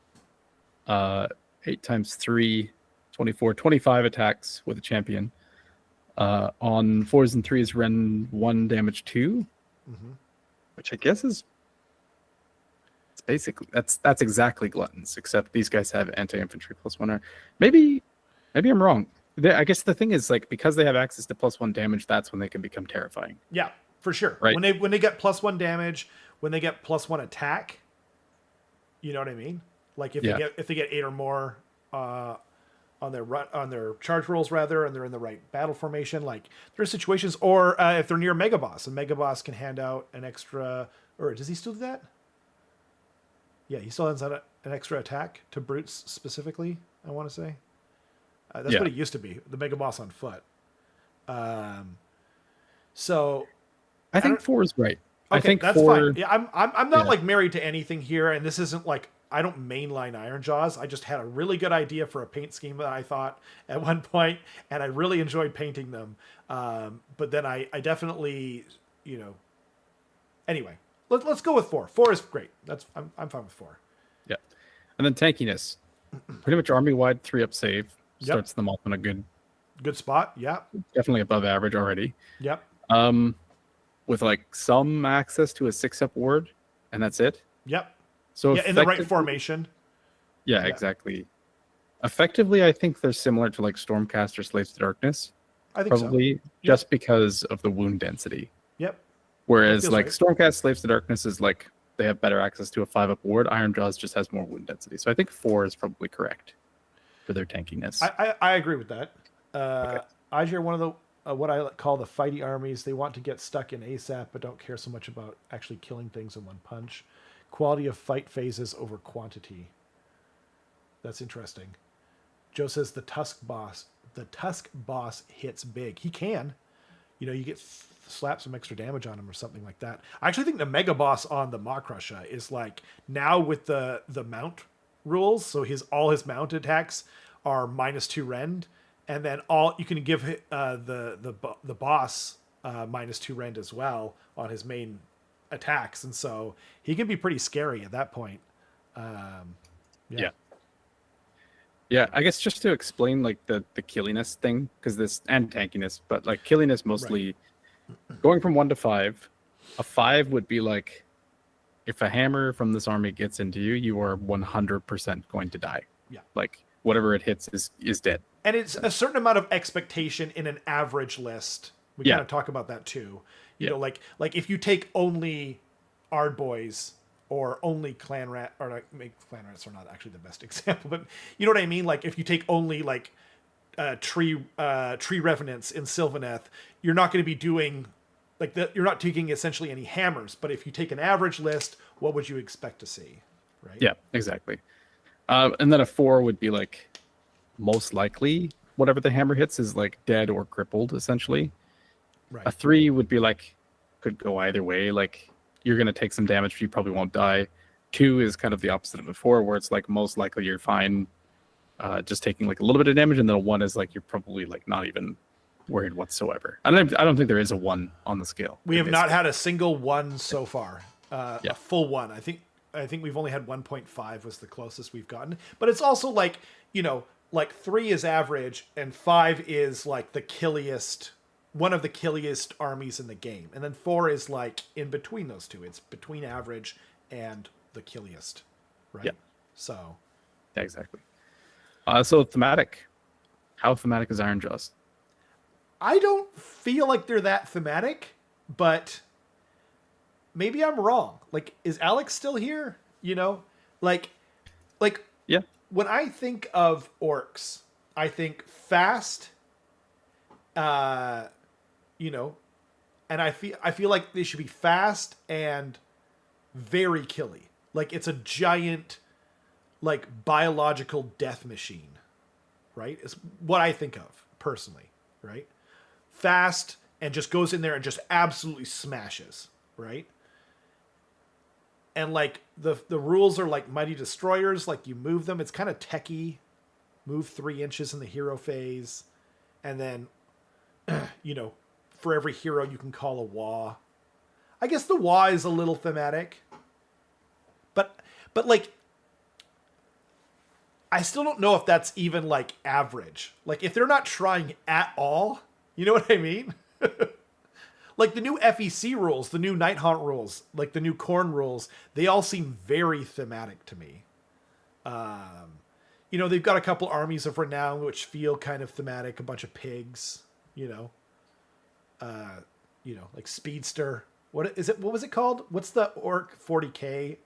8 times 3, 24, 25 attacks with a champion. On 4s and 3s, Ren 1, damage 2. Mm-hmm. Which I guess is basically that's exactly Gluttons, except these guys have anti-infantry +1. Maybe I'm wrong. I guess the thing is like because they have access to +1 damage, that's when they can become terrifying. Yeah, for sure. Right. When they get +1 damage, when they get +1 attack, you know what I mean? Like if they get 8 or more on their charge rolls rather, and they're in the right battle formation. Like there are situations, or if they're near Mega Boss, and Mega Boss can hand out an extra, or does he still do that? Yeah, he still hands out an extra attack to brutes specifically. I want to say that's Yeah. what it used to be. The Mega Boss on foot. So I I think don't. 4 is right. I Okay, think that's fine. 4. Yeah, I'm not Yeah. like married to anything here, and this isn't like I don't mainline Iron Jaws. I just had a really good idea for a paint scheme that I thought at one point, and I really enjoyed painting them. But then I definitely, you know. Anyway, let's go with 4. 4 is great. I'm fine with 4. Yeah. And then tankiness. Pretty much army wide 3-up save. Yep. Starts them off in a good, Good spot. Yep. definitely above average already. Yep. With like some access to a 6-up ward, and that's it. Yep. So Yeah, in the right effectively- formation. Yeah, exactly. Effectively, I think they're similar to like Stormcast or Slaves to Darkness, I think probably just because of the wound density. Yep. Whereas feels like right. Stormcast, Slaves to Darkness is like they have better access to a 5-up ward. Iron Jaws just has more wound density. So I think 4 is probably correct for their tankiness. I agree with that. Okay. Aegir, one of the what I call the fighty armies, they want to get stuck in ASAP, but don't care so much about actually killing things in one punch. Quality of fight phases over quantity. That's interesting. Joe says the Tusk boss hits big. He can. You know, you get slap some extra damage on him or something like that. I actually think the Mega Boss on the Makrusha is like now with the mount rules, so all his mount attacks are -2 rend, and then all you can give the boss -2 rend as well on his main attacks, and so he can be pretty scary at that point. Yeah, I guess just to explain like the killiness thing, because this and tankiness, but like killiness mostly going from 1 to 5. A 5 would be like if a hammer from this army gets into you, you are 100% going to die. Yeah. Like whatever it hits is dead. And it's a certain amount of expectation in an average list. We kind of talk about that too. You know, like if you take only Ardboys or only clan rat, or like clan rats are not actually the best example, but you know what I mean? Like if you take only like tree revenants in Sylvaneth, you're not going to be doing like you're not taking essentially any hammers. But if you take an average list, what would you expect to see? Right? Yeah, exactly. And then a 4 would be like most likely whatever the hammer hits is like dead or crippled essentially. Right. A 3 would be like could go either way. Like you're gonna take some damage, but you probably won't die. 2 is kind of the opposite of a 4, where it's like most likely you're fine, just taking like a little bit of damage, and then a 1 is like you're probably like not even worried whatsoever. I don't think there is a 1 on the scale. We have not had a single 1 so far. Yeah. A full 1. I think we've only had 1.5 was the closest we've gotten. But it's also like, you know, like 3 is average and 5 is like the killiest, one of the killiest armies in the game. And then 4 is like in between those two. It's between average and the killiest, right? Yeah. So. Yeah, exactly. So thematic. How thematic is Iron Jaws? I don't feel like they're that thematic, but maybe I'm wrong. Like, is Alex still here? You know, like, Yeah. when I think of orcs, I think fast, you know, and I feel like they should be fast and very killy. Like it's a giant, like biological death machine, right? Is what I think of personally, right? Fast and just goes in there and just absolutely smashes, right? And like the rules are like mighty destroyers, like you move them. It's kind of techie. Move 3 inches in the hero phase, and then you know, for every hero you can call a Wah. I guess the Wah is a little thematic, but like I still don't know if that's even like average. Like if they're not trying at all, you know what I mean? Like the new FEC rules, the new Nighthaunt rules, like the new Khorne rules, they all seem very thematic to me. You know, they've got a couple armies of renown which feel kind of thematic, a bunch of pigs, you know, like Speedster. What is it? What was it called? What's the Orc 40K?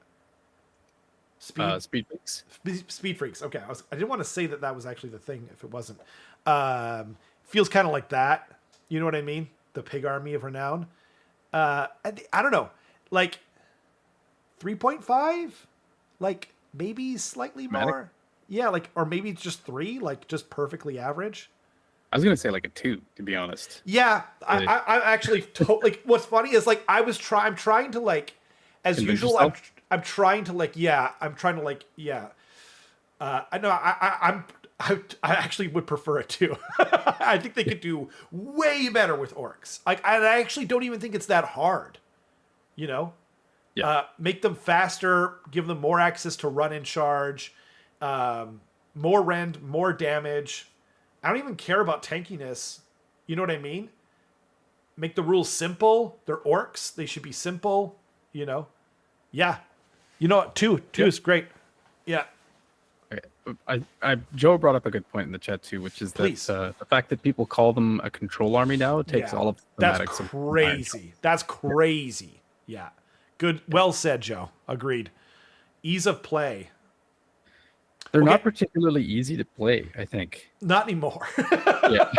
Speed Speed freaks. speed freaks. Okay, I didn't want to say that was actually the thing if it wasn't. Feels kind of like that. You know what I mean? The pig army of renown. I don't know, like 3.5, like maybe slightly Dramatic? more. Yeah, like or maybe it's just 3, like just perfectly average. I was gonna say like a 2, to be honest. Yeah, Really? I actually like. What's funny is like I'm trying to like, as Convince usual. yourself? I'm trying to like. Yeah, I'm trying to like. Yeah. I know. I actually would prefer it too. I think they could do way better with orcs. Like I actually don't even think it's that hard. You know, Yeah. make them faster, give them more access to run and charge, more rend, more damage. I don't even care about tankiness. You know what I mean? Make the rules simple. They're orcs. They should be simple. You know? Yeah. You know what? Two is great. Yeah. Okay. Joe brought up a good point in the chat too, which is that Please. the fact that people call them a control army now takes Yeah. all of the That's thematics of Iron crazy. That's crazy. Yeah. Good. Well said, Joe. Agreed. Ease of play. They're Okay. not particularly easy to play, I think. Not anymore. Yeah.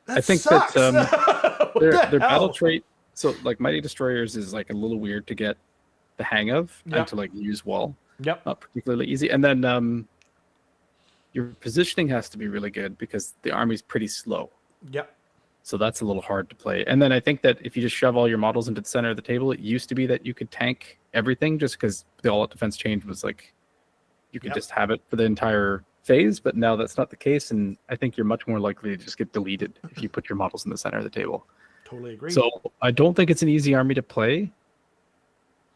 I think sucks. that What their the battle hell? trait, so like Mighty Destroyers is like a little weird to get the hang of Yep. and to like use well. Yep. Not particularly easy. And then your positioning has to be really good because the army's pretty slow. Yep. So that's a little hard to play. And then I think that if you just shove all your models into the center of the table, it used to be that you could tank everything just because the all-out defense change was like you could Yep. just have it for the entire phase, but now that's not the case, and I think you're much more likely to just get deleted if you put your models in the center of the table. Totally agree. So I don't think it's an easy army to play,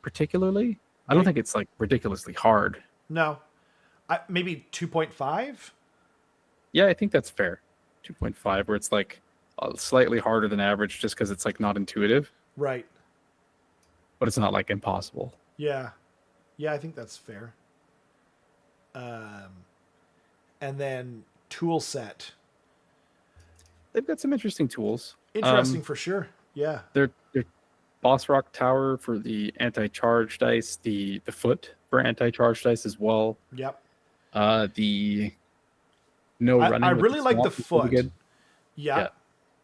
particularly. I don't Right. think it's like ridiculously hard. No. Maybe 2.5? Yeah, I think that's fair. 2.5, where it's like slightly harder than average just because it's like not intuitive, Right. but it's not like impossible. Yeah. Yeah, I think that's fair. And then tool set. They've got some interesting tools. Interesting for sure. Yeah. Their boss rock tower for the anti-charge dice, the foot for anti-charge dice as well. Yep. The no running. I with really like the swamp is really foot. good. Yeah. Yeah.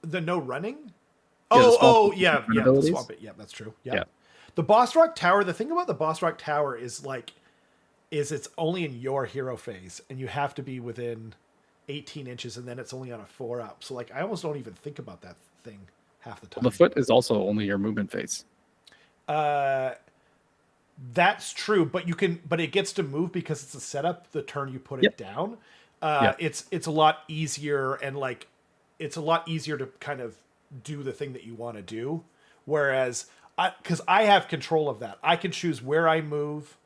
The no running? Yeah, the Oh, swamp yeah, different the abilities. swamp it. Yeah, that's true. Yeah. Yeah. The boss rock tower, the thing about the boss rock tower is it's only in your hero phase and you have to be within 18 inches and then it's only on a 4 up. So like I almost don't even think about that thing half the time. The foot is also only your movement phase. That's true, but it gets to move because it's a setup the turn you put Yep. it down. Yeah. It's a lot easier and like it's a lot easier to kind of do the thing that you want to do. Whereas because I have control of that. I can choose where I move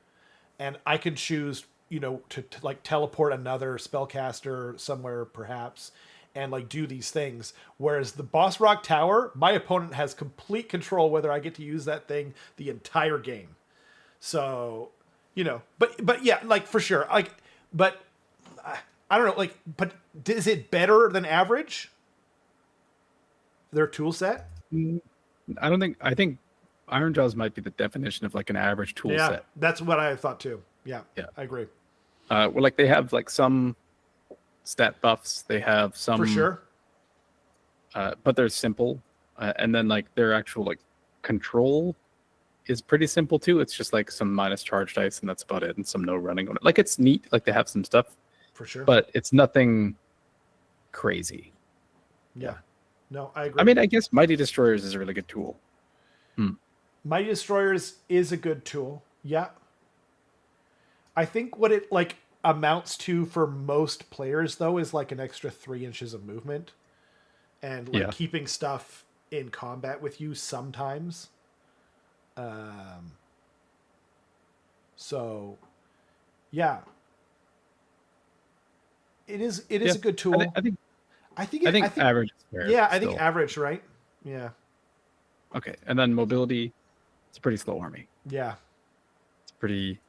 and I can choose, to like teleport another spellcaster somewhere perhaps and like do these things. Whereas the boss rock tower, my opponent has complete control whether I get to use that thing the entire game. So, but yeah, like for sure. Like, but I don't know, like, but is it better than average? Their tool set? I think Iron Jaws might be the definition of like an average tool Yeah, set. that's what I thought too. Yeah, Yeah. I agree. Where like they have like some stat buffs, they have some For sure. but they're simple. And then like their actual like control is pretty simple too. It's just like some minus charge dice and that's about it, and some no running on it. Like it's neat, like they have some stuff, For sure. but it's nothing crazy. Yeah. No, I agree. I mean, I guess Mighty Destroyers is a really good tool. Mighty Destroyers is a good tool. Yeah. I think what it like amounts to for most players though is like an extra 3 inches of movement and like Yeah. keeping stuff in combat with you sometimes. So yeah. It is Yeah. a good tool. I think I think average is fair. yeah, I think still. average, right? Yeah. Okay, and then mobility, it's a pretty slow army. Yeah. It's pretty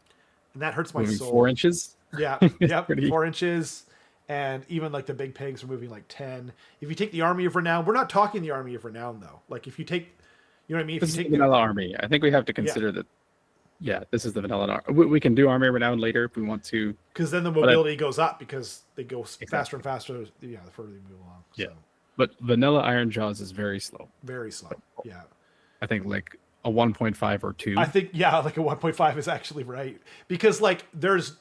And that hurts my moving soul. 4 inches. Yeah, It's yep, pretty- 4 inches, and even like the big pigs are moving like 10. If you take the Army of Renown, we're not talking the Army of Renown though. Like if you take, you know what I mean? If This is you the take vanilla army. I think we have to consider that Yeah, this is the vanilla. We can do army every now and later if we want to. Because then the mobility goes up because they go faster and faster. Yeah, the further you move along. Yeah, So. but vanilla Iron Jaws is very slow. Very slow. Yeah. I think like a 1.5 or 2. I think like a 1.5 is actually right because like there's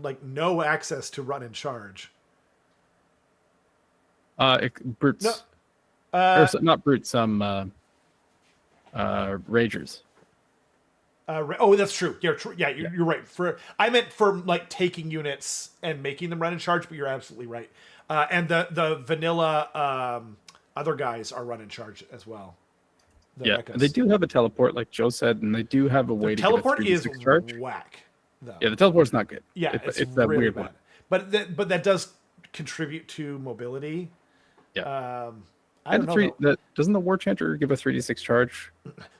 like no access to run and charge. Brutes. No, Not brutes. Ragers. Oh, that's true. Yeah, you're right. I meant for like taking units and making them run and charge, but you're absolutely right. And the vanilla other guys are run and charge as well. They do have a teleport, like Joe said, and they do have a way to teleport get a 3d6 charge. Whack. Though. Yeah, the teleport's not good. Yeah, it's that really weird bad. One. But that does contribute to mobility. Yeah. I don't know. Doesn't the War Chanter give a 3d6 charge?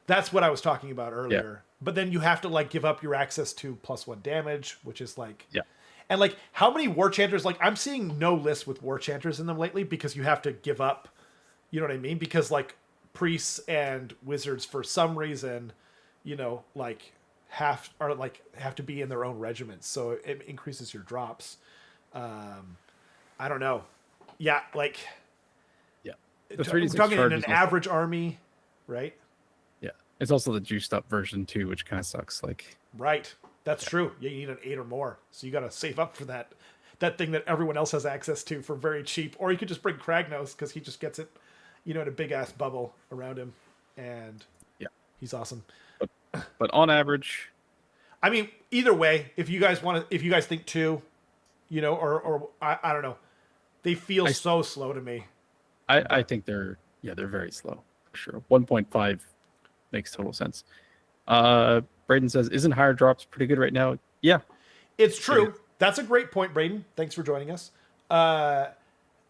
That's what I was talking about earlier. Yeah. But then you have to like give up your access to +1 damage, which is like And like how many War Chanters? Like I'm seeing no list with War Chanters in them lately because you have to give up. You know what I mean? Because like priests and wizards for some reason, like have to be in their own regiments, so it increases your drops. I don't know. Yeah, like the 3d6 we're talking in an average army, right? Yeah, it's also the juiced up version too, which kind of sucks. Like right, that's true. Yeah, you need an 8 or more, so you got to save up for that thing that everyone else has access to for very cheap. Or you could just bring Kragnos because he just gets it, in a big ass bubble around him, and he's awesome. But on average, I mean, either way, if you guys think 2, or I don't know, they feel so slow to me. I think they're very slow for sure. 1.5 makes total sense. Braden says, "Isn't higher drops pretty good right now?" Yeah, it's true. That's a great point, Braden. Thanks for joining us.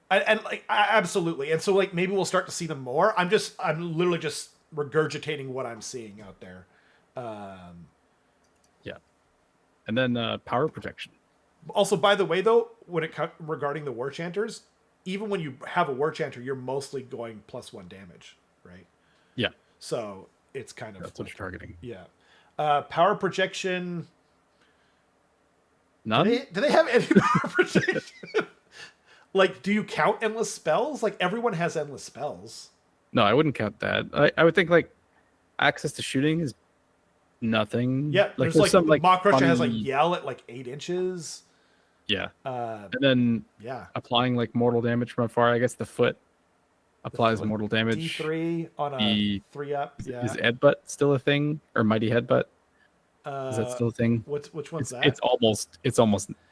Absolutely. And so like maybe we'll start to see them more. I'm literally just regurgitating what I'm seeing out there. And then power projection. Also, by the way, though, regarding the War Chanters, even when you have a War Chanter, you're mostly going +1 damage, right? Yeah. So it's kind of that's what you're targeting. Yeah. Power projection. None. Do they have any power projection? Like, do you count endless spells? Like, everyone has endless spells. No, I wouldn't count that. I would think like access to shooting is nothing. Yeah, like there's some like Maw Crusher funny... has like yell at like 8 inches. Yeah. And then applying like mortal damage from afar. I guess the foot applies mortal damage. D3 on a 3-up. Yeah. Is Headbutt still a thing? Or Mighty Headbutt? Is that still a thing? Which one's that? It's almost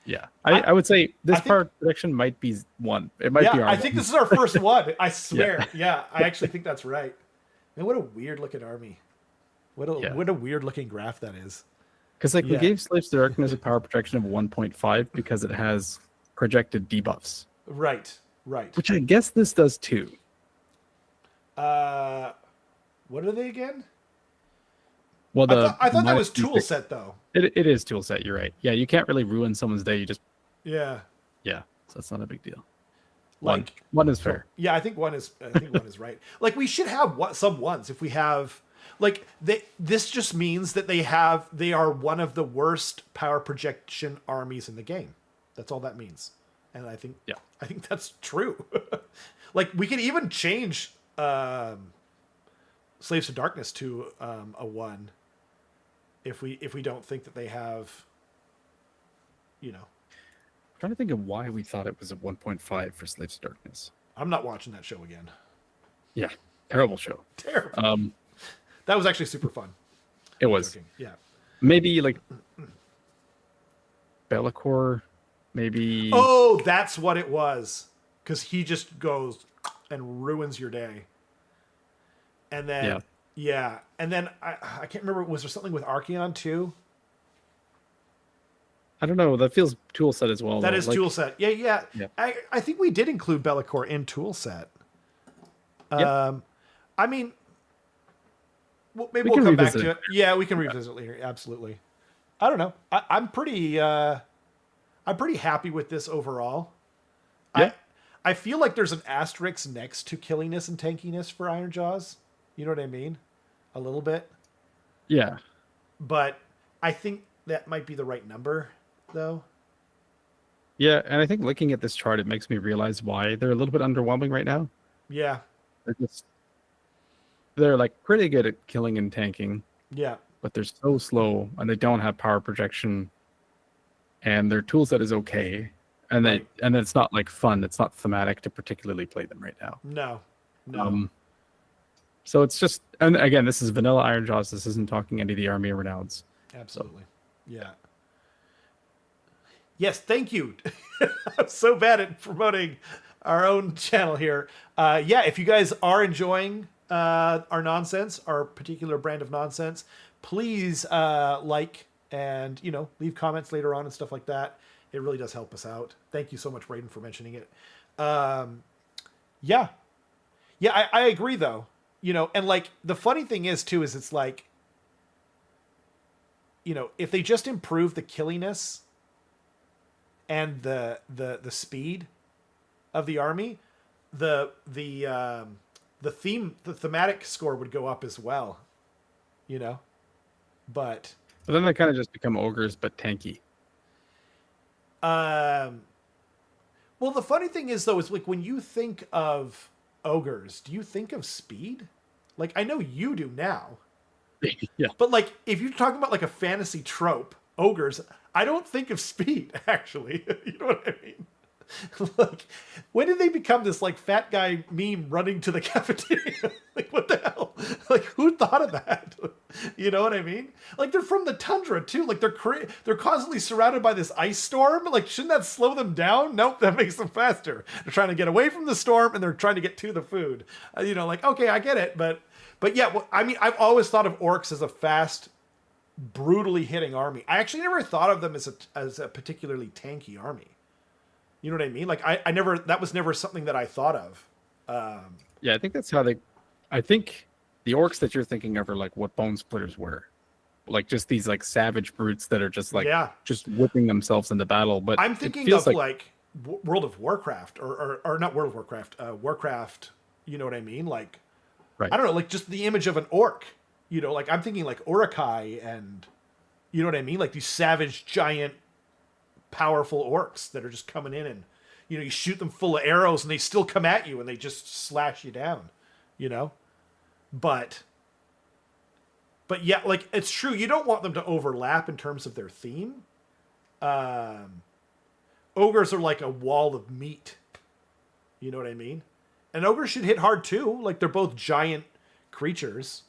yeah. I would say this power projection might be one. It might be our I think this is our first one. I swear. Yeah, I actually think that's right. Man, what a weird looking army. What a weird looking graph that is. Because we gave Slaves to Darkness a power projection of 1.5 because it has projected debuffs. Right. Which I guess this does too. What are they again? Well, I thought that was tool set though. It is tool set. You're right. Yeah, you can't really ruin someone's day. You just yeah. So that's not a big deal. One is fair. Yeah, I think one is right. Like we should have some ones if we have like this just means that they are one of the worst power projection armies in the game. That's all that means. And I think that's true. Like we could even change Slaves to Darkness to a 1 if we don't think that they have I'm trying to think of why we thought it was a 1.5 for Slaves to Darkness. I'm not watching that show again. Yeah. Terrible show. Terrible. That was actually super fun. It was. Joking. Yeah. Maybe like Be'lakor, maybe. Oh, that's what it was. Because he just goes and ruins your day. And then, and then I can't remember. Was there something with Archeon too? I don't know. That feels tool set as well. That is tool set. Yeah. I think we did include Be'lakor in tool set. I mean, maybe we'll come back to it. Yeah, we can revisit it later. Absolutely. I don't know. I'm pretty happy with this overall. Yeah. I feel like there's an asterisk next to killiness and tankiness for Iron Jaws. You know what I mean? A little bit. Yeah. But I think that might be the right number, though. Yeah, and I think looking at this chart, it makes me realize why they're a little bit underwhelming right now. Yeah. They're like pretty good at killing and tanking, Yeah. but they're so slow and they don't have power projection, and their tool set is okay. And Right. and it's not like fun. It's not thematic to particularly play them right now. No. No. So it's just, and again, this is vanilla Iron Jaws. This isn't talking any of the Army of Renowns. Absolutely. Yeah. Yes, thank you. I'm so bad at promoting our own channel here. Yeah, if you guys are enjoying our nonsense, our particular brand of nonsense, please like and leave comments later on and stuff like that. It really does help us out. Thank you so much, Braden, for mentioning it. Yeah, I agree though. And like the funny thing is too is it's like if they just improve the killiness and the speed of the army, the thematic score would go up as well, but then they kind of just become ogres but tanky. well, the funny thing is though is like when you think of ogres, do you think of speed? Like I know you do now. Yeah. But like if you're talking about like a fantasy trope, ogres, I don't think of speed actually. You know what I mean? Like when did they become this like fat guy meme running to the cafeteria? Like what the hell? Like who thought of that? You know what I mean? Like they're from the tundra too. Like they're constantly surrounded by this ice storm. Like shouldn't that slow them down? Nope, that makes them faster. They're trying to get away from the storm and they're trying to get to the food. Like okay, I get it, but yeah, well, I mean, I've always thought of orcs as a fast, brutally hitting army. I actually never thought of them as a particularly tanky army. You know what I mean? Like that was never something that I thought of. Yeah, I think that's how I think the orcs that you're thinking of are like what Bone Splitters were. Like just these like savage brutes that are just like just whipping themselves into battle. But I'm thinking of like World of Warcraft or not World of Warcraft, Warcraft, you know what I mean? Like, right. I don't know, like just the image of an orc, like I'm thinking like Urukai and you know what I mean? Like these savage, giant, powerful orcs that are just coming in and, you shoot them full of arrows and they still come at you and they just slash you down, But yeah, like it's true. You don't want them to overlap in terms of their theme. Ogres are like a wall of meat. You know what I mean? And ogres should hit hard too. Like they're both giant creatures.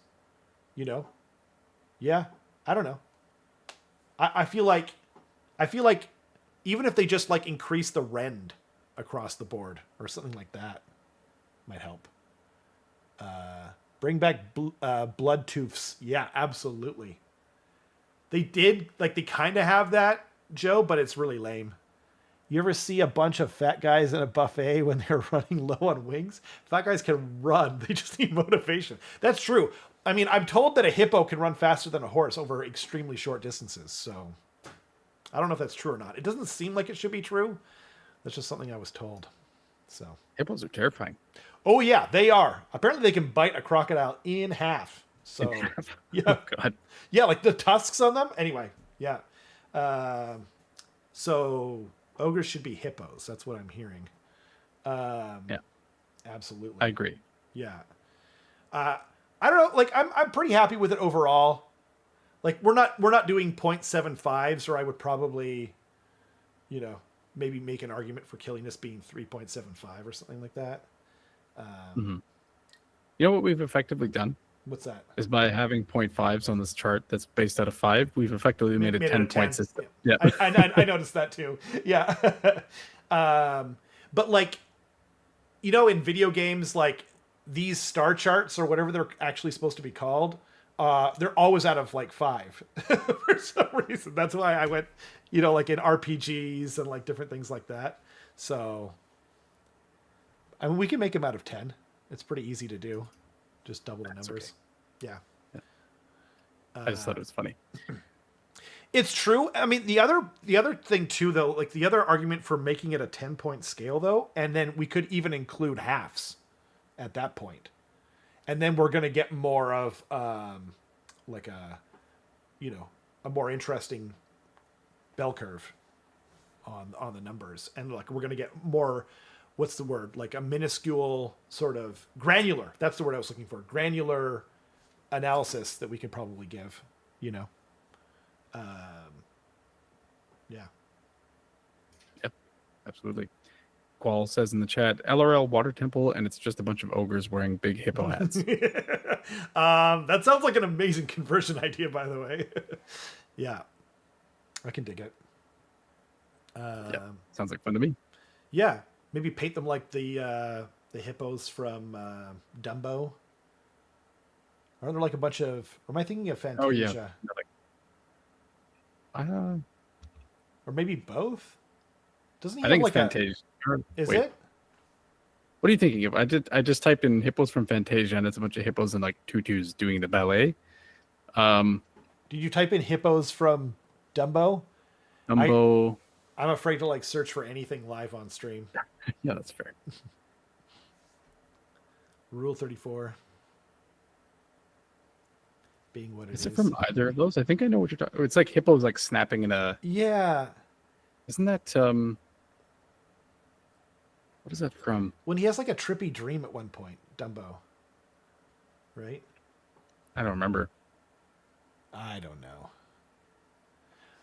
Yeah, I don't know. I feel like even if they just like increase the rend across the board or something like that might help. Bring back blood tooths. Yeah, absolutely. They did, like they kind of have that, Joe, but it's really lame. You ever see a bunch of fat guys in a buffet when they're running low on wings? Fat guys can run. They just need motivation. That's true. I mean, I'm told that a hippo can run faster than a horse over extremely short distances. So I don't know if that's true or not. It doesn't seem like it should be true. That's just something I was told. So hippos are terrifying. Oh yeah, they are. Apparently they can bite a crocodile in half. So yeah. Oh, God. Yeah, like the tusks on them. Anyway, yeah. So ogres should be hippos. That's what I'm hearing. Yeah. Absolutely. I agree. Yeah. I don't know. Like I'm pretty happy with it overall. Like we're not doing 0.75s, or I would probably, maybe make an argument for killing this being 3.75 or something like that. You know what we've effectively done? What's that? Is by having 0.5s on this chart that's based out of 5, we've effectively made a 10-point system. Yeah, I noticed that too. Yeah. But like, in video games, like these star charts or whatever they're actually supposed to be called, they're always out of like 5 for some reason. That's why I went, like in RPGs and like different things like that. So, I mean, we can make them out of 10. It's pretty easy to do. Just double the numbers. Okay. Yeah. I just thought it was funny. It's true. I mean, the other thing too, though, like the other argument for making it a 10-point scale, though, and then we could even include halves at that point. And then we're going to get more of like a a more interesting bell curve on the numbers, and like we're gonna get more. What's the word? Like a minuscule sort of granular. That's the word I was looking for. Granular analysis that we could probably give. You know. Yeah. Yep, absolutely. Qual says in the chat, LRL Water Temple, and it's just a bunch of ogres wearing big hippo hats. That sounds like an amazing conversion idea, by the way. Yeah, I can dig it. Yeah, sounds like fun to me. Yeah, maybe paint them like the hippos from Dumbo. Aren't there like a bunch of? Or am I thinking of Fantasia? Oh yeah. Or maybe both. Doesn't he I have think like it's Fantasia. Is Wait, it? what are you thinking of? I just typed in hippos from Fantasia, and it's a bunch of hippos in like tutus doing the ballet. Did you type in hippos from Dumbo? Dumbo. I'm afraid to like search for anything live on stream. Yeah, that's fair. Rule 34. Being what it is. Is it from either of those? I think I know what you're talking. It's like hippos like snapping in a. Yeah. Isn't that What is that from? When he has like a trippy dream at one point, Dumbo. Right? I don't remember. I don't know.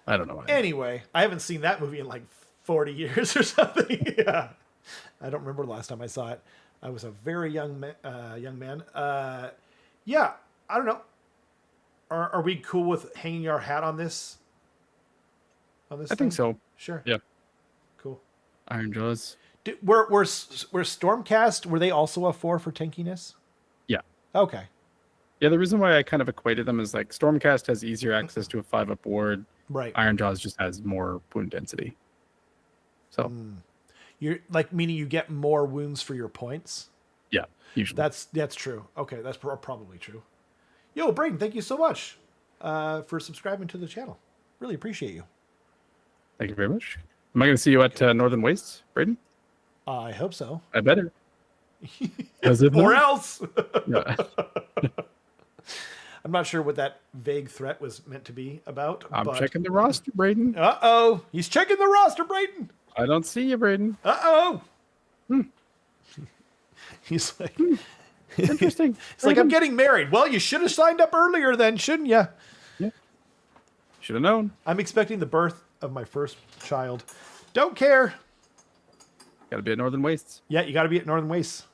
I don't know. Anyway, I haven't seen that movie in like 40 years or something. Yeah. I don't remember the last time I saw it. I was a very young man. Yeah, I don't know. Are we cool with hanging our hat on this? I think so. Sure. Yeah. Cool. Iron Jaws. Were Stormcast, were they also a 4 for tankiness? Yeah. Okay. Yeah, the reason why I kind of equated them is like Stormcast has easier access to a 5-up ward. Right. Iron Jaws just has more wound density. So You're like meaning you get more wounds for your points? Yeah, usually. That's true. Okay, that's probably true. Yo, Braden, thank you so much for subscribing to the channel. Really appreciate you. Thank you very much. Am I going to see you at Northern Wastes, Braden? I hope so. I better. Or else. Yeah. I'm not sure what that vague threat was meant to be about. I'm checking the roster, Braden. Uh-oh. He's checking the roster, Braden. I don't see you, Braden. Uh-oh. He's like... Interesting. It's like, I'm getting married. Well, you should have signed up earlier then, shouldn't you? Yeah. Should have known. I'm expecting the birth of my first child. Don't care. Got to be at Northern Wastes. Yeah, you got to be at Northern Wastes.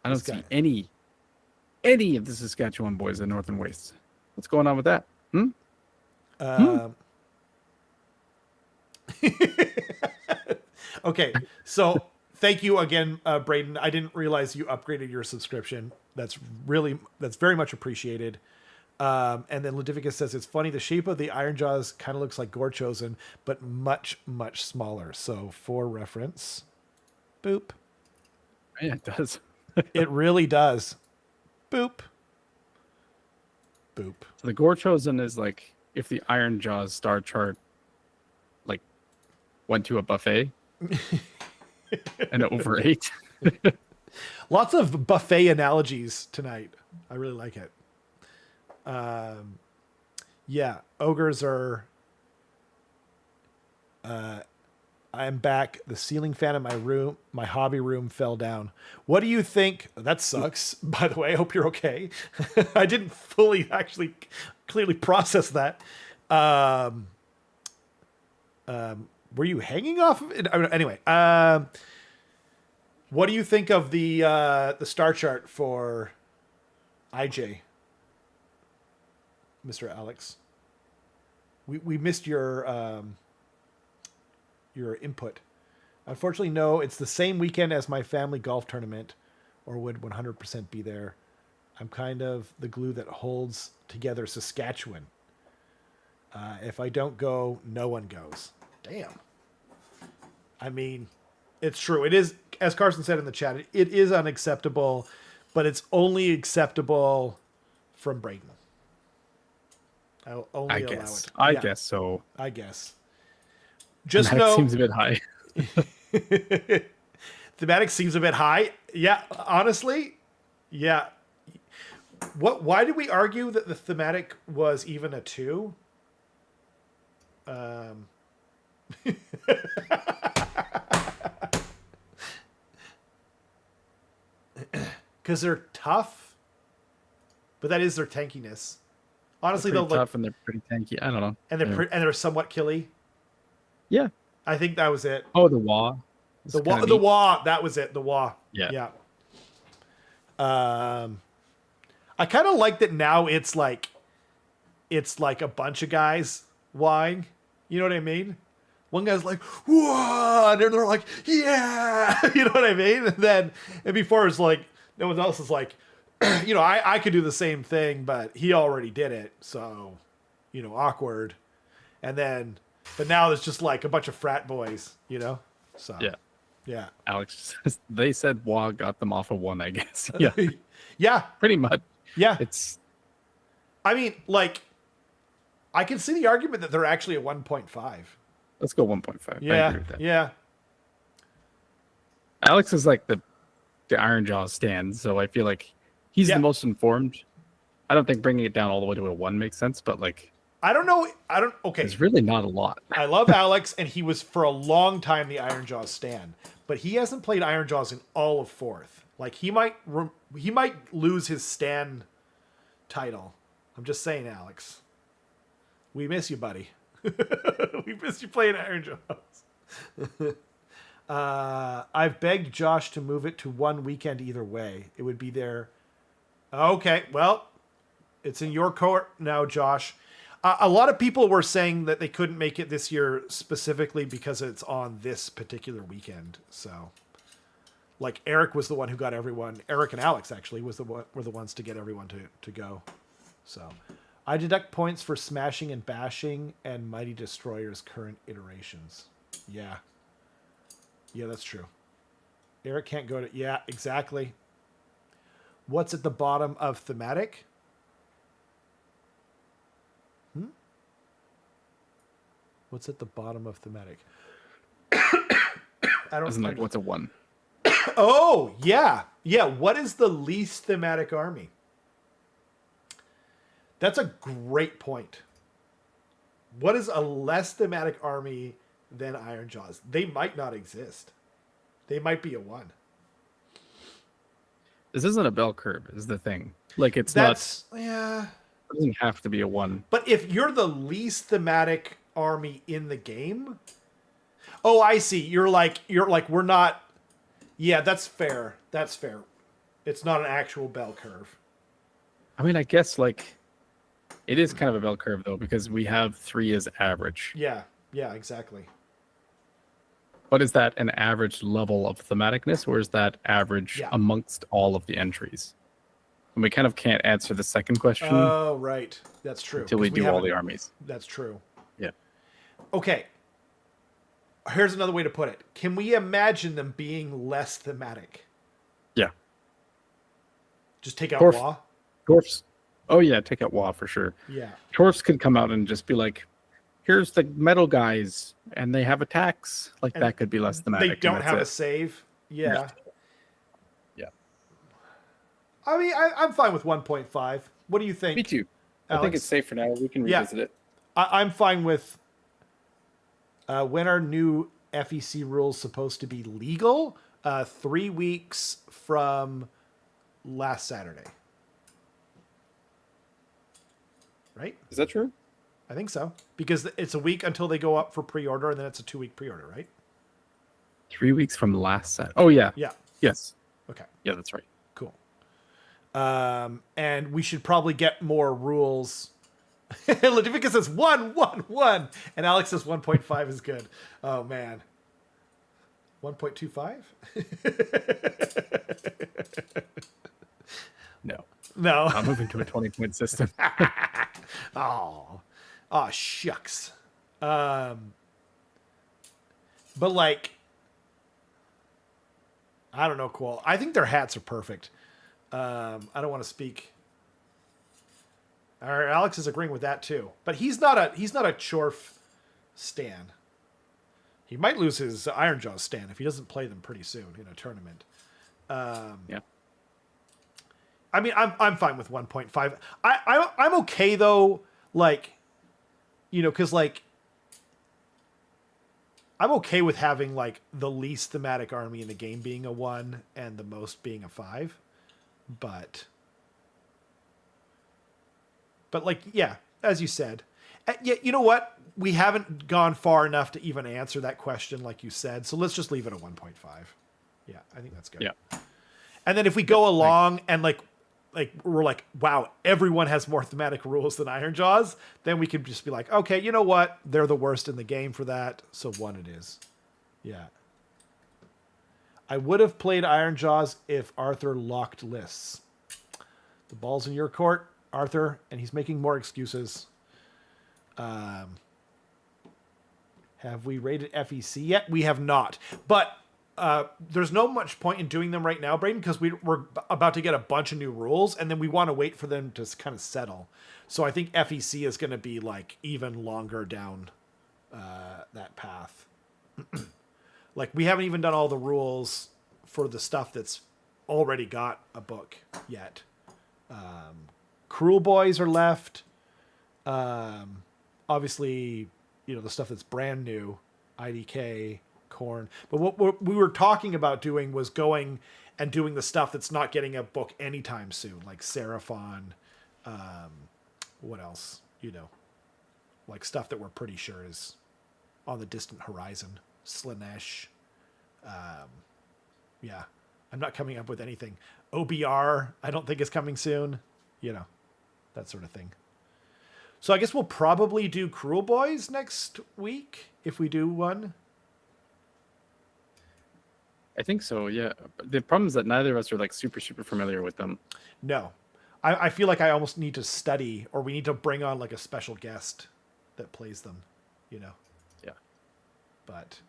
I don't see any of the Saskatchewan boys at Northern Wastes. What's going on with that? Okay, so thank you again, Braden. I didn't realize you upgraded your subscription. That's very much appreciated. And then Ludivicus says, it's funny, the shape of the Iron Jaws kind of looks like Gore Chosen, but much, much smaller. So for reference, boop. Yeah, it does. It really does. Boop. Boop. So the Gore Chosen is like if the Iron Jaws star chart like went to a buffet and overate. Lots of buffet analogies tonight. I really like it. Yeah, ogres are... I am back. The ceiling fan in my hobby room fell down. What do you think? That sucks, by the way. I hope you're okay. I didn't fully actually clearly process that. Were you hanging off of it? Anyway, what do you think of the star chart for IJ, Mr. Alex? We missed your input. Unfortunately, no. It's the same weekend as my family golf tournament, or would 100% be there. I'm kind of the glue that holds together Saskatchewan. If I don't go, no one goes. Damn. I mean, it's true. It is, as Carson said in the chat, it is unacceptable, but it's only acceptable from Braden. I'll only allow it. I guess so. I guess. Just Thematic know seems a bit high. Thematic seems a bit high. Yeah, honestly, yeah. Why did we argue that the thematic was even a 2? Because they're tough, but that is their tankiness. Honestly, They're though, pretty like, tough and they're pretty tanky. I don't know. and they're somewhat killy. Yeah. I think that was it. Oh, the wah. The wah. That was it. The wah. Yeah. Yeah. I kind of like that now. It's like a bunch of guys wahing. You know what I mean? One guy's like, whoa, and they're like, yeah, you know what I mean? And before it's like, no one else is like, you know, I could do the same thing, but he already did it. So, you know, awkward. But now there's just like a bunch of frat boys, you know? So, yeah. Alex, they said wah got them off of 1, I guess. Yeah. Yeah. Pretty much. Yeah. I mean, like, I can see the argument that they're actually a 1.5. Let's go 1.5. Yeah. I agree with that. Yeah. Alex is like the Iron Jaw stand, so I feel like he's the most informed. I don't think bringing it down all the way to a 1 makes sense, but like, I don't know. Okay. It's really not a lot. I love Alex, and he was for a long time the Iron Jaws stan, but he hasn't played Iron Jaws in all of 4th. Like, he might lose his stan title. I'm just saying, Alex. We miss you, buddy. We miss you playing Iron Jaws. I've begged Josh to move it to 1 weekend either way. It would be there. Okay, well, it's in your court now, Josh. A lot of people were saying that they couldn't make it this year specifically because it's on this particular weekend. So, like, Eric was the one who got everyone. Eric and Alex actually were the ones to get everyone to go. So, I deduct points for Smashing and Bashing and Mighty Destroyer's current iterations. Yeah. Yeah, that's true. Eric can't go to... Yeah, exactly. What's at the bottom of thematic? What's at the bottom of thematic? I don't know. Like, what's a 1? Oh, yeah. Yeah, what is the least thematic army? That's a great point. What is a less thematic army than Iron Jaws? They might not exist. They might be a 1. This isn't a bell curve, is the thing. Like, it's not... Yeah. It doesn't have to be a 1. But if you're the least thematic army in the game... Oh, I see. You're like, we're not... Yeah, that's fair. That's fair. It's not an actual bell curve. I mean, I guess, like... It is kind of a bell curve, though, because we have 3 as average. Yeah, exactly. But is that an average level of thematicness, or is that average amongst all of the entries? And we kind of can't answer the second question. Oh, right. That's true. Until we do all the armies. That's true. Yeah. Okay. Here's another way to put it. Can we imagine them being less thematic? Yeah. Just take out Wah? Dwarfs. Oh, yeah, take out Wah for sure. Yeah. Dwarfs could come out and just be like, here's the metal guys, and they have attacks. Like, and that could be less thematic. They don't have a save. Yeah. Yeah. I mean, I'm fine with 1.5. What do you think? Me too. Alex? I think it's safe for now. We can revisit it. I'm fine with... when are new FEC rules supposed to be legal? 3 weeks from last Saturday. Right? Is that true? I think so. Because it's a week until they go up for pre-order, and then it's a 2-week pre-order, right? 3 weeks from last Saturday. Oh, yeah. Yeah. Yes. Okay. Yeah, that's right. Cool. And we should probably get more rules. Latifika says 1, 1, 1. And Alex says 1.5 is good. Oh, man. 1.25? No. I'm moving to a 20-point system. Oh, shucks. But like, I don't know, Qual. I think their hats are perfect. I don't want to speak. All right, Alex is agreeing with that too. But he's not a Chorf stan. He might lose his Iron Jaws stan if he doesn't play them pretty soon in a tournament. Yeah. I mean, I'm fine with 1.5. I'm okay though. Like, because like I'm okay with having like the least thematic army in the game being a 1 and the most being a 5, but like, yeah, as you said, yeah, you know what? We haven't gone far enough to even answer that question, like you said. So let's just leave it at 1.5. Yeah, I think that's good. Yeah. And then if we go along and like we're like, wow, everyone has more thematic rules than Ironjaws, then we can just be like, okay, you know what? They're the worst in the game for that, so 1 it is. Yeah. I would have played Ironjaws if Arthur locked lists. The ball's in your court, Arthur, and he's making more excuses. Have we rated FEC yet? We have not. But there's no much point in doing them right now, Braden, because we're about to get a bunch of new rules, and then we want to wait for them to kind of settle. So I think FEC is going to be like even longer down that path. Like, we haven't even done all the rules for the stuff that's already got a book yet. Cruel Boys are left. Obviously, the stuff that's brand new, IDK, Corn. But what we were talking about doing was going and doing the stuff that's not getting a book anytime soon, like Seraphon. What else? Like stuff that we're pretty sure is on the distant horizon. Slanesh. Yeah, I'm not coming up with anything. OBR, I don't think is coming soon. That sort of thing. So I guess we'll probably do Cruel Boys next week if we do one. I think so, yeah. The problem is that neither of us are like super familiar with them. No. I feel like I almost need to study, or we need to bring on like a special guest that plays them, Yeah. But.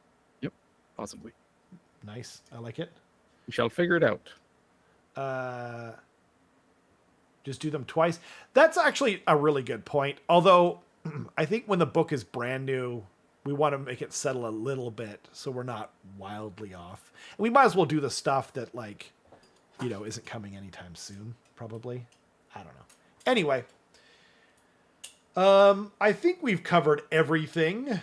Yep, possibly. Nice. I like it. We shall figure it out. Just do them twice. That's actually a really good point. Although I think when the book is brand new, we want to make it settle a little bit so we're not wildly off. And we might as well do the stuff that like, isn't coming anytime soon, probably. I don't know. Anyway, I think we've covered everything.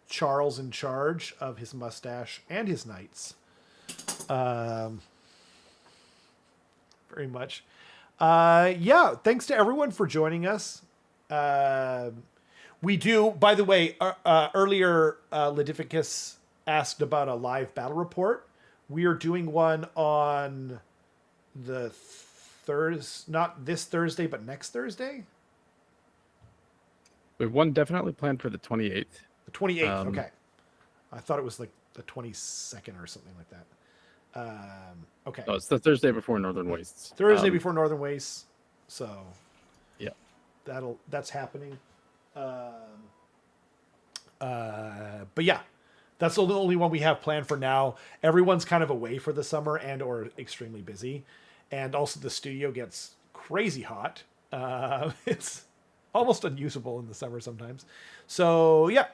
Charles in charge of his mustache and his knights. Very much. Yeah, thanks to everyone for joining us. We do, by the way, earlier Ledificus asked about a live battle report. We are doing one on the not this Thursday, but next Thursday. We have one definitely planned for the 28th. The 28th, okay. I thought it was like the 22nd or something like that. Okay. Oh, it's the Thursday before Northern Wastes. Thursday before Northern Wastes. So yeah, that's happening. But yeah, that's the only one we have planned for now. Everyone's kind of away for the summer and or extremely busy. And also the studio gets crazy hot. It's almost unusable in the summer sometimes. So yeah,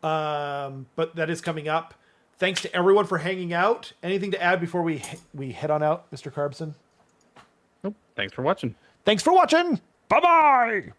but that is coming up. Thanks to everyone for hanging out. Anything to add before we head on out, Mr. Carbson? Nope. Thanks for watching. Thanks for watching. Bye-bye.